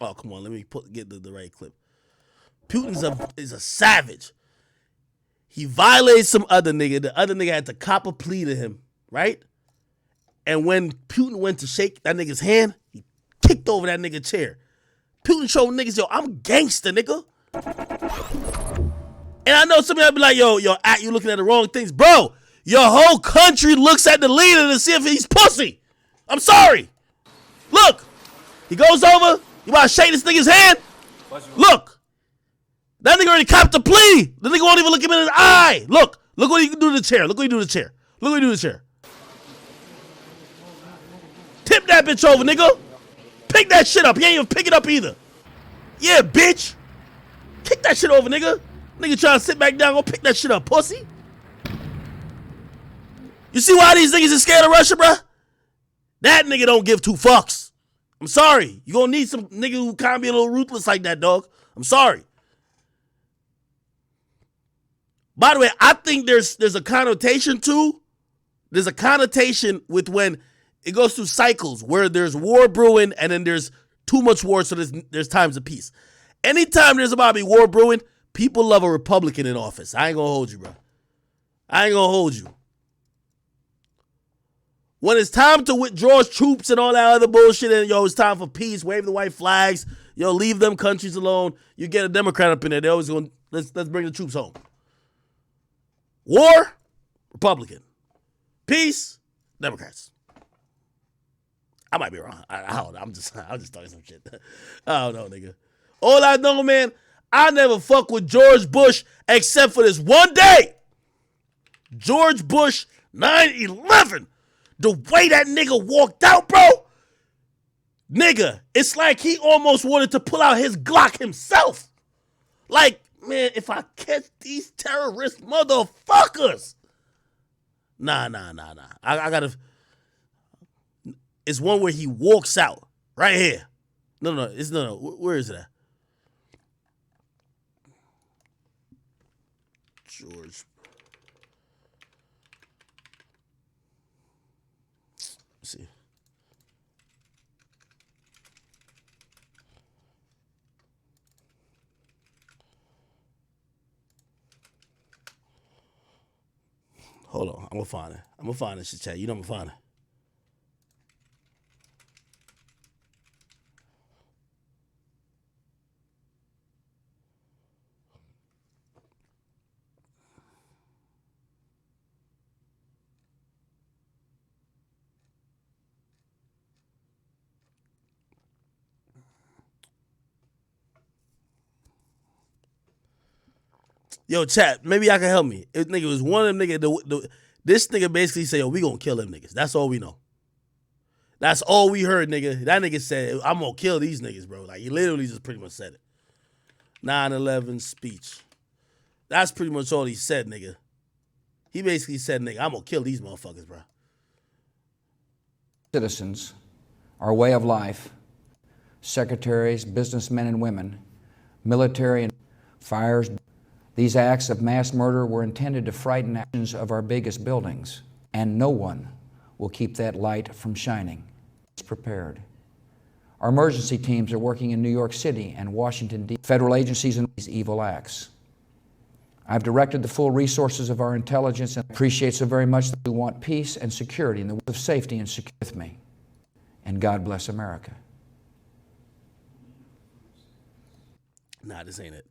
[SPEAKER 1] Oh, come on, let me get the right clip. Putin is a savage. He violated some other nigga. The other nigga had to cop a plea to him, right? And when Putin went to shake that nigga's hand, he kicked over that nigga chair. Putin showed niggas, yo, I'm gangster, nigga. And I know some of y'all be like, yo, you looking at the wrong things. Bro, your whole country looks at the leader to see if he's pussy. I'm sorry. Look, he goes over, you about to shake this nigga's hand? Look, that nigga already copped the plea. The nigga won't even look him in his eye. Look what he can do to the chair. Look what he do to the chair. Look what he do to the chair. Tip that bitch over, nigga. Pick that shit up. He ain't even pick it up either. Yeah, bitch. Kick that shit over, nigga. Nigga trying to sit back down, go pick that shit up, pussy. You see why these niggas is scared of Russia, bruh? That nigga don't give two fucks. I'm sorry. You gonna need some nigga who kind of be a little ruthless like that, dog. I'm sorry. By the way, I think there's a connotation too. There's a connotation with when it goes through cycles where there's war brewing and then there's too much war, so there's times of peace. Anytime there's about to be war brewing, people love a Republican in office. I ain't gonna hold you, bro. I ain't gonna hold you. When it's time to withdraw troops and all that other bullshit, and it's time for peace, wave the white flags, leave them countries alone. You get a Democrat up in there, they always going, let's bring the troops home. War, Republican. Peace, Democrats. I might be wrong. I don't know. I'm just talking some shit. I don't know, nigga. All I know, man, I never fuck with George Bush except for this one day. George Bush 9/11. The way that nigga walked out, bro. Nigga, it's like he almost wanted to pull out his Glock himself. Like, man, if I catch these terrorist motherfuckers. Nah. I gotta. It's one where he walks out. Right here. No. Where is it at? George. Let's see. Hold on. I'm gonna find it. I'm gonna find it, shit, chat. You know I'm gonna find it. Yo, chat, maybe y'all can help me. If nigga was one of them niggas, this nigga basically said, yo, we gonna kill them niggas. That's all we know. That's all we heard, nigga. That nigga said, I'm gonna kill these niggas, bro. Like, he literally just pretty much said it. 9/11 speech. That's pretty much all he said, nigga. He basically said, nigga, I'm gonna kill these motherfuckers, bro.
[SPEAKER 12] Citizens, our way of life, secretaries, businessmen and women, military and fires. These acts of mass murder were intended to frighten actions of our biggest buildings, and no one will keep that light from shining. It's prepared. Our emergency teams are working in New York City and Washington, D.C. Federal agencies in these evil acts. I've directed the full resources of our intelligence and appreciate so very much that we want peace and security in the world of safety and security with me. And God bless America.
[SPEAKER 1] Nah, this ain't it.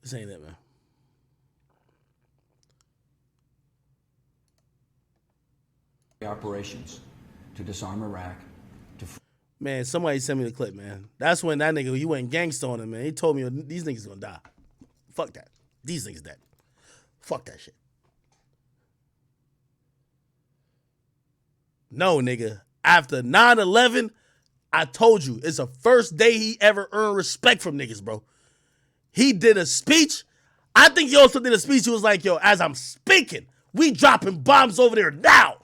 [SPEAKER 1] This ain't it, man.
[SPEAKER 12] Operations to disarm Iraq.
[SPEAKER 1] Man, somebody sent me the clip, man. That's when that nigga, he went gangsta on him, man. He told me these niggas gonna die. Fuck that. These niggas dead. Fuck that shit. No, nigga. After 9/11, I told you, it's the first day he ever earned respect from niggas, bro. He did a speech. I think he also did a speech. He was like, yo, as I'm speaking, we dropping bombs over there now.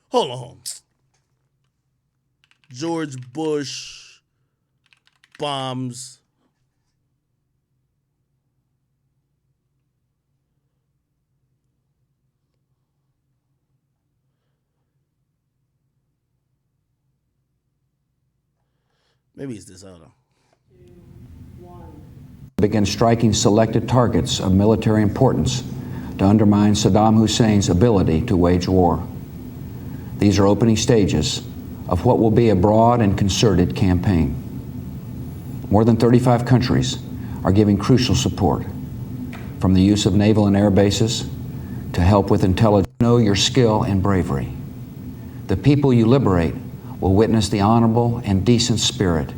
[SPEAKER 1] Hold on. George Bush bombs. Maybe it's this, I don't know.
[SPEAKER 12] Began striking selected targets of military importance to undermine Saddam Hussein's ability to wage war. These are opening stages of what will be a broad and concerted campaign. More than 35 countries are giving crucial support, from the use of naval and air bases to help with intelligence. Know your skill and bravery. The people you liberate will witness the honorable and decent spirit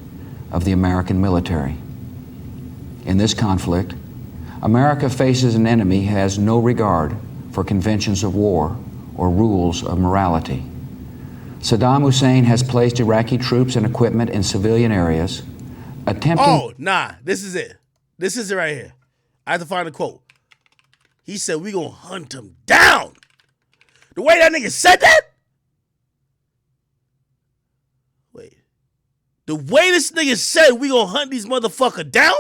[SPEAKER 12] of the American military. In this conflict, America faces an enemy who has no regard for conventions of war or rules of morality. Saddam Hussein has placed Iraqi troops and equipment in civilian areas, attempting...
[SPEAKER 1] Oh, nah, this is it. This is it right here. I have to find a quote. He said, we gonna hunt him down. The way that nigga said that? Wait. The way this nigga said we gonna hunt these motherfucker down?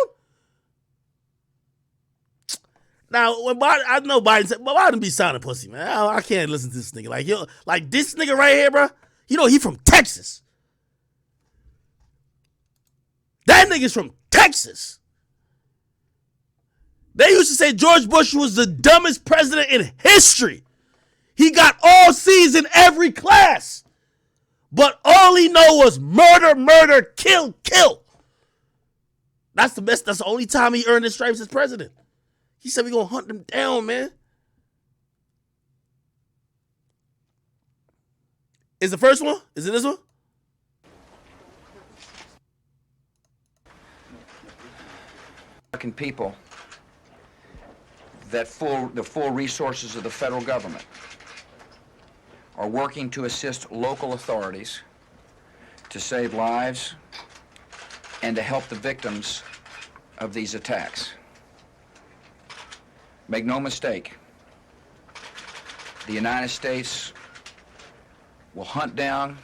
[SPEAKER 1] Now, when Biden, I know Biden said, but Biden be sounding pussy, man. I can't listen to this nigga. Like, yo, like this nigga right here, bro. You know he from Texas. That nigga's from Texas. They used to say George Bush was the dumbest president in history. He got all C's in every class. But all he know was murder, murder, kill, kill. That's the best. That's the only time he earned his stripes as president. He said we gonna hunt them down, man. Is the first one? Is it this one?
[SPEAKER 12] American people that the full resources of the federal government are working to assist local authorities to save lives and to help the victims of these attacks. Make no mistake, the United States will hunt down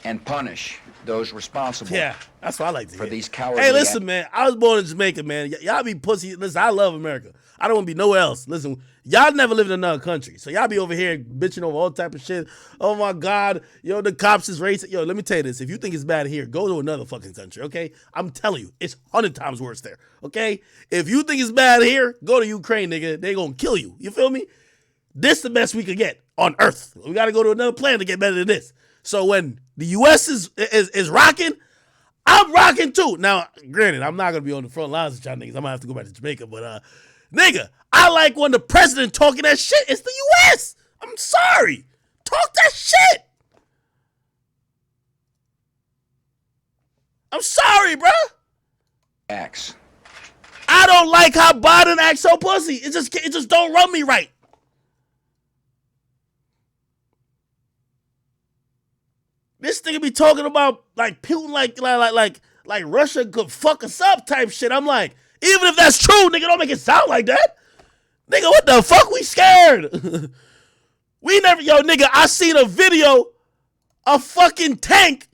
[SPEAKER 12] and punish those responsible.
[SPEAKER 1] Yeah, that's what I like to hear.
[SPEAKER 12] For these cowardly.
[SPEAKER 1] Hey, listen, man. I was born in Jamaica, man. Y'all be pussy. Listen, I love America. I don't want to be nowhere else. Listen, y'all never lived in another country, so y'all be over here bitching over all type of shit. Oh my God, yo, the cops is racist. Yo, let me tell you this: if you think it's bad here, go to another fucking country. Okay, I'm telling you, it's 100 times worse there. Okay, if you think it's bad here, go to Ukraine, nigga. They gonna kill you. You feel me? This the best we could get on Earth. We got to go to another planet to get better than this. So when the U.S. is rocking, I'm rocking too. Now, granted, I'm not gonna be on the front lines with y'all niggas. I'm gonna have to go back to Jamaica, but nigga, I like when the president talking that shit. It's the U.S. I'm sorry. Talk that shit. I'm sorry, bro.
[SPEAKER 12] Acts.
[SPEAKER 1] I don't like how Biden acts so pussy. It just don't run me right. This nigga be talking about like Putin, like Russia could fuck us up type shit. I'm like, even if that's true, nigga, don't make it sound like that. Nigga, what the fuck? We scared. We never, yo, nigga, I seen a video, a fucking tank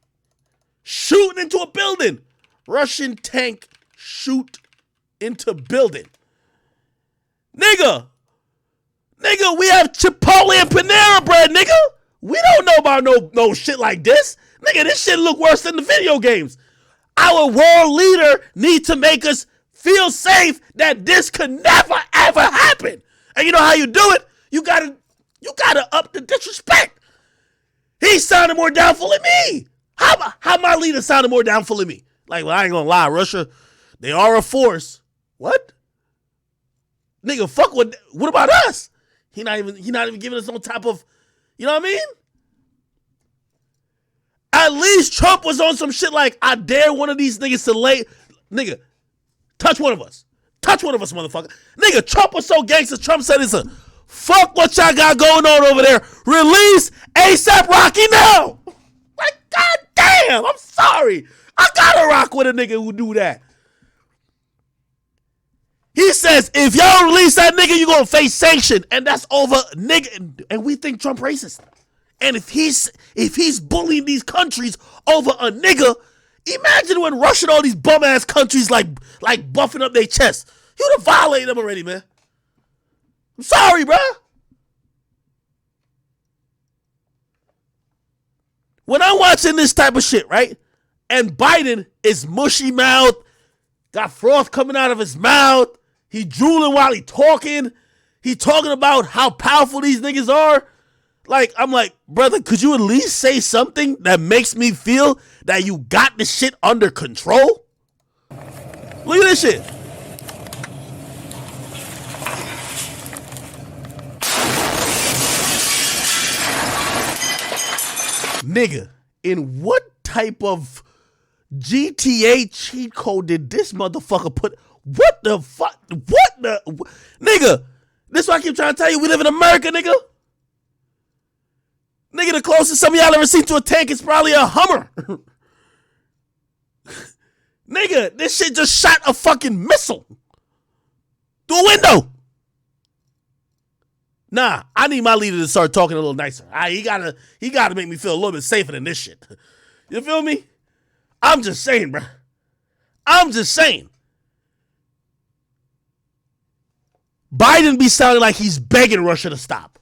[SPEAKER 1] shooting into a building. Russian tank shoot into building. Nigga, we have Chipotle and Panera Bread, nigga. We don't know about no shit like this. Nigga, this shit look worse than the video games. Our world leader needs to make us feel safe that this could never, ever happen. And you know how you do it? You gotta up the disrespect. He sounded more doubtful than me. How my leader sounded more doubtful than me? Like, well, I ain't gonna lie, Russia, they are a force. What? Nigga, fuck what about us? He not even giving us no type of, you know what I mean? At least Trump was on some shit like, I dare one of these niggas to touch one of us. Touch one of us, motherfucker. Nigga, Trump was so gangster, Trump said it's a Fuck what y'all got going on over there. Release ASAP Rocky now. Like, goddamn, I'm sorry. I gotta rock with a nigga who do that. He says, if y'all release that nigga, you gonna face sanction. And that's over nigga. And we think Trump racist. And if he's bullying these countries over a nigga, imagine when Russia and all these bum ass countries like buffing up their chest. You would have violated them already, man. I'm sorry, bro. When I'm watching this type of shit, right? And Biden is mushy mouth, got froth coming out of his mouth. He drooling while he talking. He talking about how powerful these niggas are. Like, I'm like, brother, could you at least say something that makes me feel that you got this shit under control? Look at this shit. Nigga, in what type of GTA cheat code did this motherfucker put? What the fuck? What the? Nigga, this is why I keep trying to tell you, we live in America, nigga. Nigga, the closest some of y'all ever seen to a tank is probably a Hummer. Nigga, this shit just shot a fucking missile through a window. Nah, I need my leader to start talking a little nicer. He gotta make me feel a little bit safer than this shit. You feel me? I'm just saying, bro. I'm just saying. Biden be sounding like he's begging Russia to stop.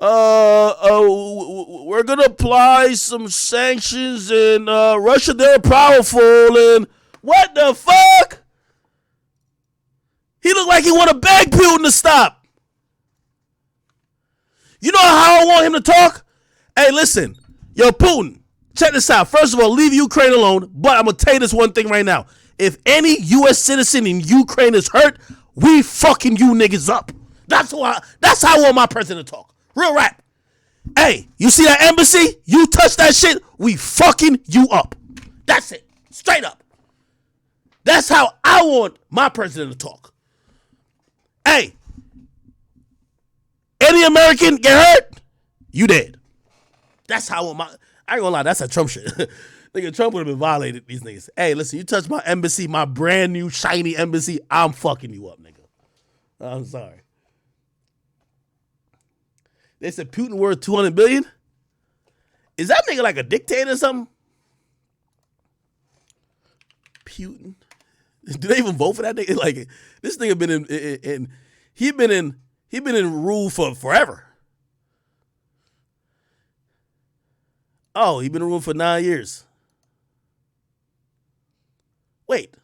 [SPEAKER 1] We're gonna apply some sanctions, and Russia, they're powerful, and what the fuck? He looked like he want to beg Putin to stop. You know how I want him to talk? Hey, listen, yo, Putin, check this out. First of all, leave Ukraine alone, but I'm gonna tell you this one thing right now. If any U.S. citizen in Ukraine is hurt, we fucking you niggas up. That's how I want my president to talk. Real rap. Hey, you see that embassy? You touch that shit, we fucking you up. That's it. Straight up. That's how I want my president to talk. Hey, any American get hurt, you dead. That's how I want my... I ain't gonna lie, that's a Trump shit. Nigga, Trump would have been violated these niggas. Hey, listen, you touch my embassy, my brand new shiny embassy, I'm fucking you up, nigga. I'm sorry. They said Putin worth $200 billion. Is that nigga like a dictator or something? Putin. Do they even vote for that nigga? Like, this nigga been he been in rule for forever. Oh, he been in rule for 9 years. Wait,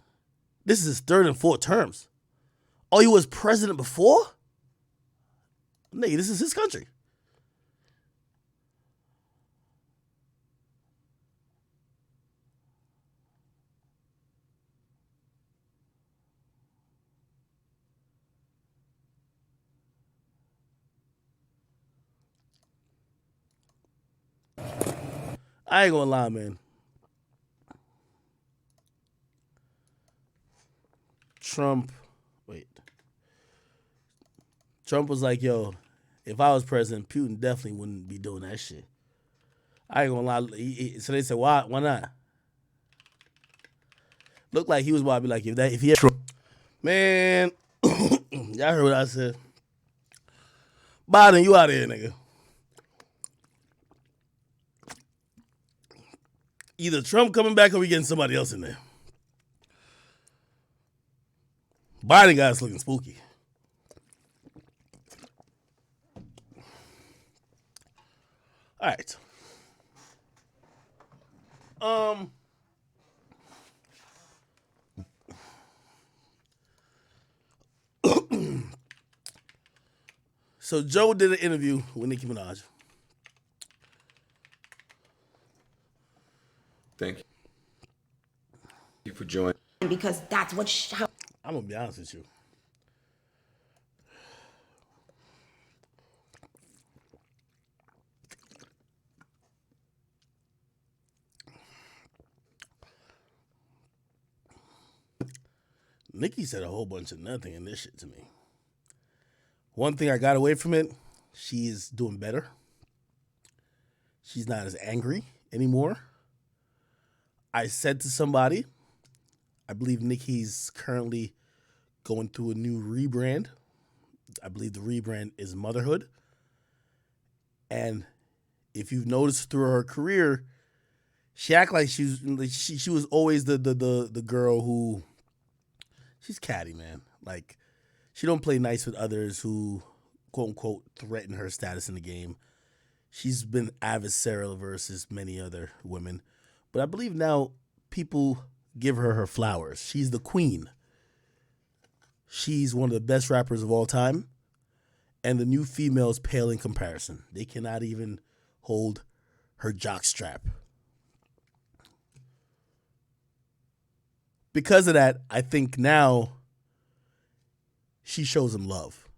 [SPEAKER 1] this is his third and fourth terms. Oh, he was president before? Nigga, this is his country. I ain't gonna lie, man. Trump was like, yo, if I was president, Putin definitely wouldn't be doing that shit. I ain't gonna lie. So they said, why not? Looked like he was about to be like, if he had Trump. Man, y'all heard what I said. Biden, you out of here, nigga. Either Trump coming back or we getting somebody else in there. Biden got us looking spooky. All right. So Joe did an interview with Nicki Minaj.
[SPEAKER 13] Thank you for joining.
[SPEAKER 14] Because that's what
[SPEAKER 1] I'm gonna be honest with you. Nicki said a whole bunch of nothing in this shit to me. One thing I got away from it, she is doing better. She's not as angry anymore. I said to somebody, I believe Nicki's currently going through a new rebrand. I believe the rebrand is motherhood. And if you've noticed through her career, she act like she was always the girl who, she's catty, man. Like, she don't play nice with others who, quote unquote, threaten her status in the game. She's been adversarial versus many other women. But I believe now people give her flowers. She's the queen. She's one of the best rappers of all time. And the new females pale in comparison. They cannot even hold her jockstrap. Because of that, I think now she shows them love.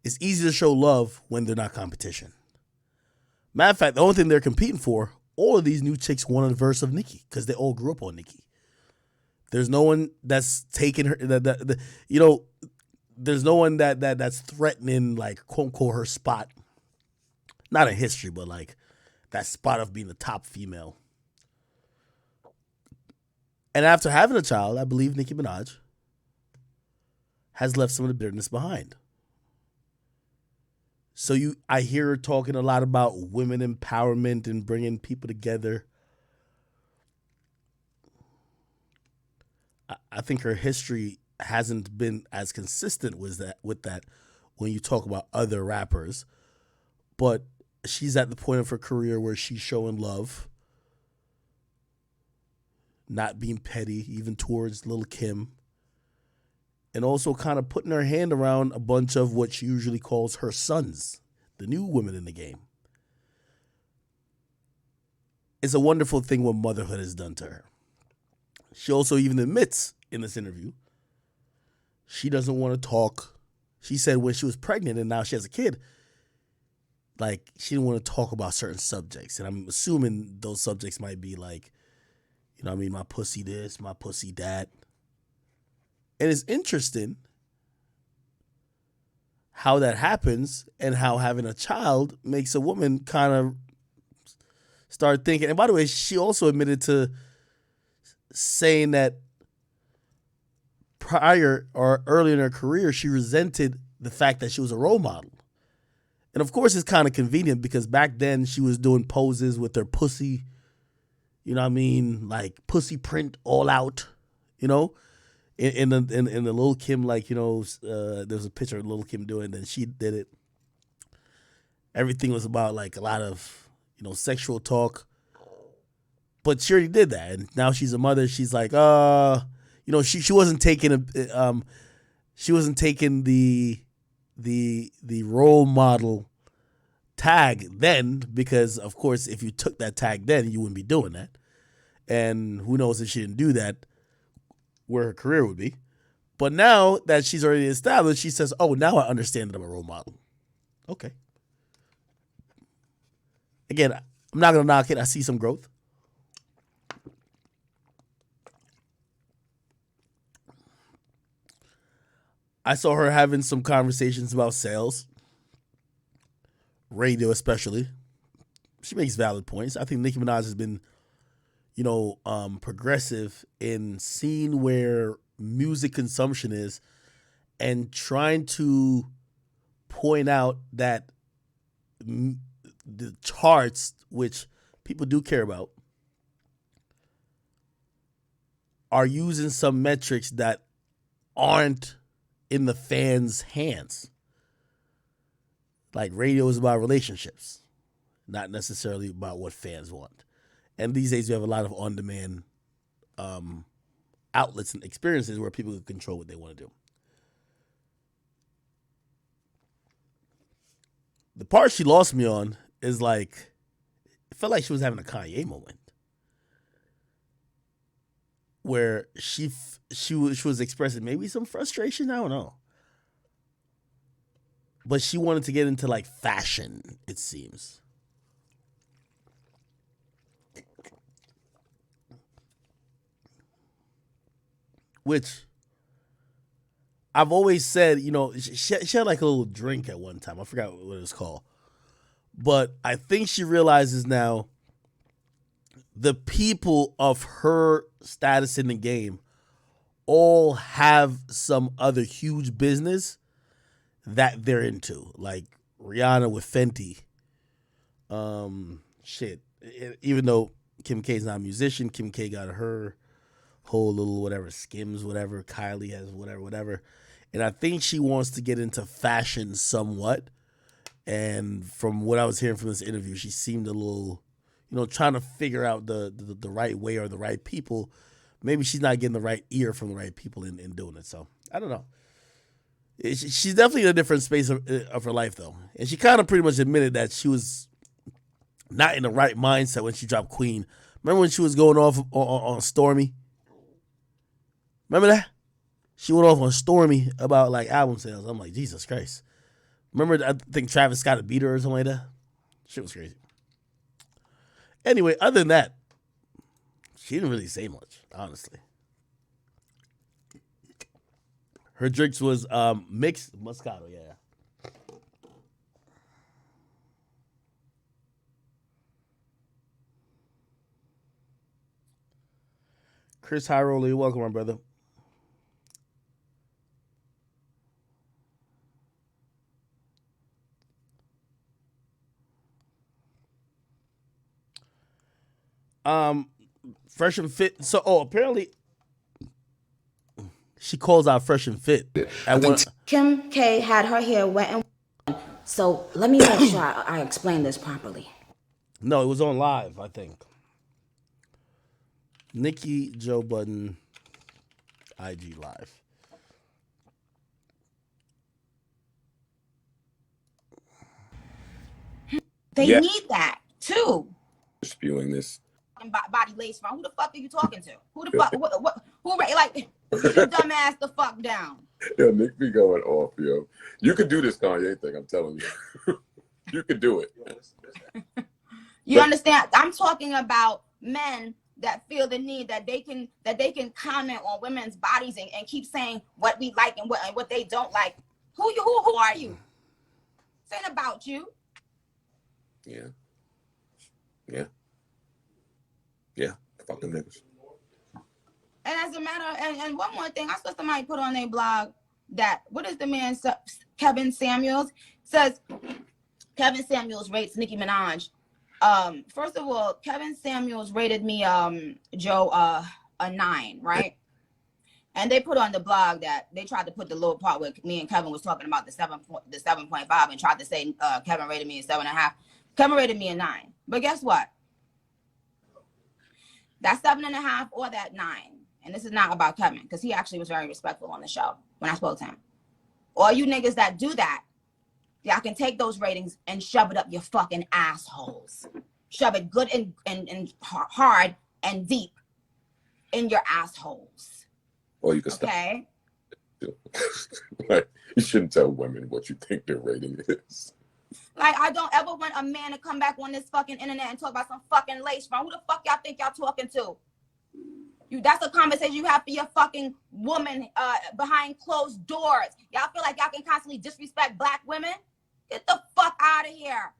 [SPEAKER 1] It's easy to show love when they're not competition. Matter of fact, the only thing they're competing for, all of these new chicks want a verse of Nicki because they all grew up on Nicki. There's no one that's taking her, there's no one that's threatening, like, quote unquote, her spot. Not in history, but like that spot of being the top female. And after having a child, I believe Nicki Minaj has left some of the bitterness behind. So I hear her talking a lot about women empowerment and bringing people together. I think her history hasn't been as consistent with that when you talk about other rappers. But she's at the point of her career where she's showing love, not being petty, even towards Lil' Kim, and also kind of putting her hand around a bunch of what she usually calls her sons, the new women in the game. It's a wonderful thing what motherhood has done to her. She also even admits in this interview she doesn't want to talk. She said when she was pregnant and now she has a kid, like, she didn't want to talk about certain subjects. And I'm assuming those subjects might be like, my pussy this, my pussy that. And it's interesting how that happens and how having a child makes a woman kind of start thinking. And by the way, she also admitted to saying that prior or early in her career, she resented the fact that she was a role model. And of course, it's kind of convenient because back then she was doing poses with her pussy, like pussy print all out, in the Lil' Kim, like, there's a picture of Lil' Kim doing it, and she did it. Everything was about like a lot of, sexual talk. But she already did that, and now she's a mother. She's like, she wasn't taking the role model tag then, because of course if you took that tag then you wouldn't be doing that, and who knows if she didn't do that where her career would be. But now that she's already established, she says, oh, now I understand that I'm a role model. Okay, again, I'm not gonna knock it. I see some growth. I saw her having some conversations about sales, radio especially. She makes valid points. I think Nicki Minaj has been, progressive in seeing where music consumption is and trying to point out that the charts, which people do care about, are using some metrics that aren't in the fans' hands. Like, radio is about relationships, not necessarily about what fans want. And these days you have a lot of on-demand outlets and experiences where people can control what they want to do. The part she lost me on is like, it felt like she was having a Kanye moment, where she was expressing maybe some frustration. I don't know. But she wanted to get into like fashion, it seems. Which I've always said, you know, she had like a little drink at one time. I forgot what it was called. But I think she realizes now the people of her status in the game all have some other huge business that they're into. Like Rihanna with Fenty. Even though Kim K's not a musician, Kim K got her whole little whatever, Skims, whatever. Kylie has whatever. And I think she wants to get into fashion somewhat. And from what I was hearing from this interview, she seemed a little, you know, trying to figure out the right way or the right people. Maybe she's not getting the right ear from the right people in doing it. So, I don't know. She's definitely in a different space of her life, though. And she kind of pretty much admitted that she was not in the right mindset when she dropped Queen. Remember when she was going off on Stormy? Remember that? She went off on Stormy about, like, album sales. I'm like, Jesus Christ. Remember, I think Travis Scott had beat her or something like that? Shit was crazy. Anyway, other than that, she didn't really say much, honestly. Her drinks was mixed Moscato, yeah. Chris Hyroli, welcome, my brother. Fresh and Fit. So, apparently, she calls out Fresh and Fit.
[SPEAKER 14] Kim K had her hair wet and so let me make sure I explain this properly.
[SPEAKER 1] No, it was on live, I think. Nikki Joe Budden, IG Live.
[SPEAKER 14] They need that too.
[SPEAKER 13] Spewing this.
[SPEAKER 14] Body lace from. Who the fuck are you talking to? Who the fuck? Who like? Put your dumb ass the fuck down.
[SPEAKER 13] Yo, Nick be going off, yo. You could do this Kanye thing. I'm telling you, you could do it.
[SPEAKER 14] You understand? I'm talking about men that feel the need that they can comment on women's bodies and keep saying what we like and what they don't like. Who are you? This ain't about you.
[SPEAKER 13] Yeah. Fuck them niggas.
[SPEAKER 14] And as a matter, and one more thing, I saw somebody put on their blog that, what is the man, Kevin Samuels, says Kevin Samuels rates Nicki Minaj. First of all, Kevin Samuels rated me, Joe, a 9, right? And they put on the blog that they tried to put the little part where me and Kevin was talking about the 7.5 and tried to say Kevin rated me a 7.5. Kevin rated me a 9. But guess what? That 7.5 or that 9, and this is not about Kevin, because he actually was very respectful on the show when I spoke to him. All you niggas that do that, y'all can take those ratings and shove it up your fucking assholes. Shove it good and hard and deep in your assholes.
[SPEAKER 13] Or you can stop.
[SPEAKER 14] Okay?
[SPEAKER 13] Like, you shouldn't tell women what you think their rating is.
[SPEAKER 14] Like, I don't ever want a man to come back on this fucking internet and talk about some fucking lace front. Who the fuck y'all think y'all talking to? That's a conversation you have for your fucking woman behind closed doors. Y'all feel like y'all can constantly disrespect black women? Get the fuck out of here.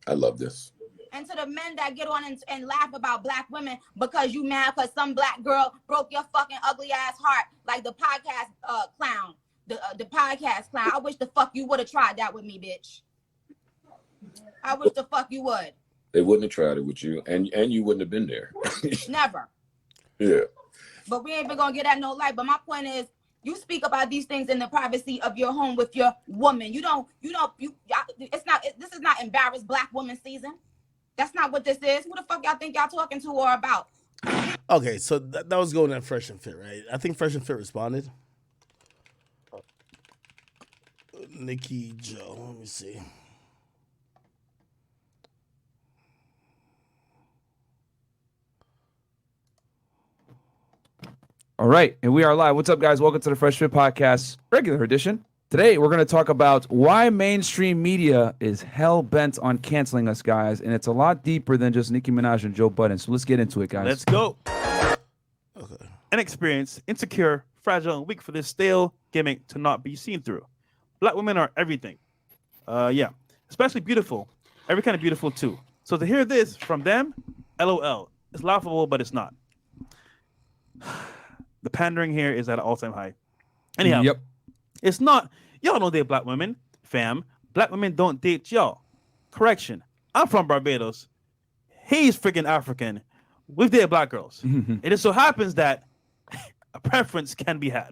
[SPEAKER 13] I love this.
[SPEAKER 14] And to the men that get on and laugh about black women because you mad because some black girl broke your fucking ugly ass heart, like the podcast clown. The podcast clown. I wish the fuck you would have tried that with me, bitch. I wish the fuck you would.
[SPEAKER 13] They wouldn't have tried it with you, and you wouldn't have been there.
[SPEAKER 14] Never.
[SPEAKER 13] Yeah.
[SPEAKER 14] But we ain't even gonna get that no light. But my point is, you speak about these things in the privacy of your home with your woman. It's not. This is not embarrassed black woman season. That's not what this is. Who the fuck y'all think y'all talking to or about?
[SPEAKER 1] Okay, so that was going at Fresh and Fit, right? I think Fresh and Fit responded. Nikki Joe, let me see.
[SPEAKER 15] All right, and we are live. What's up, guys? Welcome to the Fresh Fit Podcast, regular edition. Today, we're going to talk about why mainstream media is hell-bent on canceling us, guys, and it's a lot deeper than just Nicki Minaj and Joe Budden, so let's get into it, guys.
[SPEAKER 16] Let's go. Inexperienced, insecure, fragile and weak for this stale gimmick to not be seen through. Black women are everything. Yeah, especially beautiful. Every kind of beautiful too. So to hear this from them, LOL. It's laughable, but it's not. The pandering here is at an all-time high. Anyhow,
[SPEAKER 15] Yep.
[SPEAKER 16] It's not. Y'all don't date black women, fam. Black women don't date y'all. Correction. I'm from Barbados. He's freaking African. We've dated black girls. It just so happens that a preference can be had.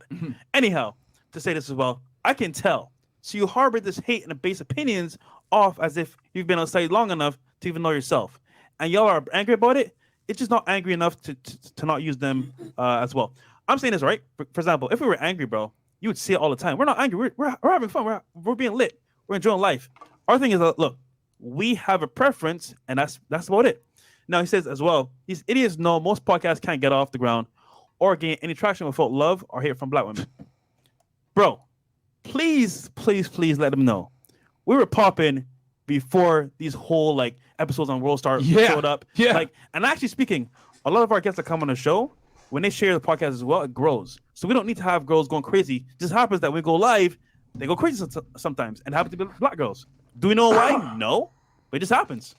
[SPEAKER 16] Anyhow, to say this as well, I can tell. So you harbor this hate and base opinions off as if you've been on site long enough to even know yourself. And y'all are angry about it. It's just not angry enough to not use them as well. I'm saying this, right? For example, if we were angry, bro, you would see it all the time. We're not angry. We're having fun. We're being lit. We're enjoying life. Our thing is, look, we have a preference, and that's about it. Now, he says as well, these idiots know most podcasts can't get off the ground or gain any traction without love or hate from black women. Bro, please let them know. We were popping before these whole like episodes on World Star showed up.
[SPEAKER 15] Yeah.
[SPEAKER 16] Like, and actually speaking, a lot of our guests that come on the show, when they share the podcast as well, it grows. So we don't need to have girls going crazy. It just happens that when we go live, they go crazy sometimes, and happen to be black girls. Do we know why? No, but it just happens.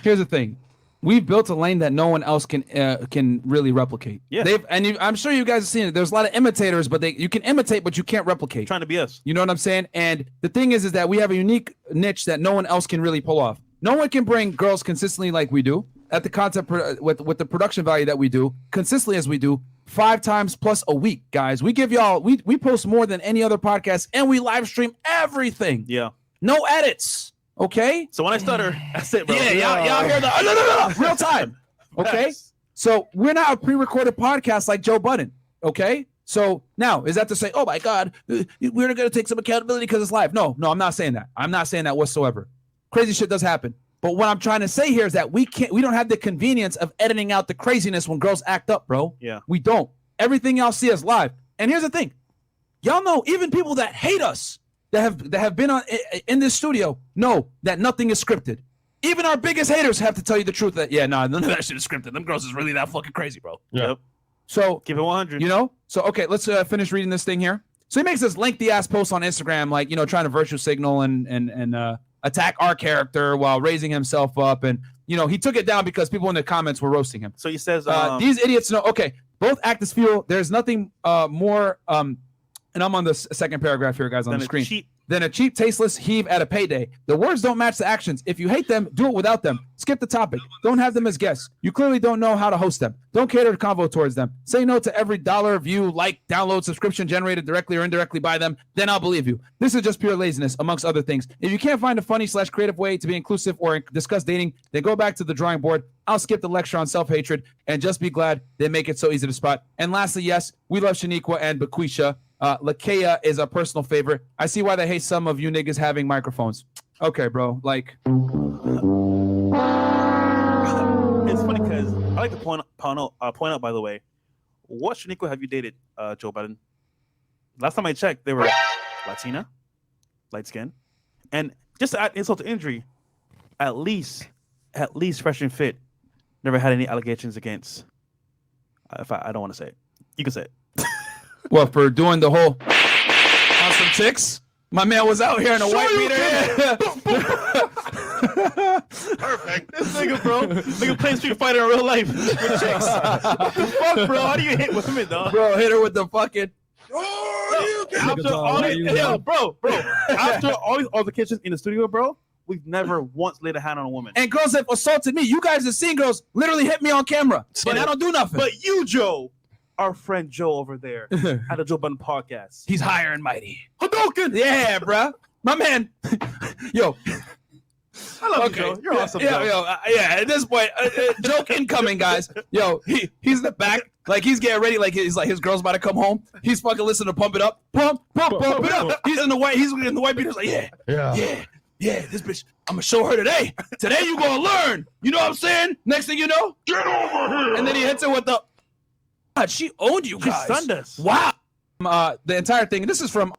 [SPEAKER 15] Here's the thing. We've built a lane that no one else can really replicate.
[SPEAKER 16] Yeah.
[SPEAKER 15] I'm sure you guys have seen it. There's a lot of imitators, but you can imitate, but you can't replicate.
[SPEAKER 16] Trying to be us.
[SPEAKER 15] You know what I'm saying? And the thing is that we have a unique niche that no one else can really pull off. No one can bring girls consistently like we do at the content with the production value that we do consistently as we do 5 times plus a week, guys. We give y'all we post more than any other podcast, and we live stream everything.
[SPEAKER 16] Yeah.
[SPEAKER 15] No edits. Okay.
[SPEAKER 16] So when I stutter, that's it, bro.
[SPEAKER 15] Yeah, y'all hear the no, real time. Okay.
[SPEAKER 16] Yes.
[SPEAKER 15] So we're not a pre-recorded podcast like Joe Budden. Okay. So now is that to say, oh my God, we're going to take some accountability because it's live? No, I'm not saying that. I'm not saying that whatsoever. Crazy shit does happen. But what I'm trying to say here is that we don't have the convenience of editing out the craziness when girls act up, bro.
[SPEAKER 16] Yeah.
[SPEAKER 15] We don't. Everything y'all see is live. And here's the thing. Y'all know even people that hate us, that have been in this studio, know that nothing is scripted. Even our biggest haters have to tell you the truth that, none of that shit is scripted. Them girls is really that fucking crazy, bro.
[SPEAKER 16] Yeah. Yep.
[SPEAKER 15] So
[SPEAKER 16] give it 100.
[SPEAKER 15] You know? So, okay, let's finish reading this thing here. So he makes this lengthy-ass post on Instagram, like, trying to virtue signal and attack our character while raising himself up. And, he took it down because people in the comments were roasting him.
[SPEAKER 16] So he says...
[SPEAKER 15] these idiots know... Okay, both actors feel there's nothing more... and I'm on the second paragraph here, guys, on the screen. Then a cheap, tasteless heave at a payday. The words don't match the actions. If you hate them, do it without them. Skip the topic. Don't have them as guests. You clearly don't know how to host them. Don't cater to convo towards them. Say no to every dollar, view, like, download, subscription generated directly or indirectly by them. Then I'll believe you. This is just pure laziness, amongst other things. If you can't find a funny/creative way to be inclusive or discuss dating, then go back to the drawing board. I'll skip the lecture on self-hatred and just be glad they make it so easy to spot. And lastly, yes, we love Shaniqua and Bequisha. Lakea is a personal favorite. I see why they hate some of you niggas having microphones. Okay, bro. Like,
[SPEAKER 16] it's funny because I like to point out, by the way, what Shaniqua have you dated, Joe Biden? Last time I checked, they were Latina, light skin, and just to add insult to injury, at least Fresh and Fit never had any allegations against. If I don't want to say it, you can say it.
[SPEAKER 15] What, for doing the whole on some chicks? My man was out here in a white beater.
[SPEAKER 16] Perfect. This nigga, bro. Nigga playing Street Fighter in real life with chicks. What the fuck, bro? How do you hit women, dog?
[SPEAKER 15] Bro, hit her with the fucking...
[SPEAKER 16] After all after all these altercations in the studio, bro, we've never once laid a hand on a woman.
[SPEAKER 15] And girls have assaulted me. You guys have seen girls literally hit me on camera. And I don't do nothing.
[SPEAKER 16] But you, Joe... Our friend Joe over there at the Joe Budden podcast.
[SPEAKER 15] He's higher and mighty. Hadouken! Yeah, bro. My man. Yo.
[SPEAKER 16] I love you, Joe. You're awesome, Joe.
[SPEAKER 15] At this point, joke incoming, guys. Yo, he's in the back. Like, he's getting ready. Like, he's like, his girl's about to come home. He's fucking listening to Pump It Up. Pump it up. He's in the white beaters like, yeah, this bitch, I'm going to show her today. Today you going to learn. You know what I'm saying? Next thing you know, get over here. And then he hits it with the... God, she owned you guys.
[SPEAKER 16] She stunned us.
[SPEAKER 15] Wow. The entire thing, and this is from...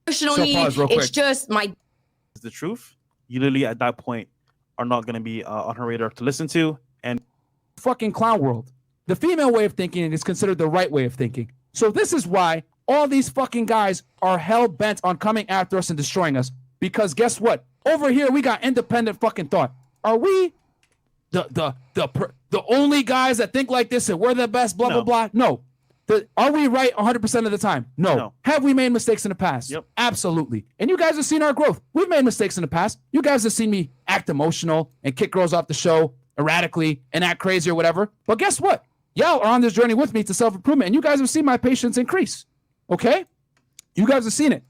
[SPEAKER 17] Emotionally, it's just my...
[SPEAKER 16] It's the truth. You literally, at that point, are not going to be on her radar to listen to. And
[SPEAKER 15] fucking clown world. The female way of thinking is considered the right way of thinking. So this is why all these fucking guys are hell-bent on coming after us and destroying us. Because guess what? Over here, we got independent fucking thought. Are we the only guys that think like this and we're the best, blah, blah, blah? No. Are we right 100% of the time? No. Have we made mistakes in the past?
[SPEAKER 16] Yep.
[SPEAKER 15] Absolutely. And you guys have seen our growth. We've made mistakes in the past. You guys have seen me act emotional and kick girls off the show erratically and act crazy or whatever. But guess what? Y'all are on this journey with me to self-improvement, and you guys have seen my patience increase. Okay? You guys have seen it.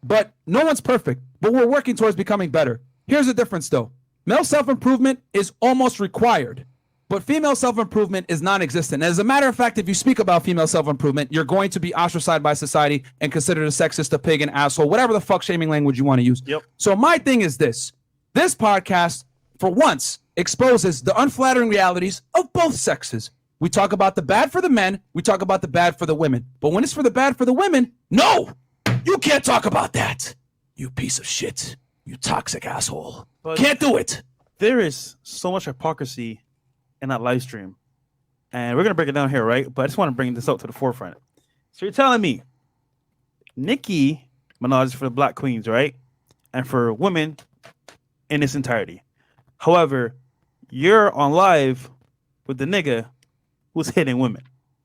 [SPEAKER 15] But no one's perfect. But we're working towards becoming better. Here's the difference, though. Male self-improvement is almost required, but female self-improvement is non-existent. As a matter of fact, if you speak about female self-improvement, you're going to be ostracized by society and considered a sexist, a pig, an asshole, whatever the fuck shaming language you want to use.
[SPEAKER 16] Yep.
[SPEAKER 15] So my thing is this. This podcast, for once, exposes the unflattering realities of both sexes. We talk about the bad for the men. We talk about the bad for the women. But when it's for the bad for the women, no, you can't talk about that. You piece of shit. You toxic asshole.
[SPEAKER 16] But
[SPEAKER 15] can't do it.
[SPEAKER 16] There is so much hypocrisy in that live stream. And we're going to break it down here, right? But I just want to bring this up to the forefront. So you're telling me Nicki Minaj is for the black queens, right? And for women in its entirety. However, you're on live with the nigga who's hitting women.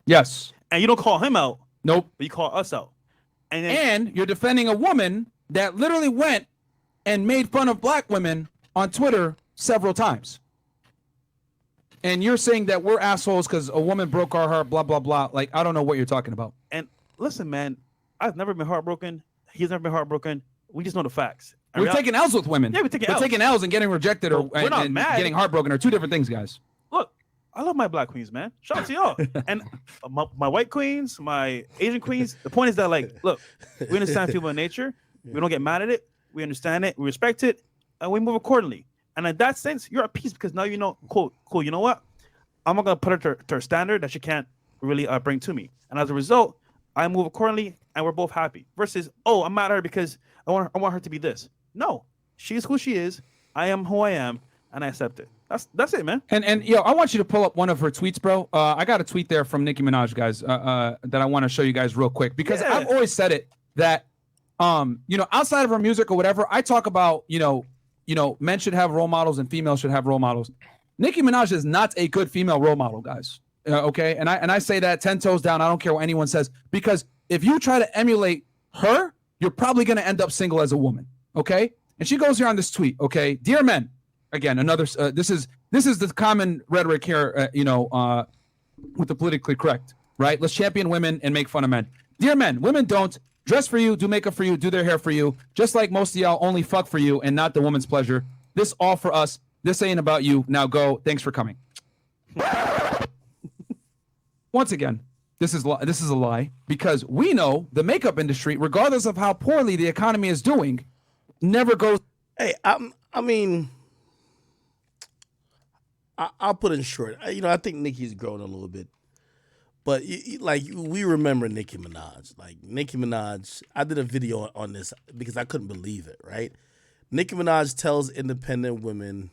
[SPEAKER 15] Yes.
[SPEAKER 16] And you don't call him out.
[SPEAKER 15] Nope.
[SPEAKER 16] But you call us out.
[SPEAKER 15] And you're defending a woman that literally went and made fun of black women on Twitter several times. And you're saying that we're assholes because a woman broke our heart, blah, blah, blah. Like, I don't know what you're talking about.
[SPEAKER 16] And listen, man, I've never been heartbroken. He's never been heartbroken. We just know the facts.
[SPEAKER 15] We're taking L's with women.
[SPEAKER 16] Yeah, we're taking
[SPEAKER 15] But
[SPEAKER 16] L's.
[SPEAKER 15] taking L's and getting rejected or
[SPEAKER 16] We're not
[SPEAKER 15] and
[SPEAKER 16] mad.
[SPEAKER 15] getting heartbroken are two different things, guys.
[SPEAKER 16] Look, I love my black queens, man. Shout out to y'all. And my white queens, my Asian queens. The point is that, like, look, we understand human nature. We don't get mad at it. We understand it. We respect it. And we move accordingly. And in that sense, you're at peace because now you know, cool, you know what? I'm not going to put her to a standard that she can't really bring to me. And as a result, I move accordingly and we're both happy. Versus, oh, I'm mad at her because I want her to be this. No, she's who she is. I am who I am. And I accept it. That's it, man.
[SPEAKER 15] And yo, I want you to pull up one of her tweets, bro. I got a tweet there from Nicki Minaj, guys, that I want to show you guys real quick because I've always said it that, outside of her music or whatever, I talk about, men should have role models and females should have role models. Nicki Minaj is not a good female role model, guys. Okay, and I say that 10 toes down. I don't care what anyone says because if you try to emulate her, you're probably going to end up single as a woman. Okay, and she goes here on this tweet. Okay, dear men. Again, another. This is the common rhetoric here. With the politically correct, right? Let's champion women and make fun of men. Dear men, women don't dress for you, do makeup for you, do their hair for you. Just like most of y'all only fuck for you and not the woman's pleasure. This all for us. This ain't about you. Now go. Thanks for coming. Once again, this is a lie because we know the makeup industry, regardless of how poorly the economy is doing, never goes.
[SPEAKER 1] Hey, I mean. I'll put in short. I think Nicki's grown a little bit, but we remember Nicki Minaj. Like Nicki Minaj, I did a video on this because I couldn't believe it. Right, Nicki Minaj tells independent women.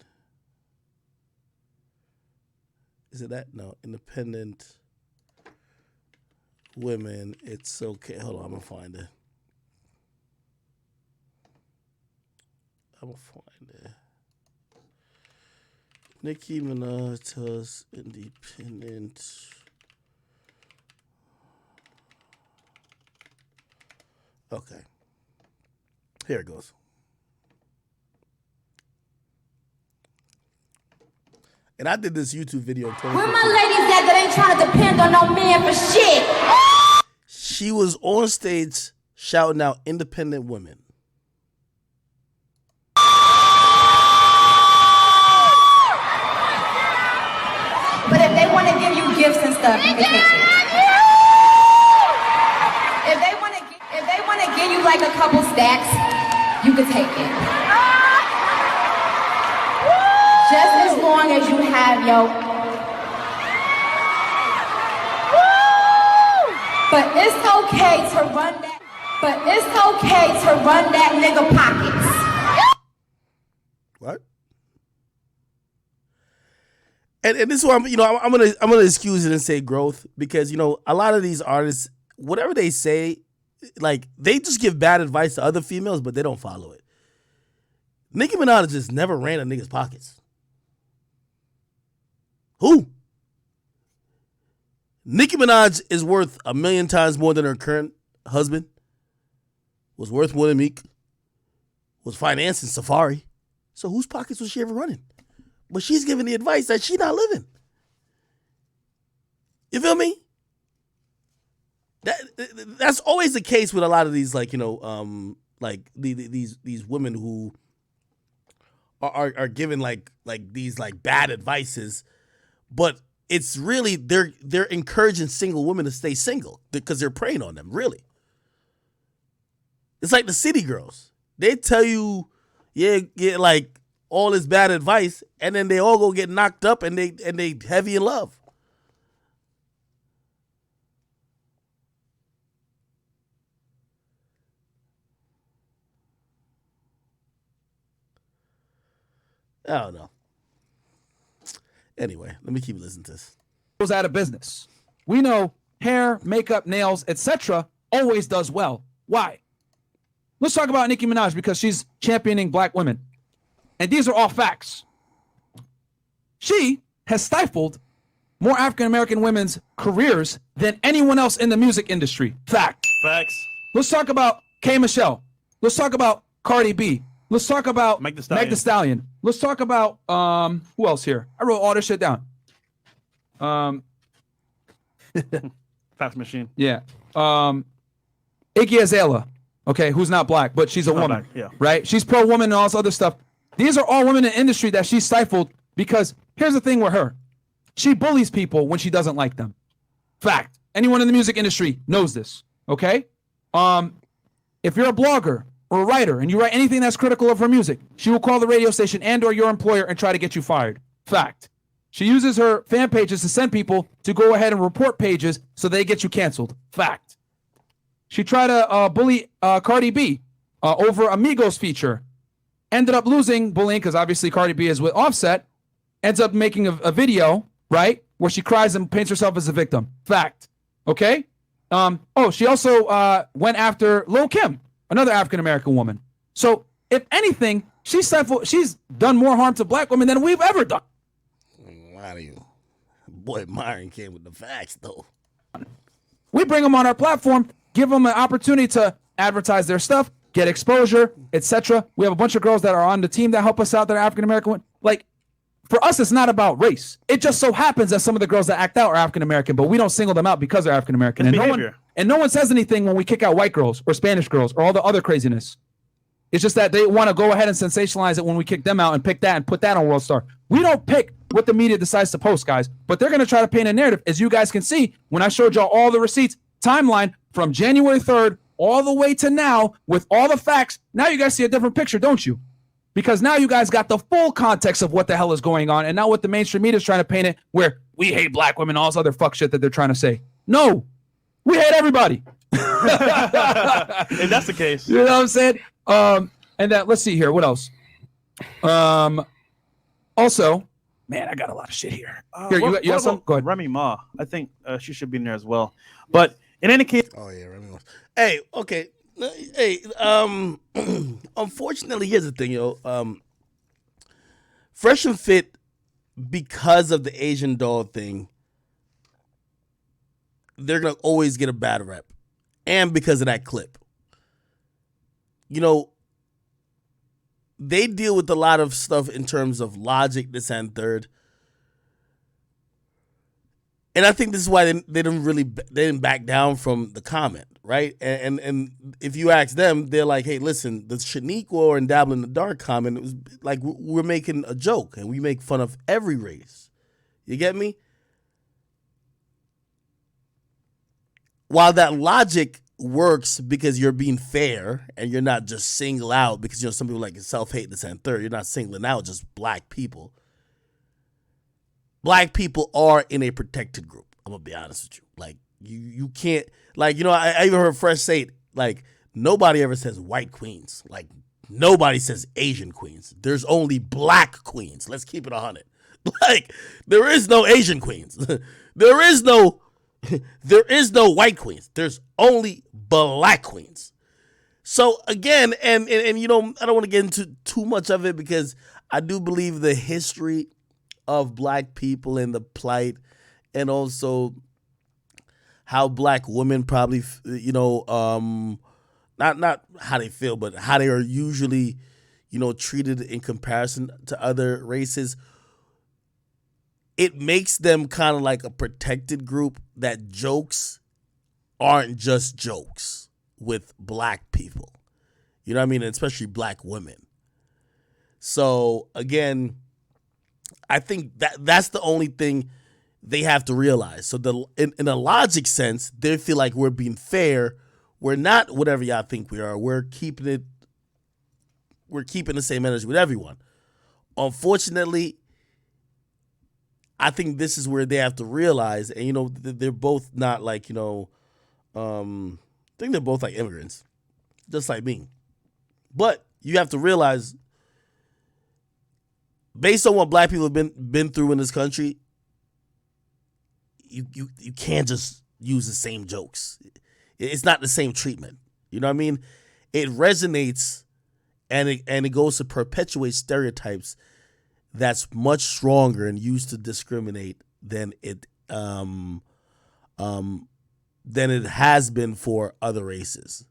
[SPEAKER 1] Is it that? No, independent women. It's okay. Hold on, I'm gonna find it. Nicki Minaj tells independent. Okay. Here it goes. And I did this YouTube video in 2015.
[SPEAKER 14] Where my ladies at that ain't trying to depend on no man for shit?
[SPEAKER 1] She was on stage shouting out independent women.
[SPEAKER 14] But if they want to give you gifts and stuff, you can take it. If they want to give you like a couple stacks, you can take it. Just as long as you have your. But it's okay to run that. But it's okay to run that nigga pockets.
[SPEAKER 1] What? And this is why I'm gonna excuse it and say growth because a lot of these artists whatever they say, like they just give bad advice to other females, but they don't follow it. Nicki Minaj just never ran a nigga's pockets. Who? Nicki Minaj is worth 1 million times more than her current husband. Was worth more than Meek. Was financing Safari. So whose pockets was she ever running? But she's giving the advice that she's not living. You feel me? That's always the case with a lot of these, like, you know, like these women who are given like these like bad advices, but it's really they're encouraging single women to stay single because they're preying on them. Really, it's like the city girls. They tell you, yeah, like all this bad advice, and then they all go get knocked up, and they heavy in love. I don't know. Anyway, let me keep listening to this.
[SPEAKER 15] Goes out of business. We know hair, makeup, nails, etc. always does well. Why? Let's talk about Nicki Minaj because she's championing black women. And these are all facts. She has stifled more African-American women's careers than anyone else in the music industry. Fact.
[SPEAKER 16] Facts.
[SPEAKER 15] Let's talk about K. Michelle. Let's talk about Cardi B. Let's talk about
[SPEAKER 16] Meg Thee
[SPEAKER 15] Stallion. Let's talk about who else here? I wrote all this shit down.
[SPEAKER 16] Fax machine.
[SPEAKER 15] Yeah. Iggy Azalea. Okay, who's not black, but she's a woman.
[SPEAKER 16] Black, yeah.
[SPEAKER 15] Right? She's pro-woman and all this other stuff. These are all women in the industry that she stifled because here's the thing with her. She bullies people when she doesn't like them. Fact. Anyone in the music industry knows this. Okay? If you're a blogger or a writer and you write anything that's critical of her music, she will call the radio station and or your employer and try to get you fired. Fact. She uses her fan pages to send people to go ahead and report pages so they get you canceled. Fact. She tried to bully Cardi B over Amigos feature. Ended up losing bullying because obviously Cardi B is with Offset. Ends up making a video, right, where she cries and paints herself as a victim. Fact. Okay? She also went after Lil' Kim, another African-American woman. So, if anything, she's done more harm to black women than we've ever done.
[SPEAKER 1] Why do you? Boy, Myron came with the facts, though.
[SPEAKER 15] We bring them on our platform, give them an opportunity to advertise their stuff, get exposure, etc. We have a bunch of girls that are on the team that help us out that are African-American. Like, for us, it's not about race. It just so happens that some of the girls that act out are African-American, but we don't single them out because they're African-American. And no one says anything when we kick out white girls or Spanish girls or all the other craziness. It's just that they want to go ahead and sensationalize it when we kick them out and pick that and put that on World Star. We don't pick what the media decides to post, guys, but they're going to try to paint a narrative. As you guys can see, when I showed y'all all the receipts, timeline from January 3rd all the way to now with all the facts, now you guys see a different picture, don't you? Because now you guys got the full context of what the hell is going on and not what the mainstream media is trying to paint it where we hate black women, all this other fuck shit that they're trying to say. No, we hate everybody.
[SPEAKER 16] If that's the case.
[SPEAKER 15] You know what I'm saying? And that, let's see here. What else? Also, man, I got a lot of shit here. Here, you have some? Go ahead.
[SPEAKER 16] Remy Ma. I think she should be in there as well. But in any case.
[SPEAKER 1] Oh, yeah, Remy Ma. Hey, okay. Hey, unfortunately, here's the thing, yo. Fresh and Fit, because of the Asian doll thing, they're going to always get a bad rep. And because of that clip. You know, they deal with a lot of stuff in terms of logic, this and third. And I think this is why they didn't back down from the comment, right? And if you ask them, they're like, hey, listen, the Shaniqua and Dabble in the Dark comment, it was like we're making a joke and we make fun of every race. You get me? While that logic works because you're being fair and you're not just single out because, you know, some people like self-hate this and third. You're not singling out just black people. Black people are in a protected group. I'm going to be honest with you. Like, you can't, like, you know, I even heard Fresh say it, like, nobody ever says white queens. Like, nobody says Asian queens. There's only black queens. Let's keep it 100. Like, there is no Asian queens. There is no There is no white queens. There's only black queens. So again, and you know, I don't want to get into too much of it because I do believe the history of black people and the plight, and also how black women probably, you know, not how they feel, but how they are usually, you know, treated in comparison to other races. It makes them kind of like a protected group, that jokes aren't just jokes with black people. You know what I mean? And especially black women. So again, I think that's the only thing they have to realize. So in a logic sense, they feel like we're being fair. We're not whatever y'all think we are. We're keeping the same energy with everyone. Unfortunately, I think this is where they have to realize, and you know, they're both not like, you know, I think they're both like immigrants, just like me. But you have to realize, based on what black people have been through in this country, you can't just use the same jokes. It's not the same treatment. You know what I mean? It resonates, and it goes to perpetuate stereotypes that's much stronger and used to discriminate than it has been for other races.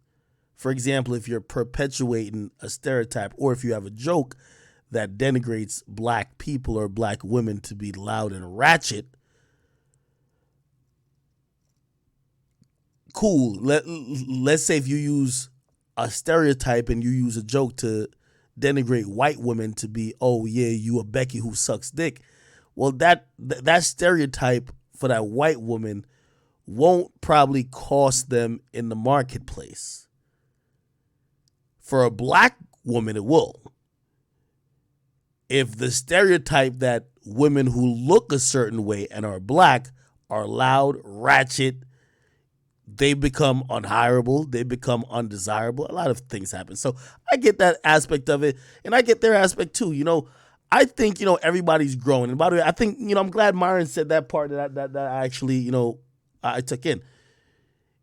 [SPEAKER 1] For example, if you're perpetuating a stereotype, or if you have a joke that denigrates black people or black women to be loud and ratchet, cool. Let's say if you use a stereotype and you use a joke to denigrate white women to be, oh yeah, you a Becky who sucks dick. Well, that stereotype for that white woman won't probably cost them in the marketplace. For a black woman, it will. If the stereotype that women who look a certain way and are black are loud, ratchet, they become unhireable, they become undesirable. A lot of things happen. So I get that aspect of it, and I get their aspect too. You know, I think, you know, everybody's growing. And by the way, I think, you know, I'm glad Myron said that part that I actually, you know, I took in.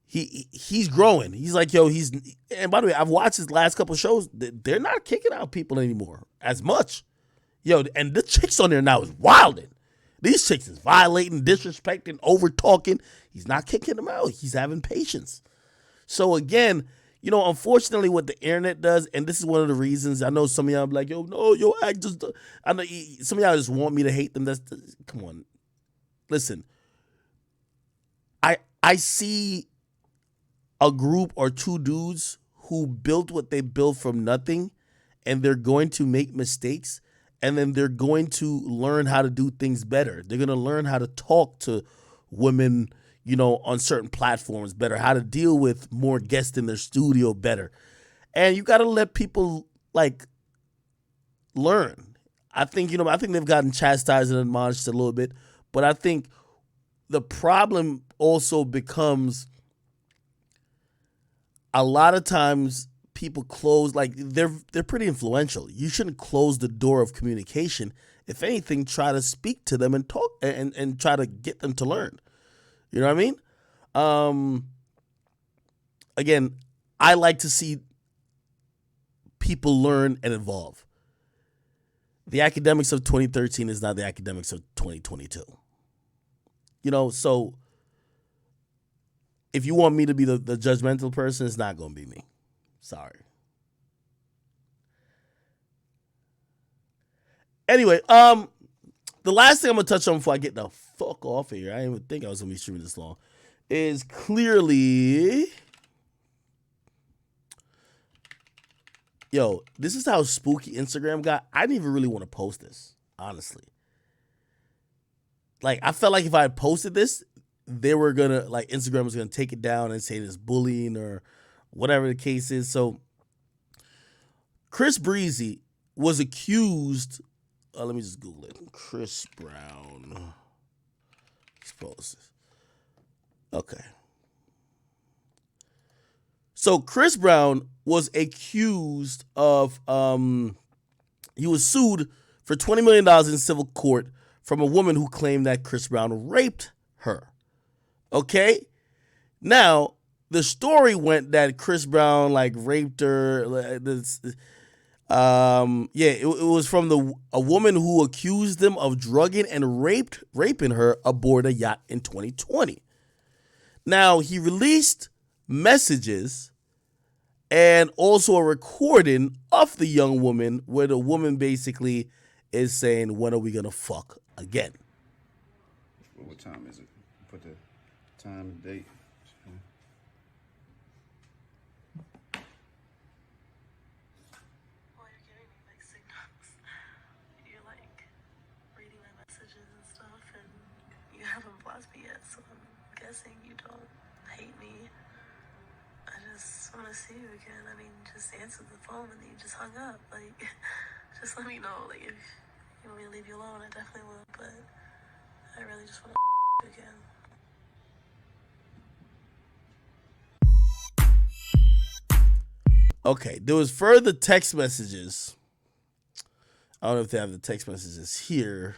[SPEAKER 1] He's growing. He's like, yo, and by the way, I've watched his last couple of shows. They're not kicking out people anymore as much. Yo, and the chicks on there now is wilding. These chicks is violating, disrespecting, over talking. He's not kicking them out. He's having patience. So again, you know, unfortunately, what the internet does, and this is one of the reasons, I know some of y'all be like, yo, no, yo, I know some of y'all just want me to hate them. Come on. Listen, I see a group or two dudes who built what they built from nothing, and they're going to make mistakes, and then they're going to learn how to do things better. They're going to learn how to talk to women, you know, on certain platforms better, how to deal with more guests in their studio better. And you got to let people, like, learn. I think they've gotten chastised and admonished a little bit, but I think the problem also becomes a lot of times people close, like, they're pretty influential. You shouldn't close the door of communication. If anything, try to speak to them and talk and try to get them to learn. You know what I mean? Again, I like to see people learn and evolve. The academics of 2013 is not the academics of 2022. You know, so if you want me to be the judgmental person, it's not going to be me. Sorry. Anyway, the last thing I'm going to touch on before I get the fuck off of here, I didn't even think I was going to be streaming this long, is clearly, yo, this is how spooky Instagram got. I didn't even really want to post this, honestly. Like, I felt like if I had posted this, they were going to, like, Instagram was going to take it down and say it's bullying or whatever the case is. So, Chris Breezy was accused, let me just Google it. Chris Brown. Suppose. Okay. So, Chris Brown was accused of, he was sued for $20 million in civil court from a woman who claimed that Chris Brown raped her. Okay? Now, the story went that Chris Brown like raped her. It was from a woman who accused him of drugging and raping her aboard a yacht in 2020. Now, he released messages and also a recording of the young woman where the woman basically is saying, when are we going to fuck again?
[SPEAKER 18] What time is it? Put the time and date.
[SPEAKER 19] See you again. I mean, just answer the phone and then you just hung up. Like, just let me know. Like, if you want me to leave you alone, I definitely will. But I really just want to again.
[SPEAKER 1] Okay, there was further text messages. I don't know if they have the text messages here,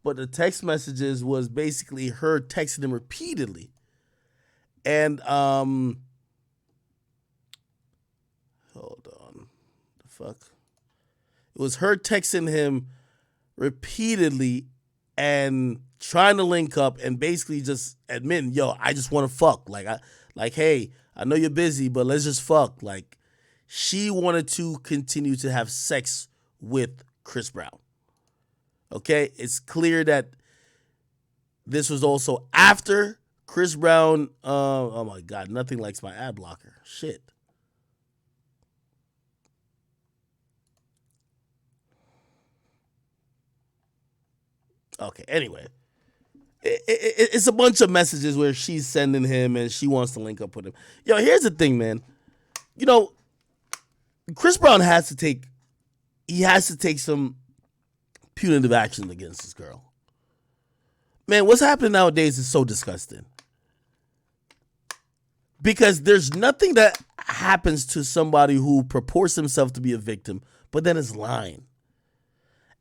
[SPEAKER 1] but the text messages was basically her texting him repeatedly, and hold on. The fuck? It was her texting him repeatedly and trying to link up and basically just admitting, yo, I just want to fuck. Hey, I know you're busy, but let's just fuck. Like, she wanted to continue to have sex with Chris Brown. Okay? It's clear that this was also after Chris Brown. Oh my God, nothing likes my ad blocker. Shit. Okay, anyway, it's a bunch of messages where she's sending him and she wants to link up with him. Yo, here's the thing, man. You know, Chris Brown has to take some punitive action against this girl. Man, what's happening nowadays is so disgusting. Because there's nothing that happens to somebody who purports himself to be a victim, but then is lying.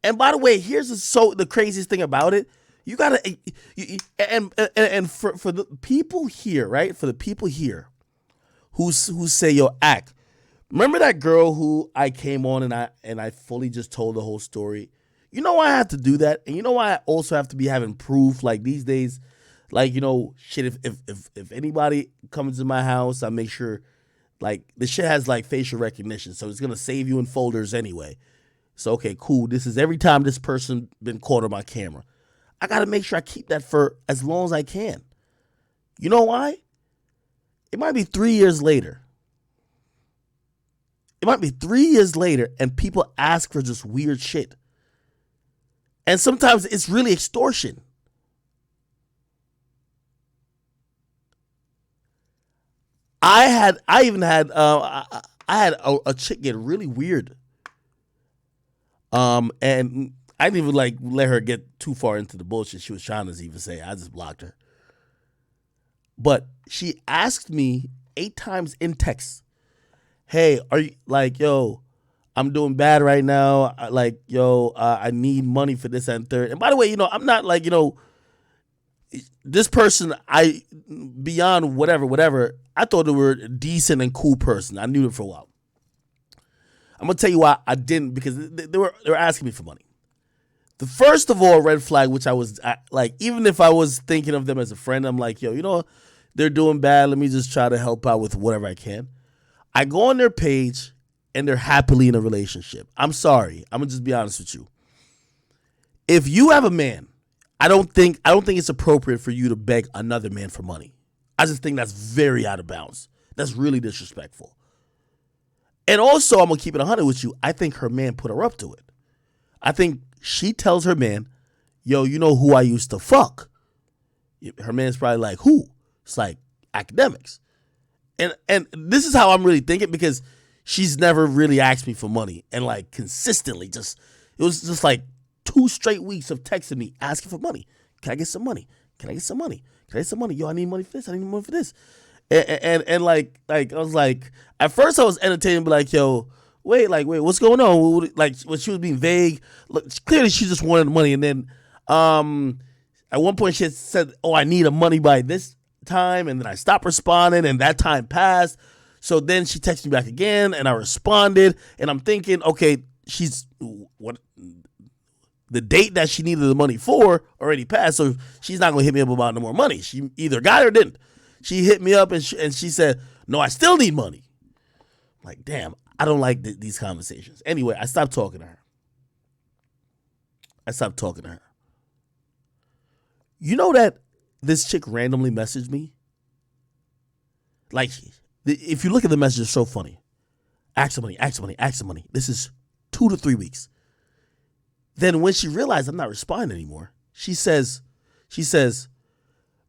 [SPEAKER 1] And by the way, here's the craziest thing about it. You gotta and for the people here, right? For the people here who say, yo, Ak, remember that girl who I came on and I fully just told the whole story? You know why I have to do that? And you know why I also have to be having proof? Like these days, like, you know, shit, if anybody comes to my house, I make sure like the shit has like facial recognition. So it's gonna save you in folders anyway. So, okay, cool. This is every time this person been caught on my camera. I got to make sure I keep that for as long as I can. You know why? It might be 3 years later. It might be 3 years later and people ask for just weird shit. And sometimes it's really extortion. I had a chick get really weird. And I didn't even like let her get too far into the bullshit she was trying to even say. I just blocked her. But she asked me 8 times in text, hey, are you like, yo, I'm doing bad right now. I need money for this and third. And by the way, you know, I'm not like, you know, this person, beyond whatever, I thought they were a decent and cool person. I knew them for a while. I'm gonna tell you why I didn't, because they were asking me for money. The first of all red flag, which even if I was thinking of them as a friend, I'm like, yo, you know, they're doing bad. Let me just try to help out with whatever I can. I go on their page and they're happily in a relationship. I'm sorry. I'm gonna just be honest with you. If you have a man, I don't think it's appropriate for you to beg another man for money. I just think that's very out of bounds. That's really disrespectful. And also, I'm going to keep it 100 with you. I think her man put her up to it. I think she tells her man, yo, you know who I used to fuck? Her man's probably like, who? It's like, Akademiks. And this is how I'm really thinking, because she's never really asked me for money. And like consistently it was just like 2 straight weeks of texting me, asking for money. Can I get some money? Can I get some money? Can I get some money? Yo, I need money for this. I need money for this. And like I was like, at first I was entertaining, but like, yo, wait, what's going on? Like when she was being vague, look, clearly she just wanted money. And then At one point, she had said, "Oh, I need a money by this time," and then I stopped responding, and that time passed. So then she texted me back again, and I responded, and I'm thinking, okay, she's what? The date that she needed the money for already passed, so she's not gonna hit me up about no more money. She either got it or didn't. She hit me up and she said, "No, I still need money." I'm like, damn, I don't like these conversations. Anyway, I stopped talking to her. You know that this chick randomly messaged me? Like, if you look at the message, it's so funny. Ask some money, ask some money, ask some money. This is 2 to 3 weeks. Then when she realized I'm not responding anymore, she says,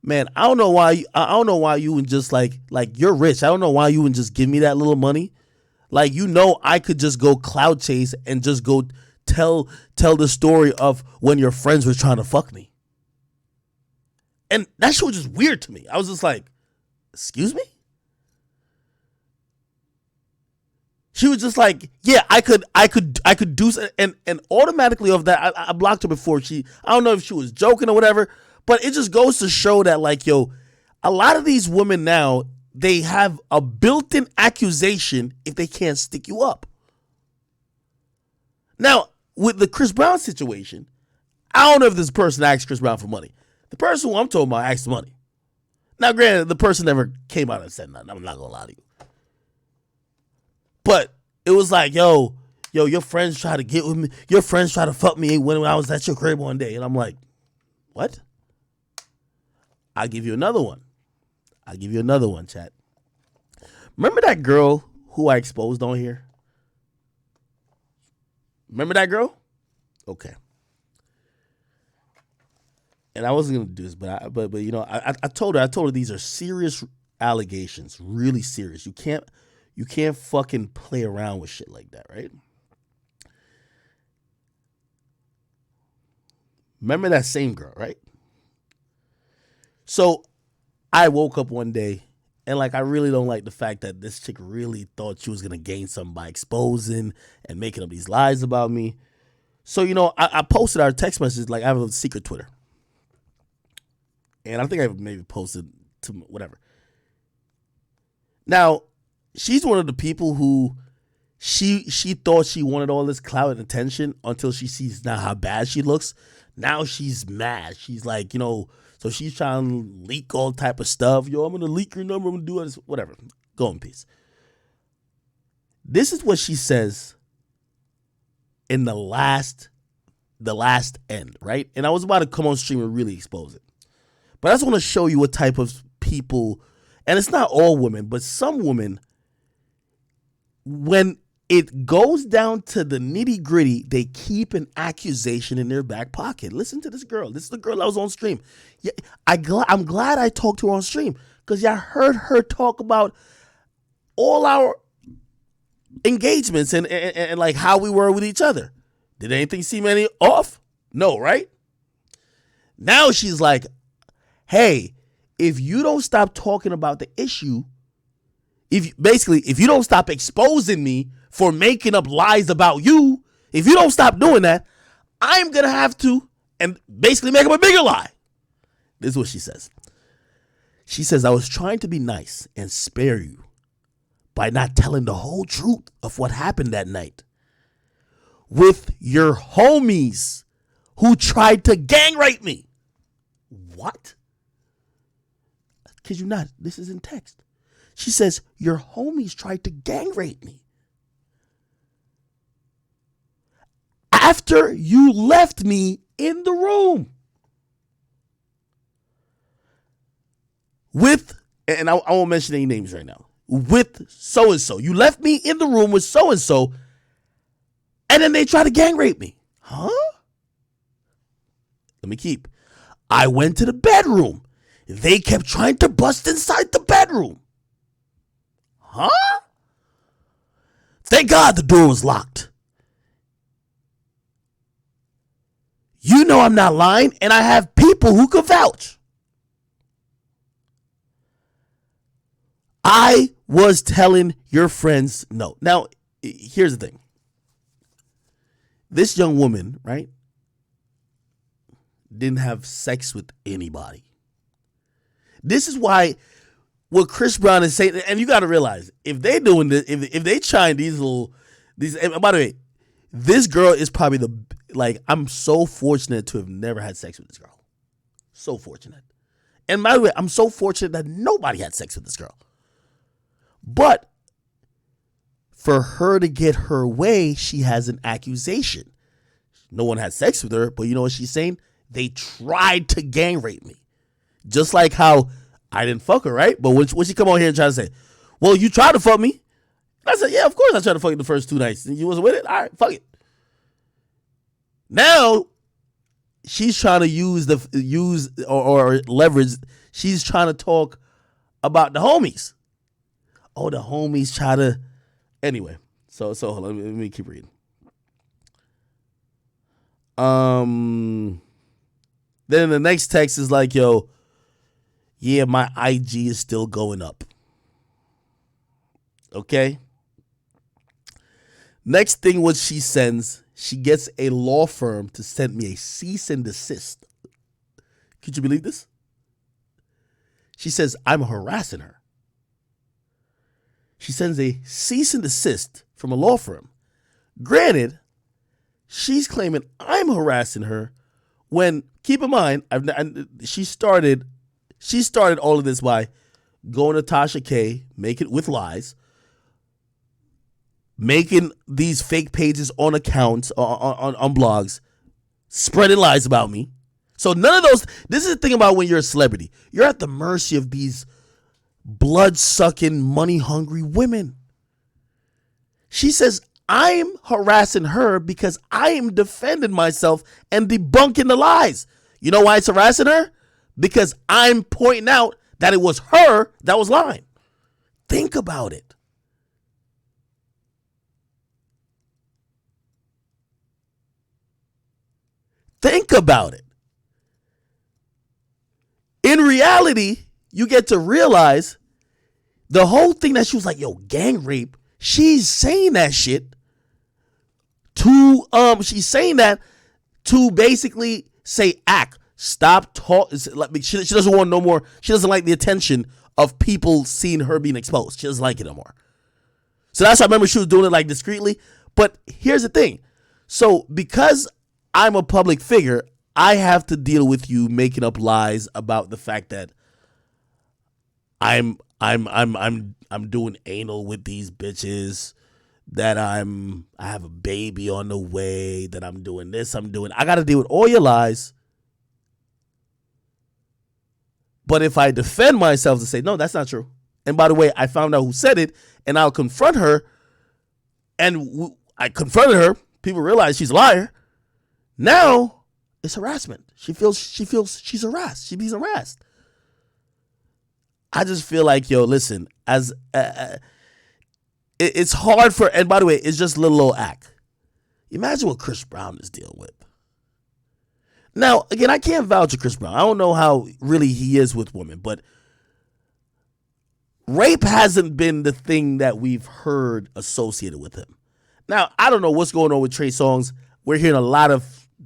[SPEAKER 1] "Man, I don't know why you would just like you're rich. I don't know why you wouldn't just give me that little money. Like, I could just go cloud chase and just go tell the story of when your friends were trying to fuck me." And that shit was just weird to me. I was just like, excuse me? She was just like, yeah, I could do, and automatically of that, I blocked her before. I don't know if she was joking or whatever, but it just goes to show that, like, yo, a lot of these women now, they have a built-in accusation if they can't stick you up. Now, with the Chris Brown situation, I don't know if this person asked Chris Brown for money. The person who I'm talking about asked money. Now, granted, the person never came out and said nothing. I'm not gonna lie to you. But it was like, yo, your friends try to get with me. Your friends try to fuck me when I was at your crib one day. And I'm like, what? I'll give you another one. Chat. Remember that girl who I exposed on here? Remember that girl? Okay. And I wasn't gonna do this, but I told her these are serious allegations, really serious. You can't fucking play around with shit like that, right? Remember that same girl, right? So I woke up one day and, like, I really don't like the fact that this chick really thought she was going to gain something by exposing and making up these lies about me. So, I posted our text message, like, I have a secret Twitter. And I think I maybe posted to whatever. Now, she's one of the people who she thought she wanted all this clout and attention until she sees now how bad she looks. Now she's mad. She's like, so she's trying to leak all type of stuff. Yo, I'm going to leak your number. I'm going to do this. Whatever. Go in peace. This is what she says in the last end, right? And I was about to come on stream and really expose it. But I just want to show you what type of people, and it's not all women, but some women, when it goes down to the nitty gritty, they keep an accusation in their back pocket. Listen to this girl. This is the girl I was on stream. Yeah, I'm glad I talked to her on stream because y'all heard her talk about all our engagements and like how we were with each other. Did anything seem any off? No, right? Now she's like, hey, if you don't stop talking about the issue, if you don't stop exposing me for making up lies about you, if you don't stop doing that, I'm going to have to, and basically make up a bigger lie. This is what she says. She says, I was trying to be nice and spare you by not telling the whole truth of what happened that night with your homies who tried to gang rape me. What? Kid you not, this is in text. She says, your homies tried to gang rape me. After you left me in the room. With, and I won't mention any names right now, with so-and-so. You left me in the room with so-and-so, and then they try to gang rape me. Huh? Let me keep. I went to the bedroom. They kept trying to bust inside the bedroom. Huh? Thank God the door was locked. You know I'm not lying, and I have people who could vouch. I was telling your friends no. Now, here's the thing. This young woman, right? didn't have sex with anybody. This is why what Chris Brown is saying, and you got to realize, if they doing this, if they trying these, and by the way, this girl is probably I'm so fortunate to have never had sex with this girl. So fortunate. And by the way, I'm so fortunate that nobody had sex with this girl. But for her to get her way, she has an accusation. No one had sex with her, but you know what she's saying? They tried to gang rape me. Just like how I didn't fuck her, right? But when she come on here and try to say, well, you tried to fuck me. I said, yeah, of course I tried to fuck you the first 2 nights. You wasn't with it? All right, fuck it. Now, she's trying to use or leverage. She's trying to talk about the homies. Oh, the homies try to. Anyway, so hold on, let me keep reading. Then the next text is like, yo, yeah, my IG is still going up. Okay. Next thing what she sends, she gets a law firm to send me a cease and desist. Could you believe this? She says I'm harassing her. She sends a cease and desist from a law firm. Granted, she's claiming I'm harassing her when, keep in mind, she started all of this by going to Tasha K, make it with lies, making these fake pages on accounts, on blogs, spreading lies about me. So none of those, this is the thing about when you're a celebrity. You're at the mercy of these blood-sucking, money-hungry women. She says, I'm harassing her because I am defending myself and debunking the lies. You know why it's harassing her? Because I'm pointing out that it was her that was lying. Think about it. Think about it. In reality, you get to realize the whole thing that she was like, yo, gang rape, she's saying that shit to basically say, stop talking. She doesn't want no more. She doesn't like the attention of people seeing her being exposed. She doesn't like it no more. So that's why I remember she was doing it like discreetly. But here's the thing. So because I'm a public figure, I have to deal with you making up lies about the fact that I'm doing anal with these bitches, that I have a baby on the way, that I'm doing this, I got to deal with all your lies. But if I defend myself to say, no, that's not true. And by the way, I found out who said it, and I'll confront her. And I confronted her. People realize she's a liar. Now it's harassment. She feels she's harassed. She's being harassed. I just feel like, yo, listen, it's hard for, and by the way, it's just a little old act. Imagine what Chris Brown is dealing with. Now, again, I can't vouch for Chris Brown. I don't know how really he is with women, but rape hasn't been the thing that we've heard associated with him. Now, I don't know what's going on with Trey Songz. We're hearing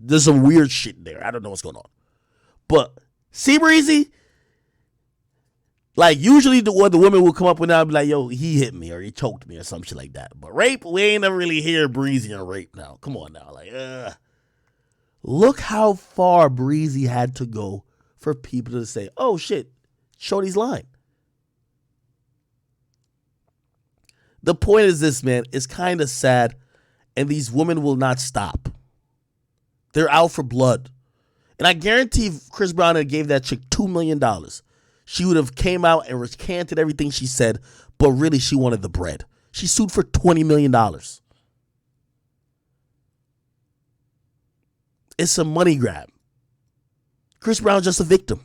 [SPEAKER 1] there's some weird shit there. I don't know what's going on. But Seabreezy, like usually the women will come up with now and be like, yo, he hit me or he choked me or some shit like that. But rape, we ain't never really hear Breezy on rape now. Come on now. Look how far Breezy had to go for people to say, oh shit, Shorty's lying. The point is this, man, it's kind of sad, and these women will not stop. They're out for blood. And I guarantee if Chris Brown had gave that chick $2 million, she would have came out and recanted everything she said, but really she wanted the bread. She sued for $20 million. It's a money grab. Chris Brown's just a victim.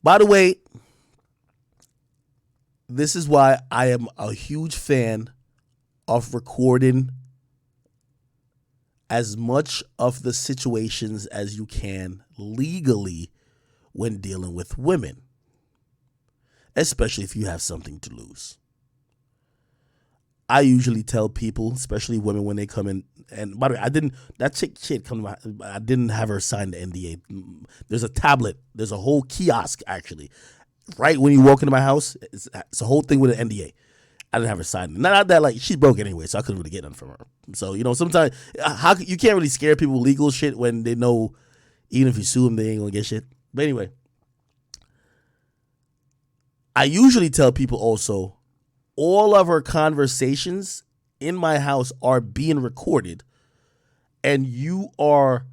[SPEAKER 1] By the way, this is why I am a huge fan of recording as much of the situations as you can legally when dealing with women. especially if you have something to lose. I usually tell people, especially women, when they come in, and by the way, that chick shit come to I didn't have her sign the NDA. There's a tablet, there's a whole kiosk actually. Right when you walk into my house, it's a whole thing with an NDA. I didn't have her sign it. Not that, like, she's broke anyway, so I couldn't really get none from her. So, sometimes you can't really scare people with legal shit when they know even if you sue them, they ain't gonna get shit. But anyway, I usually tell people also, all of our conversations in my house are being recorded, and you are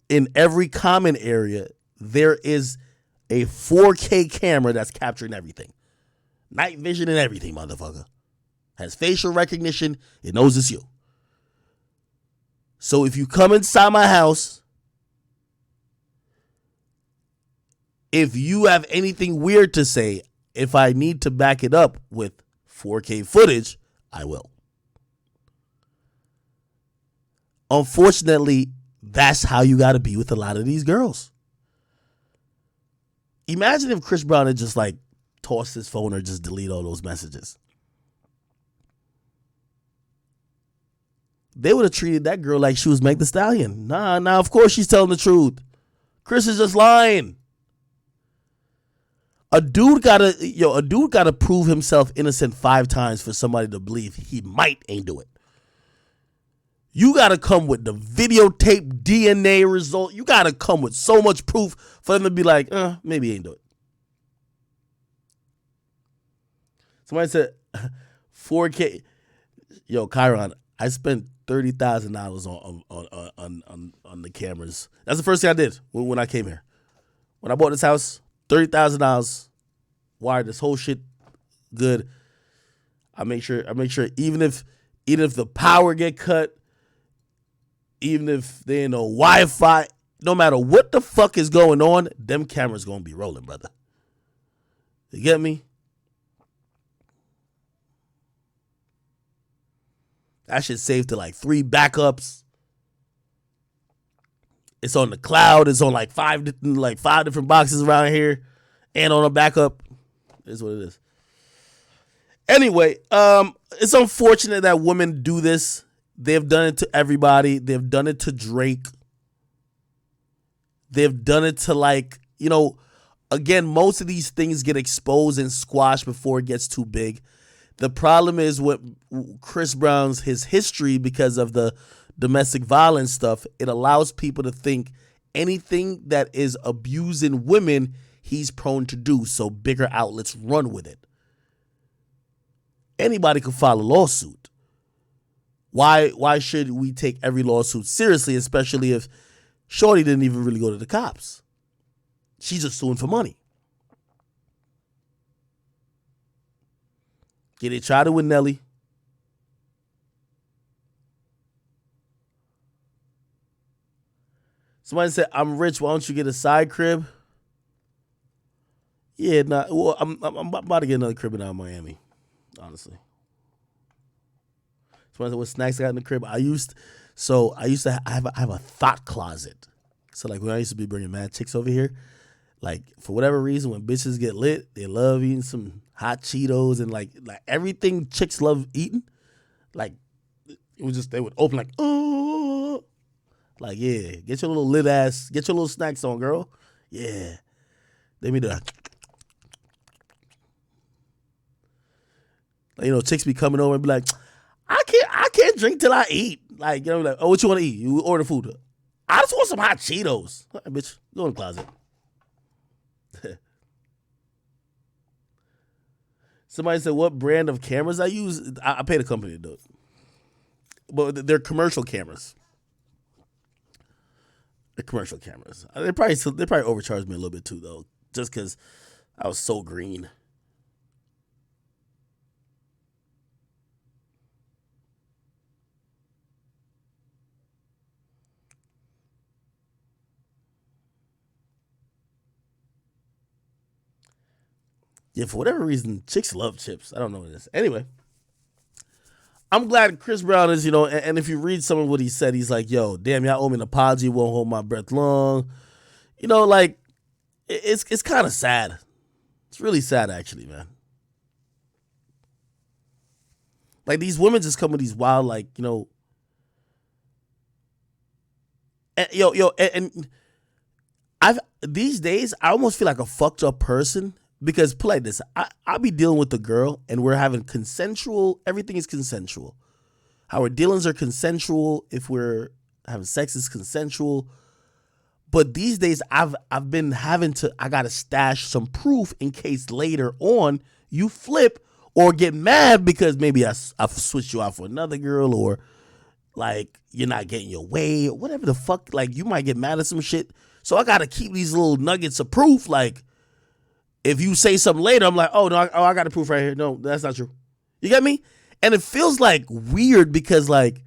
[SPEAKER 1] in every common area. There is a 4K camera that's capturing everything. Night vision and everything, motherfucker. Has facial recognition. It knows it's you. So if you come inside my house, if you have anything weird to say, if I need to back it up with 4K footage, I will. Unfortunately, that's how you got to be with a lot of these girls. Imagine if Chris Brown had just like tossed his phone or just delete all those messages. They would have treated that girl like she was Meg Thee Stallion. Nah, of course she's telling the truth. Chris is just lying. A dude gotta prove himself innocent 5 times for somebody to believe he might ain't do it. You gotta come with the videotape DNA result. You gotta come with so much proof for them to be like, maybe he ain't do it. Somebody said 4K. Yo, Chiron, I spent $30,000 on the cameras. That's the first thing I did when I came here. When I bought this house, $30,000, wired this whole shit good. I make sure even if the power get cut, even if there ain't no Wi-Fi, no matter what the fuck is going on, them cameras gonna be rolling, brother. You get me? That shit saved to like 3 backups. It's on the cloud. It's on like five different boxes around here, and on a backup. Is what it is. Anyway, it's unfortunate that women do this. They've done it to everybody. They've done it to Drake. They've done it to again, most of these things get exposed and squashed before it gets too big. The problem is with Chris Brown's his history because of the domestic violence stuff. It allows people to think anything that is abusing women, he's prone to do. So bigger outlets run with it. Anybody could file a lawsuit. Why should we take every lawsuit seriously, especially if Shorty didn't even really go to the cops? She's just suing for money. Yeah, they tried it with Nelly. Somebody said, "I'm rich. Why don't you get a side crib?" Yeah, well, I'm about to get another crib in Miami, honestly. Somebody said, "What snacks I got in the crib?" I used to have a thought closet. So like when I used to be bringing mad chicks over here, like for whatever reason, when bitches get lit, they love eating some hot Cheetos and like everything chicks love eating. Like it was just, they would open like, oh, like, yeah, get your little lit ass, get your little snacks on, girl. Yeah, they be the, chicks be coming over and be like, I can't drink till I eat. Like, like, oh, what you want to eat? You order food. I just want some hot Cheetos. All right, bitch, go in the closet. Somebody said, what brand of cameras I use? I pay the company to do it. But they're commercial cameras. They're commercial cameras. They probably overcharged me a little bit too, though, just because I was so green. Yeah, for whatever reason, chicks love chips. I don't know what it is. Anyway, I'm glad Chris Brown is, and if you read some of what he said, he's like, yo, damn, y'all owe me an apology, won't hold my breath long. Like, it's kind of sad. It's really sad, actually, man. Like, these women just come with these wild, like, you know. And these days, I almost feel like a fucked up person because, put like this, I'll be dealing with the girl and we're having consensual, everything is consensual. Our dealings are consensual. If we're having sex, is consensual. But these days, I've been having to, I gotta stash some proof in case later on you flip or get mad because maybe I've switched you out for another girl, or like you're not getting your way, or whatever the fuck. Like, you might get mad at some shit. So I gotta keep these little nuggets of proof. Like, if you say something later, I'm like, oh no, I got the proof right here. No, that's not true. You get me? And it feels like weird because, like,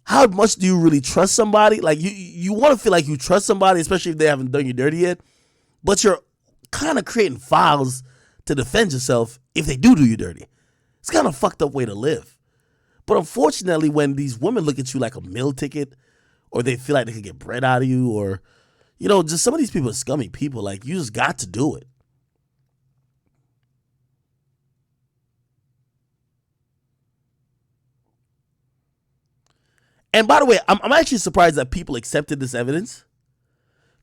[SPEAKER 1] how much do you really trust somebody? Like, you want to feel like you trust somebody, especially if they haven't done you dirty yet. But you're kind of creating files to defend yourself if they do you dirty. It's kind of a fucked up way to live. But unfortunately, when these women look at you like a meal ticket, or they feel like they can get bread out of you, or, you know, just some of these people are scummy people. Like, you just got to do it. And by the way, I'm actually surprised that people accepted this evidence.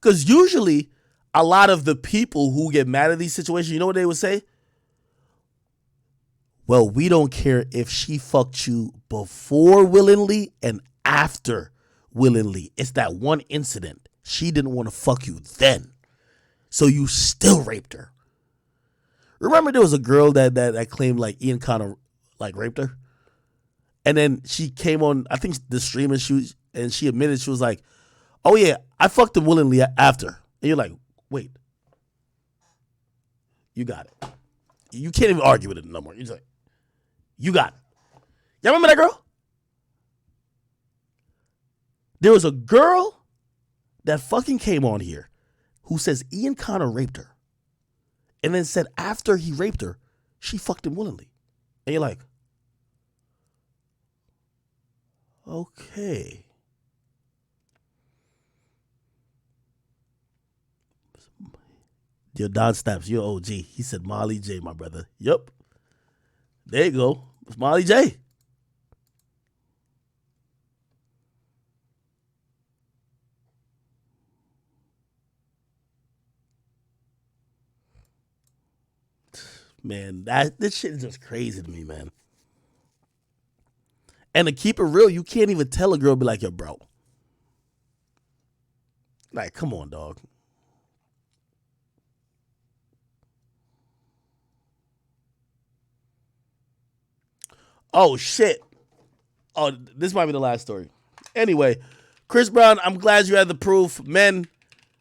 [SPEAKER 1] Because usually, a lot of the people who get mad at these situations, you know what they would say? Well, we don't care if she fucked you before willingly and after willingly. It's that one incident. She didn't want to fuck you then. So you still raped her. Remember there was a girl that claimed like Ian Connor like raped her? And then she came on, I think, the stream, and she admitted, she was like, oh yeah, I fucked him willingly after. And you're like, wait. You got it. You can't even argue with it no more. You're just like, you got it. Y'all remember that girl? There was a girl that fucking came on here who says Ian Connor raped her. And then said after he raped her, she fucked him willingly. And you're like, okay. Yo, Don Snaps, you're OG. He said Molly J, my brother. Yup. There you go. It's Molly J. Man, this shit is just crazy to me, man. And to keep it real, you can't even tell a girl, be like, yo, bro. Like, come on, dog. Oh, shit. Oh, this might be the last story. Anyway, Chris Brown, I'm glad you had the proof. Men,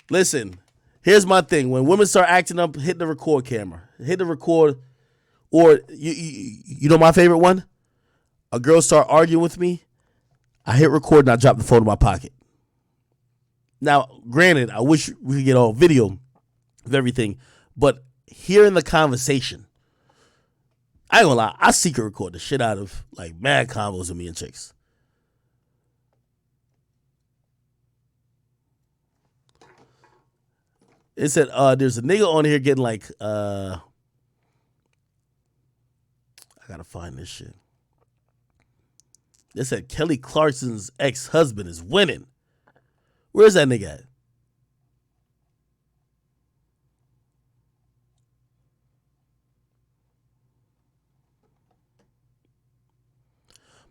[SPEAKER 1] listen, here's my thing. When women start acting up, hit the record camera. Hit the record. Or, you know my favorite one? A girl start arguing with me, I hit record and I drop the phone in my pocket. Now, granted, I wish we could get all video of everything, but hearing the conversation, I ain't gonna lie, I secret record the shit out of like mad combos with me and chicks. It said there's a nigga on here getting like I gotta find this shit. They said Kelly Clarkson's ex-husband is winning. Where's that nigga at?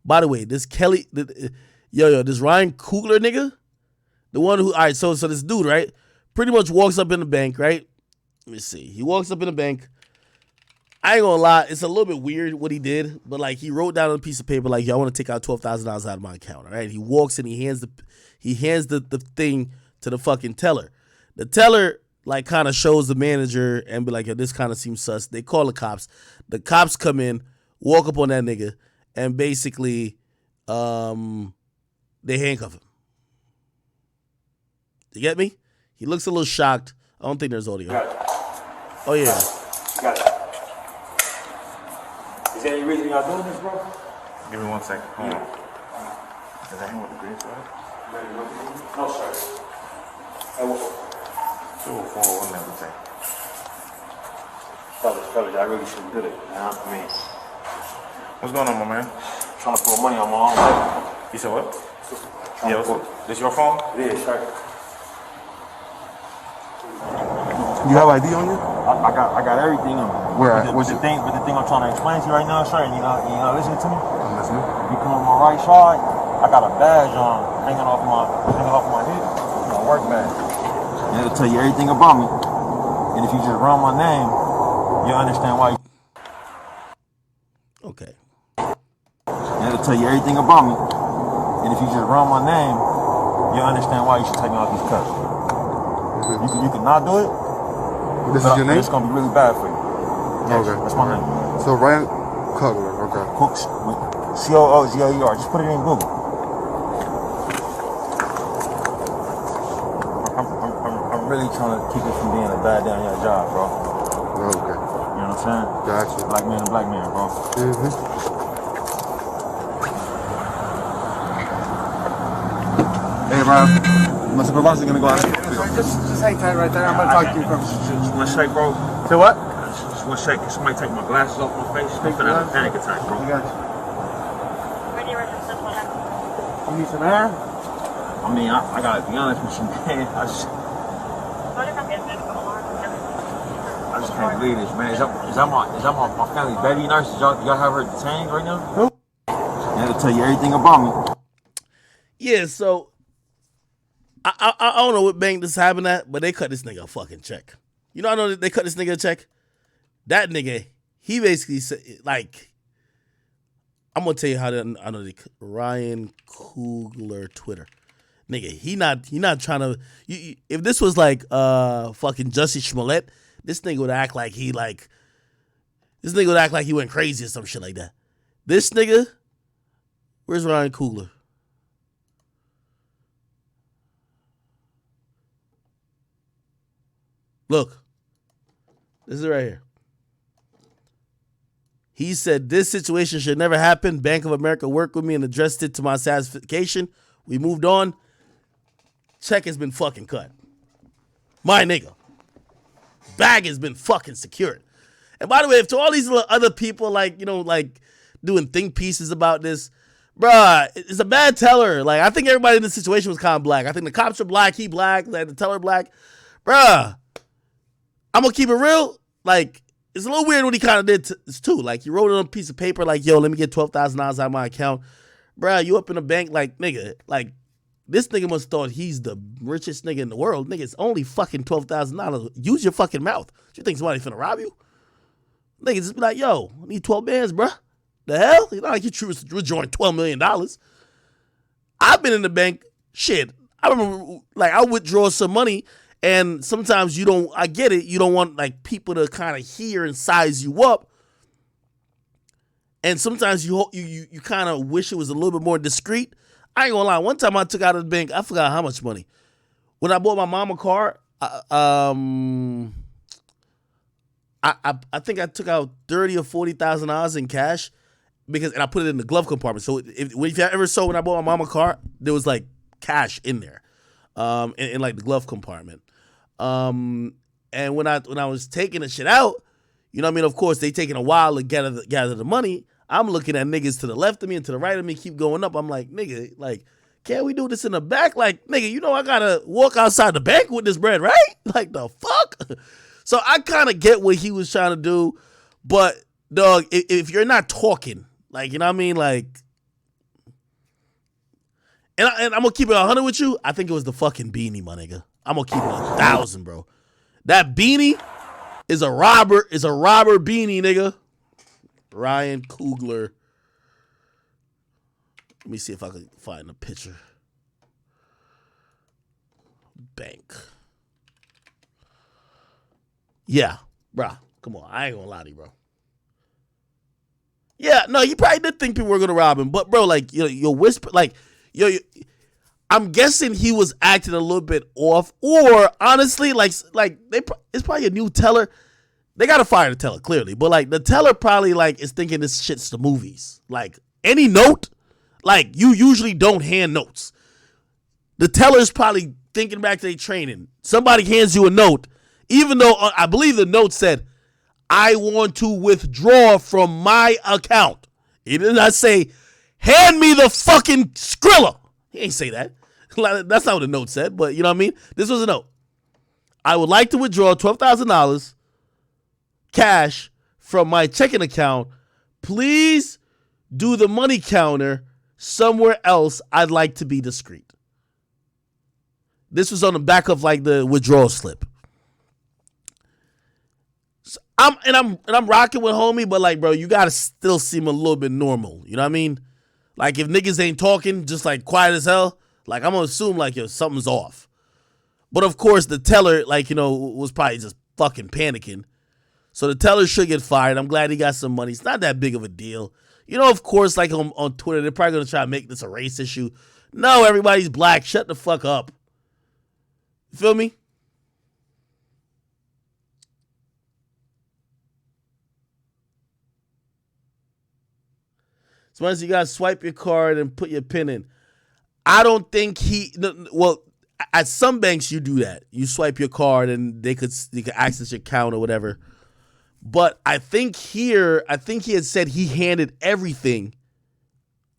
[SPEAKER 1] By the way, this Kelly, this Ryan Coogler nigga, the one who, all right, so this dude, right, pretty much walks up in the bank, right? Let me see. He walks up in the bank. I ain't gonna lie, it's a little bit weird what he did, but like he wrote down on a piece of paper like, yo, I want to take out $12,000 out of my account. All right, he walks and he hands the thing to the fucking teller. The teller like kind of shows the manager and be like, yo, this kind of seems sus. They call the cops. The cops come in, walk up on that nigga, and basically, they handcuff him. You get me? He looks a little shocked. I don't think there's audio. Oh yeah.
[SPEAKER 20] Got it. Is there any reason y'all doing this, bro?
[SPEAKER 6] Give me 1 second. Hold on. Is that him with the green side?
[SPEAKER 20] No, sir.
[SPEAKER 6] 204, one level take.
[SPEAKER 20] Fellas, I really should have did it. I mean,
[SPEAKER 21] What's going on, my man?
[SPEAKER 20] trying to put money on my own life.
[SPEAKER 21] You said what? Yeah, this your phone?
[SPEAKER 20] It is, right?
[SPEAKER 21] You have ID on you?
[SPEAKER 20] I got everything on.
[SPEAKER 21] Where?
[SPEAKER 20] But the thing I'm trying to explain to you right now, sir, and you not listening to me?
[SPEAKER 21] I'm listening.
[SPEAKER 20] If you come on my right side, I got a badge on hanging off my hip. My work badge. And it'll tell you everything about me. And if you just run my name, you'll understand why.
[SPEAKER 1] Okay.
[SPEAKER 20] And it'll tell you everything about me. And if you just run my name, you'll understand why you should take me off these cuts. You can not do it.
[SPEAKER 21] This is your name?
[SPEAKER 20] It's gonna be really bad for you. Yes,
[SPEAKER 21] Okay.
[SPEAKER 20] That's my name.
[SPEAKER 21] So Ryan Cutler, okay.
[SPEAKER 20] Cooks with COOGLER. Just put it in Google. I'm really trying to keep it from being a bad day on your job, bro.
[SPEAKER 21] Okay.
[SPEAKER 20] You know what I'm saying?
[SPEAKER 21] Gotcha.
[SPEAKER 20] Black man and black man, bro.
[SPEAKER 21] Hey, Ryan. My supervisor's gonna go out.
[SPEAKER 20] Just hang tight right there. I'm gonna talk to you first.
[SPEAKER 21] Just one shake, bro.
[SPEAKER 20] Say what?
[SPEAKER 21] Just one shake. Somebody take my glasses off my face. I'm gonna have a panic attack, bro.
[SPEAKER 20] I got you. I need some air. I mean, I gotta be honest with you, man. I just can't believe this, man. Is that my family baby nurse? Y'all have her detained right now? Who? Yeah, it'll tell you everything about me.
[SPEAKER 1] Yeah, so I don't know what bank this happened at, but they cut this nigga a fucking check. You know, I know they cut this nigga a check. That nigga, he basically said, like, I'm gonna tell you how I know the Ryan Coogler Twitter. Nigga, he not trying to. If this was like fucking Jussie Smollett, this nigga would act like he went crazy or some shit like that. This nigga, where's Ryan Coogler? Look, this is right here. He said, this situation should never happen. Bank of America worked with me and addressed it to my satisfaction. We moved on. Check has been fucking cut. My nigga. Bag has been fucking secured. And by the way, if to all these other people, like, you know, like doing think pieces about this, bruh, it's a bad teller. Like, I think everybody in this situation was kind of black. I think the cops are black, he black, like the teller black. Bruh, I'm gonna keep it real. Like, it's a little weird what he kind of did too. Like, he wrote it on a piece of paper, like, yo, let me get $12,000 out of my account. Bruh, you up in the bank, like, nigga, like, this nigga must have thought he's the richest nigga in the world. Nigga, it's only fucking $12,000. Use your fucking mouth. You think somebody finna rob you? Nigga, just be like, yo, I need 12 bands, bruh. The hell? It's not like you joined $12 million. I've been in the bank, shit. I remember, like, I withdraw some money, and sometimes I get it, you don't want, like, people to kind of hear and size you up. And sometimes you kind of wish it was a little bit more discreet. I ain't gonna lie. One time I took out of the bank, I forgot how much money. When I bought my mom a car, I think I took out $30,000 or $40,000 in cash and I put it in the glove compartment. So if you ever saw when I bought my mom a car, there was like cash in there, in like the glove compartment. And when I was taking the shit out, you know what I mean? Of course, they taking a while to gather the money. I'm looking at niggas to the left of me and to the right of me keep going up. I'm like, nigga, like, can't we do this in the back? Like, nigga, you know I gotta walk outside the bank with this bread, right? Like, the fuck? So I kind of get what he was trying to do. But, dog, if you're not talking, like, you know what I mean? Like, and I'm gonna keep it 100 with you. I think it was the fucking beanie, my nigga. I'm gonna keep it 1,000, bro. That beanie is a robber beanie, nigga. Ryan Coogler. Let me see if I can find a picture. Bank. Yeah, bro. Come on. I ain't gonna lie to you, bro. Yeah, no, he probably did think people were gonna rob him. But, bro, like, your whisper, like, I'm guessing he was acting a little bit off. Or, honestly, it's probably a new teller. They gotta fire the teller, clearly. But, like, the teller probably, like, is thinking this shit's the movies. Like, any note, like, you usually don't hand notes. The teller's probably thinking back to their training. Somebody hands you a note, even though I believe the note said, I want to withdraw from my account. He did not say, hand me the fucking Skrilla. He ain't say that. That's not what the note said, but you know what I mean? This was a note. I would like to withdraw $12,000 cash from my checking account. Please do the money counter somewhere else. I'd like to be discreet. This was on the back of like the withdrawal slip. So I'm rocking with homie, but like, bro, you gotta still seem a little bit normal. You know what I mean? Like if niggas ain't talking, just like quiet as hell, like I'm gonna assume like yo, something's off. But of course the teller, like, you know, was probably just fucking panicking. So the teller should get fired. I'm glad he got some money. It's not that big of a deal. You know, of course, like on Twitter, they're probably gonna try to make this a race issue. No, everybody's black. Shut the fuck up. You feel me? Sometimes you gotta swipe your card and put your pin in. I don't think well, at some banks you do that. You swipe your card and they could access your account or whatever. But I think he had said he handed everything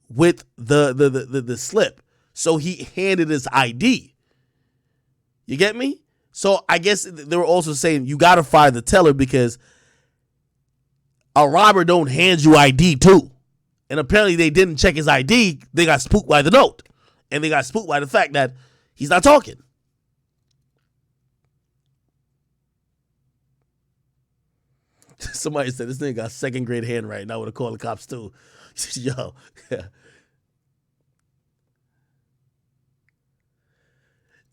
[SPEAKER 1] with the slip. So he handed his ID. You get me? So I guess they were also saying you gotta fire the teller because a robber don't hand you ID too. And apparently they didn't check his ID. They got spooked by the note. And they got spooked by the fact that he's not talking. Somebody said this nigga got second grade handwriting. I would have called the cops too. Yo. Yeah.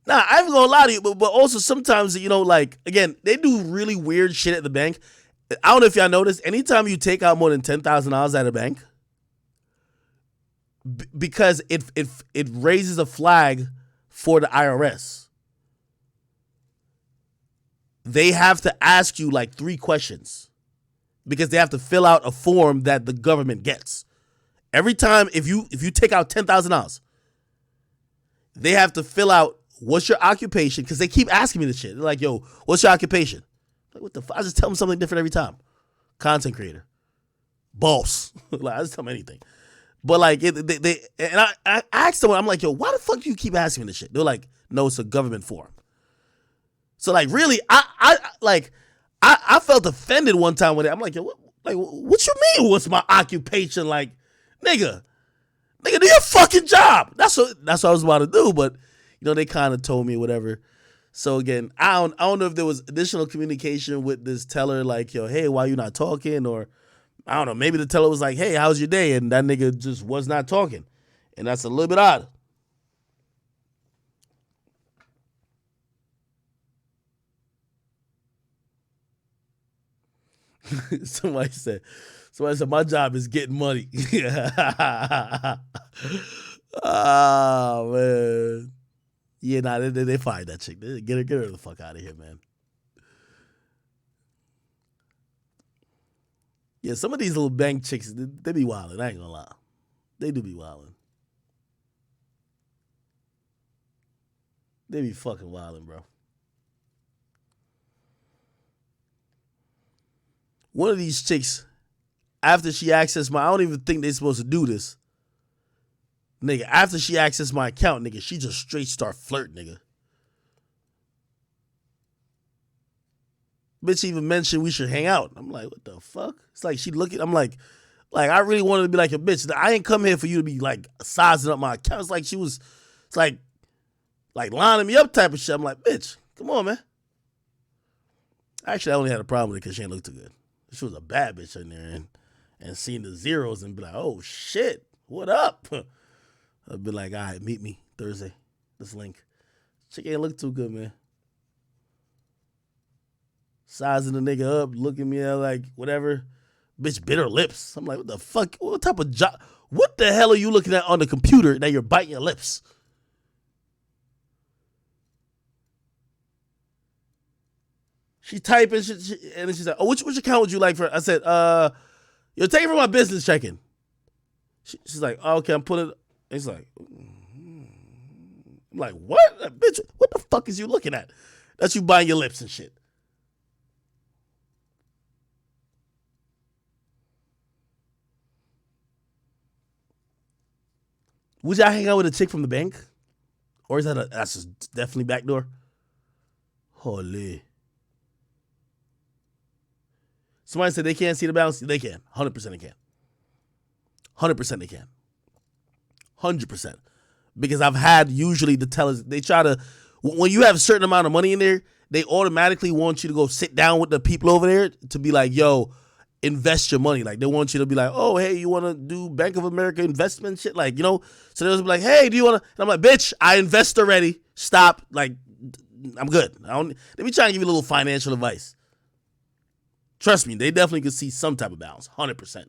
[SPEAKER 1] Nah, I ain't gonna lie to you, but also sometimes, you know, like, again, they do really weird shit at the bank. I don't know if y'all noticed, anytime you take out more than $10,000 at a bank, because it raises a flag for the IRS. They have to ask you like 3 questions because they have to fill out a form that the government gets. Every time if you take out $10,000, they have to fill out what's your occupation, because they keep asking me this shit. They're like, yo, what's your occupation? Like, what the fuck? I just tell them something different every time. Content creator. Boss. Like, I just tell them anything. But like I asked someone, I'm like, yo, why the fuck do you keep asking me this shit? They're like, no, it's a government form. So like really, I felt offended one time with it. I'm like, yo, what you mean? What's my occupation? Like, nigga, do your fucking job. That's what I was about to do, but you know, they kind of told me whatever. So again, I don't know if there was additional communication with this teller, like, yo, hey, why you not talking? Or I don't know, maybe the teller was like, hey, how's your day? And that nigga just was not talking. And that's a little bit odd. Somebody said, my job is getting money. Oh, man. Yeah, nah, they fired that chick. Get her the fuck out of here, man. Yeah, some of these little bank chicks, they be wildin'. I ain't gonna lie. They do be wildin'. They be fucking wildin', bro. One of these chicks, after she accessed I don't even think they supposed to do this. Nigga, after she accessed my account, nigga, she just straight start flirting, nigga. Bitch even mentioned we should hang out. I'm like, what the fuck? It's like she looking, I'm like I really wanted to be like a bitch. I ain't come here for you to be like sizing up my account. It's like she was, it's like lining me up type of shit. I'm like, bitch, come on, man. Actually, I only had a problem with it because she ain't look too good. She was a bad bitch in there and seeing the zeros and be like, oh shit, what up? I'd be like, all right, meet me Thursday. This link. Chick ain't look too good, man. Sizing the nigga up, looking at me like whatever. Bitch bit her lips. I'm like, what the fuck? What type of job? What the hell are you looking at on the computer that you're biting your lips? She typing and then she said, oh, which account would you like for? I said, you're taking for my business checking. She's like, oh, okay, I'm putting it. It's like, I'm like, what? Bitch, what the fuck is you looking at? That's you biting your lips and shit. Would y'all hang out with a chick from the bank? Or is that's just definitely backdoor? Holy. Somebody said they can't see the balance. They can. 100% they can. 100% they can. 100%. Because I've had usually the tellers, they try to, when you have a certain amount of money in there, they automatically want you to go sit down with the people over there to be like, yo, invest your money. Like, they want you to be like, oh, hey, you want to do Bank of America investment shit? Like, you know, so they'll be like, hey, do you want to? And I'm like, bitch, I invest already. Stop. Like, I'm good. They be trying to give you a little financial advice. Trust me, they definitely could see some type of balance. 100%.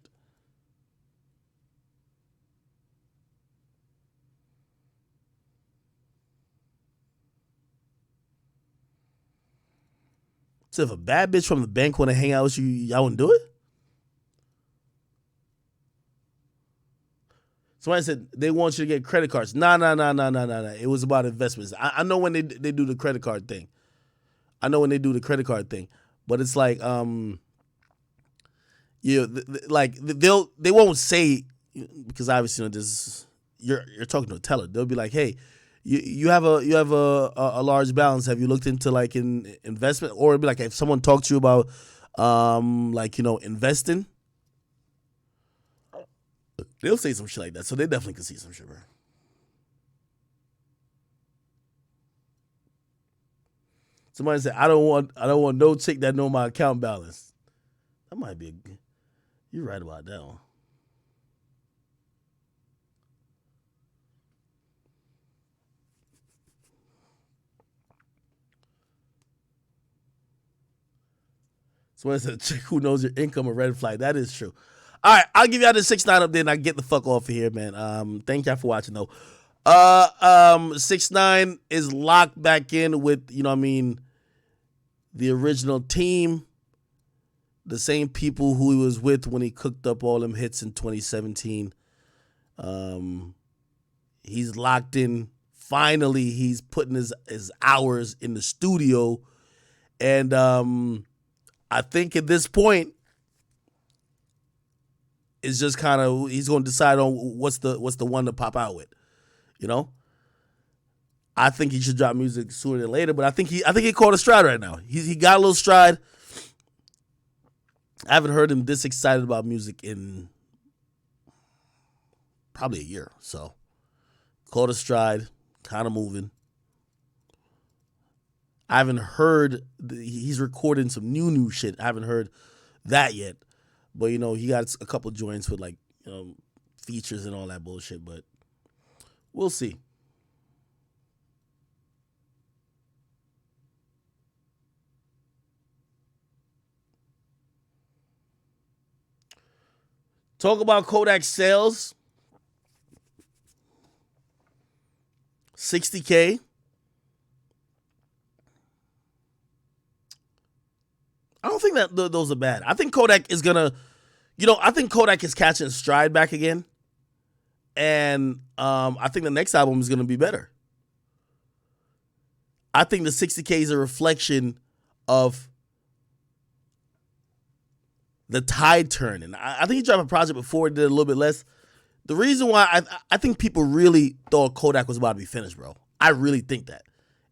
[SPEAKER 1] So if a bad bitch from the bank want to hang out with you, y'all wouldn't do it? Somebody said they want you to get credit cards. Nah. It was about investments. I know when they do the credit card thing. But it's like, they won't say, because obviously, you know, this you're talking to a teller. They'll be like, hey, you have a large balance. Have you looked into like in investment? Or it'd be like if someone talked to you about like, you know, investing, they'll say some shit like that. So they definitely could see some shit, bro. Somebody said, I don't want no chick that know my account balance. That might be you're right about that one. Somebody said, chick who knows your income, a red flag. That is true. All right, I'll give y'all the 6ix9ine up there and I get the fuck off of here, man. Thank y'all for watching though. 6ix9ine is locked back in with, you know what I mean, the original team, the same people who he was with when he cooked up all them hits in 2017. He's locked in. Finally, he's putting his hours in the studio. And I think at this point, it's just kind of, he's going to decide on what's the one to pop out with, you know? I think he should drop music sooner than later, but I think he caught a stride right now. He got a little stride. I haven't heard him this excited about music in probably a year. So caught a stride, kind of moving. I haven't heard he's recording some new shit. I haven't heard that yet, but you know he got a couple joints with like, you know, features and all that bullshit. But we'll see. Talk about Kodak sales. 60K. I don't think that those are bad. I think Kodak is gonna, you know, I think Kodak is catching stride back again. And I think the next album is gonna be better. I think the 60K is a reflection of the tide turning. I think he dropped a project before, did a little bit less. The reason why I think people really thought Kodak was about to be finished, bro. I really think that.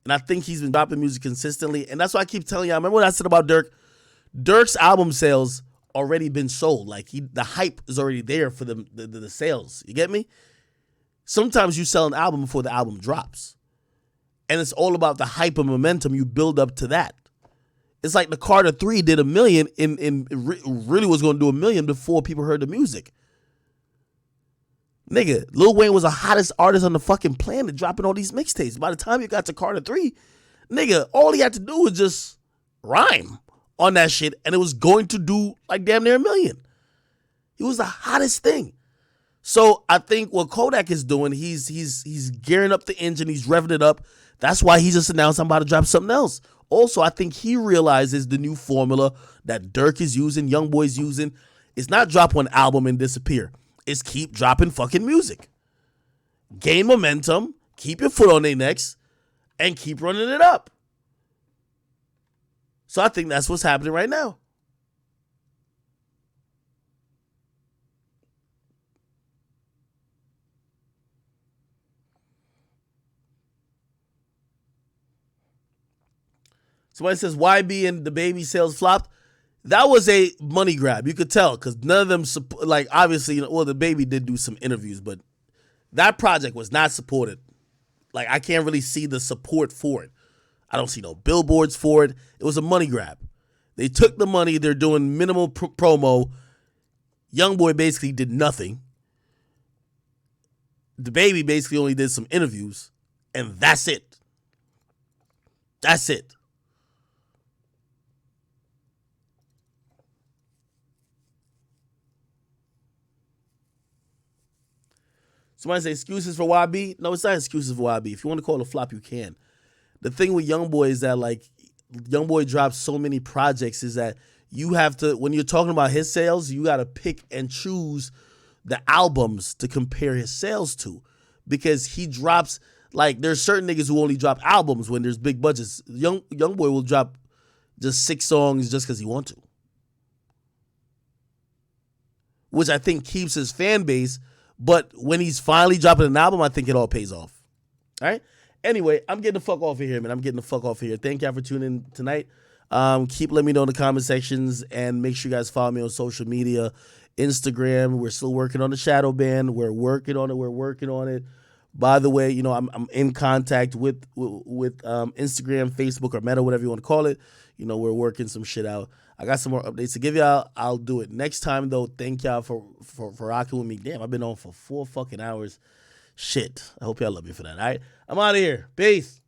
[SPEAKER 1] And I think he's been dropping music consistently. And that's why I keep telling y'all, remember what I said about Durk? Durk's album sales already been sold. Like the hype is already there for the sales. You get me? Sometimes you sell an album before the album drops. And it's all about the hype and momentum you build up to that. It's like the Carter 3 did 1 million and really was going to do 1 million before people heard the music. Nigga, Lil Wayne was the hottest artist on the fucking planet dropping all these mixtapes. By the time you got to Carter 3, nigga, all he had to do was just rhyme on that shit and it was going to do like damn near 1 million. He was the hottest thing. So I think what Kodak is doing, he's gearing up the engine, he's revving it up. That's why he just announced I'm about to drop something else. Also, I think he realizes the new formula that Durk is using, Youngboy's using. It's not drop one album and disappear. It's keep dropping fucking music. Gain momentum, keep your foot on their necks, and keep running it up. So I think that's what's happening right now. Somebody says YB and the baby sales flopped. That was a money grab. You could tell because none of them, like, obviously, well, the baby did do some interviews, but that project was not supported. Like, I can't really see the support for it. I don't see no billboards for it. It was a money grab. They took the money. They're doing minimal promo. YoungBoy basically did nothing. The baby basically only did some interviews, and that's it. That's it. Somebody say excuses for YB. No, it's not excuses for YB. If you want to call it a flop, you can. The thing with YoungBoy is that, like, YoungBoy drops so many projects is that you have to, when you're talking about his sales, you got to pick and choose the albums to compare his sales to, because he drops, like, there's certain niggas who only drop albums when there's big budgets. YoungBoy will drop just 6 songs just because he wants to, which I think keeps his fan base. But when he's finally dropping an album, I think it all pays off. All right? Anyway, I'm getting the fuck off of here, man. I'm getting the fuck off of here. Thank y'all for tuning in tonight. Keep letting me know in the comment sections, and make sure you guys follow me on social media. Instagram, we're still working on the shadow ban. We're working on it. By the way, you know, I'm in contact with Instagram, Facebook, or Meta, whatever you want to call it. You know, we're working some shit out. I got some more updates to give y'all. I'll do it next time, though. Thank y'all for rocking with me. Damn, I've been on for 4 fucking hours. Shit. I hope y'all love me for that. All right? I'm out of here. Peace.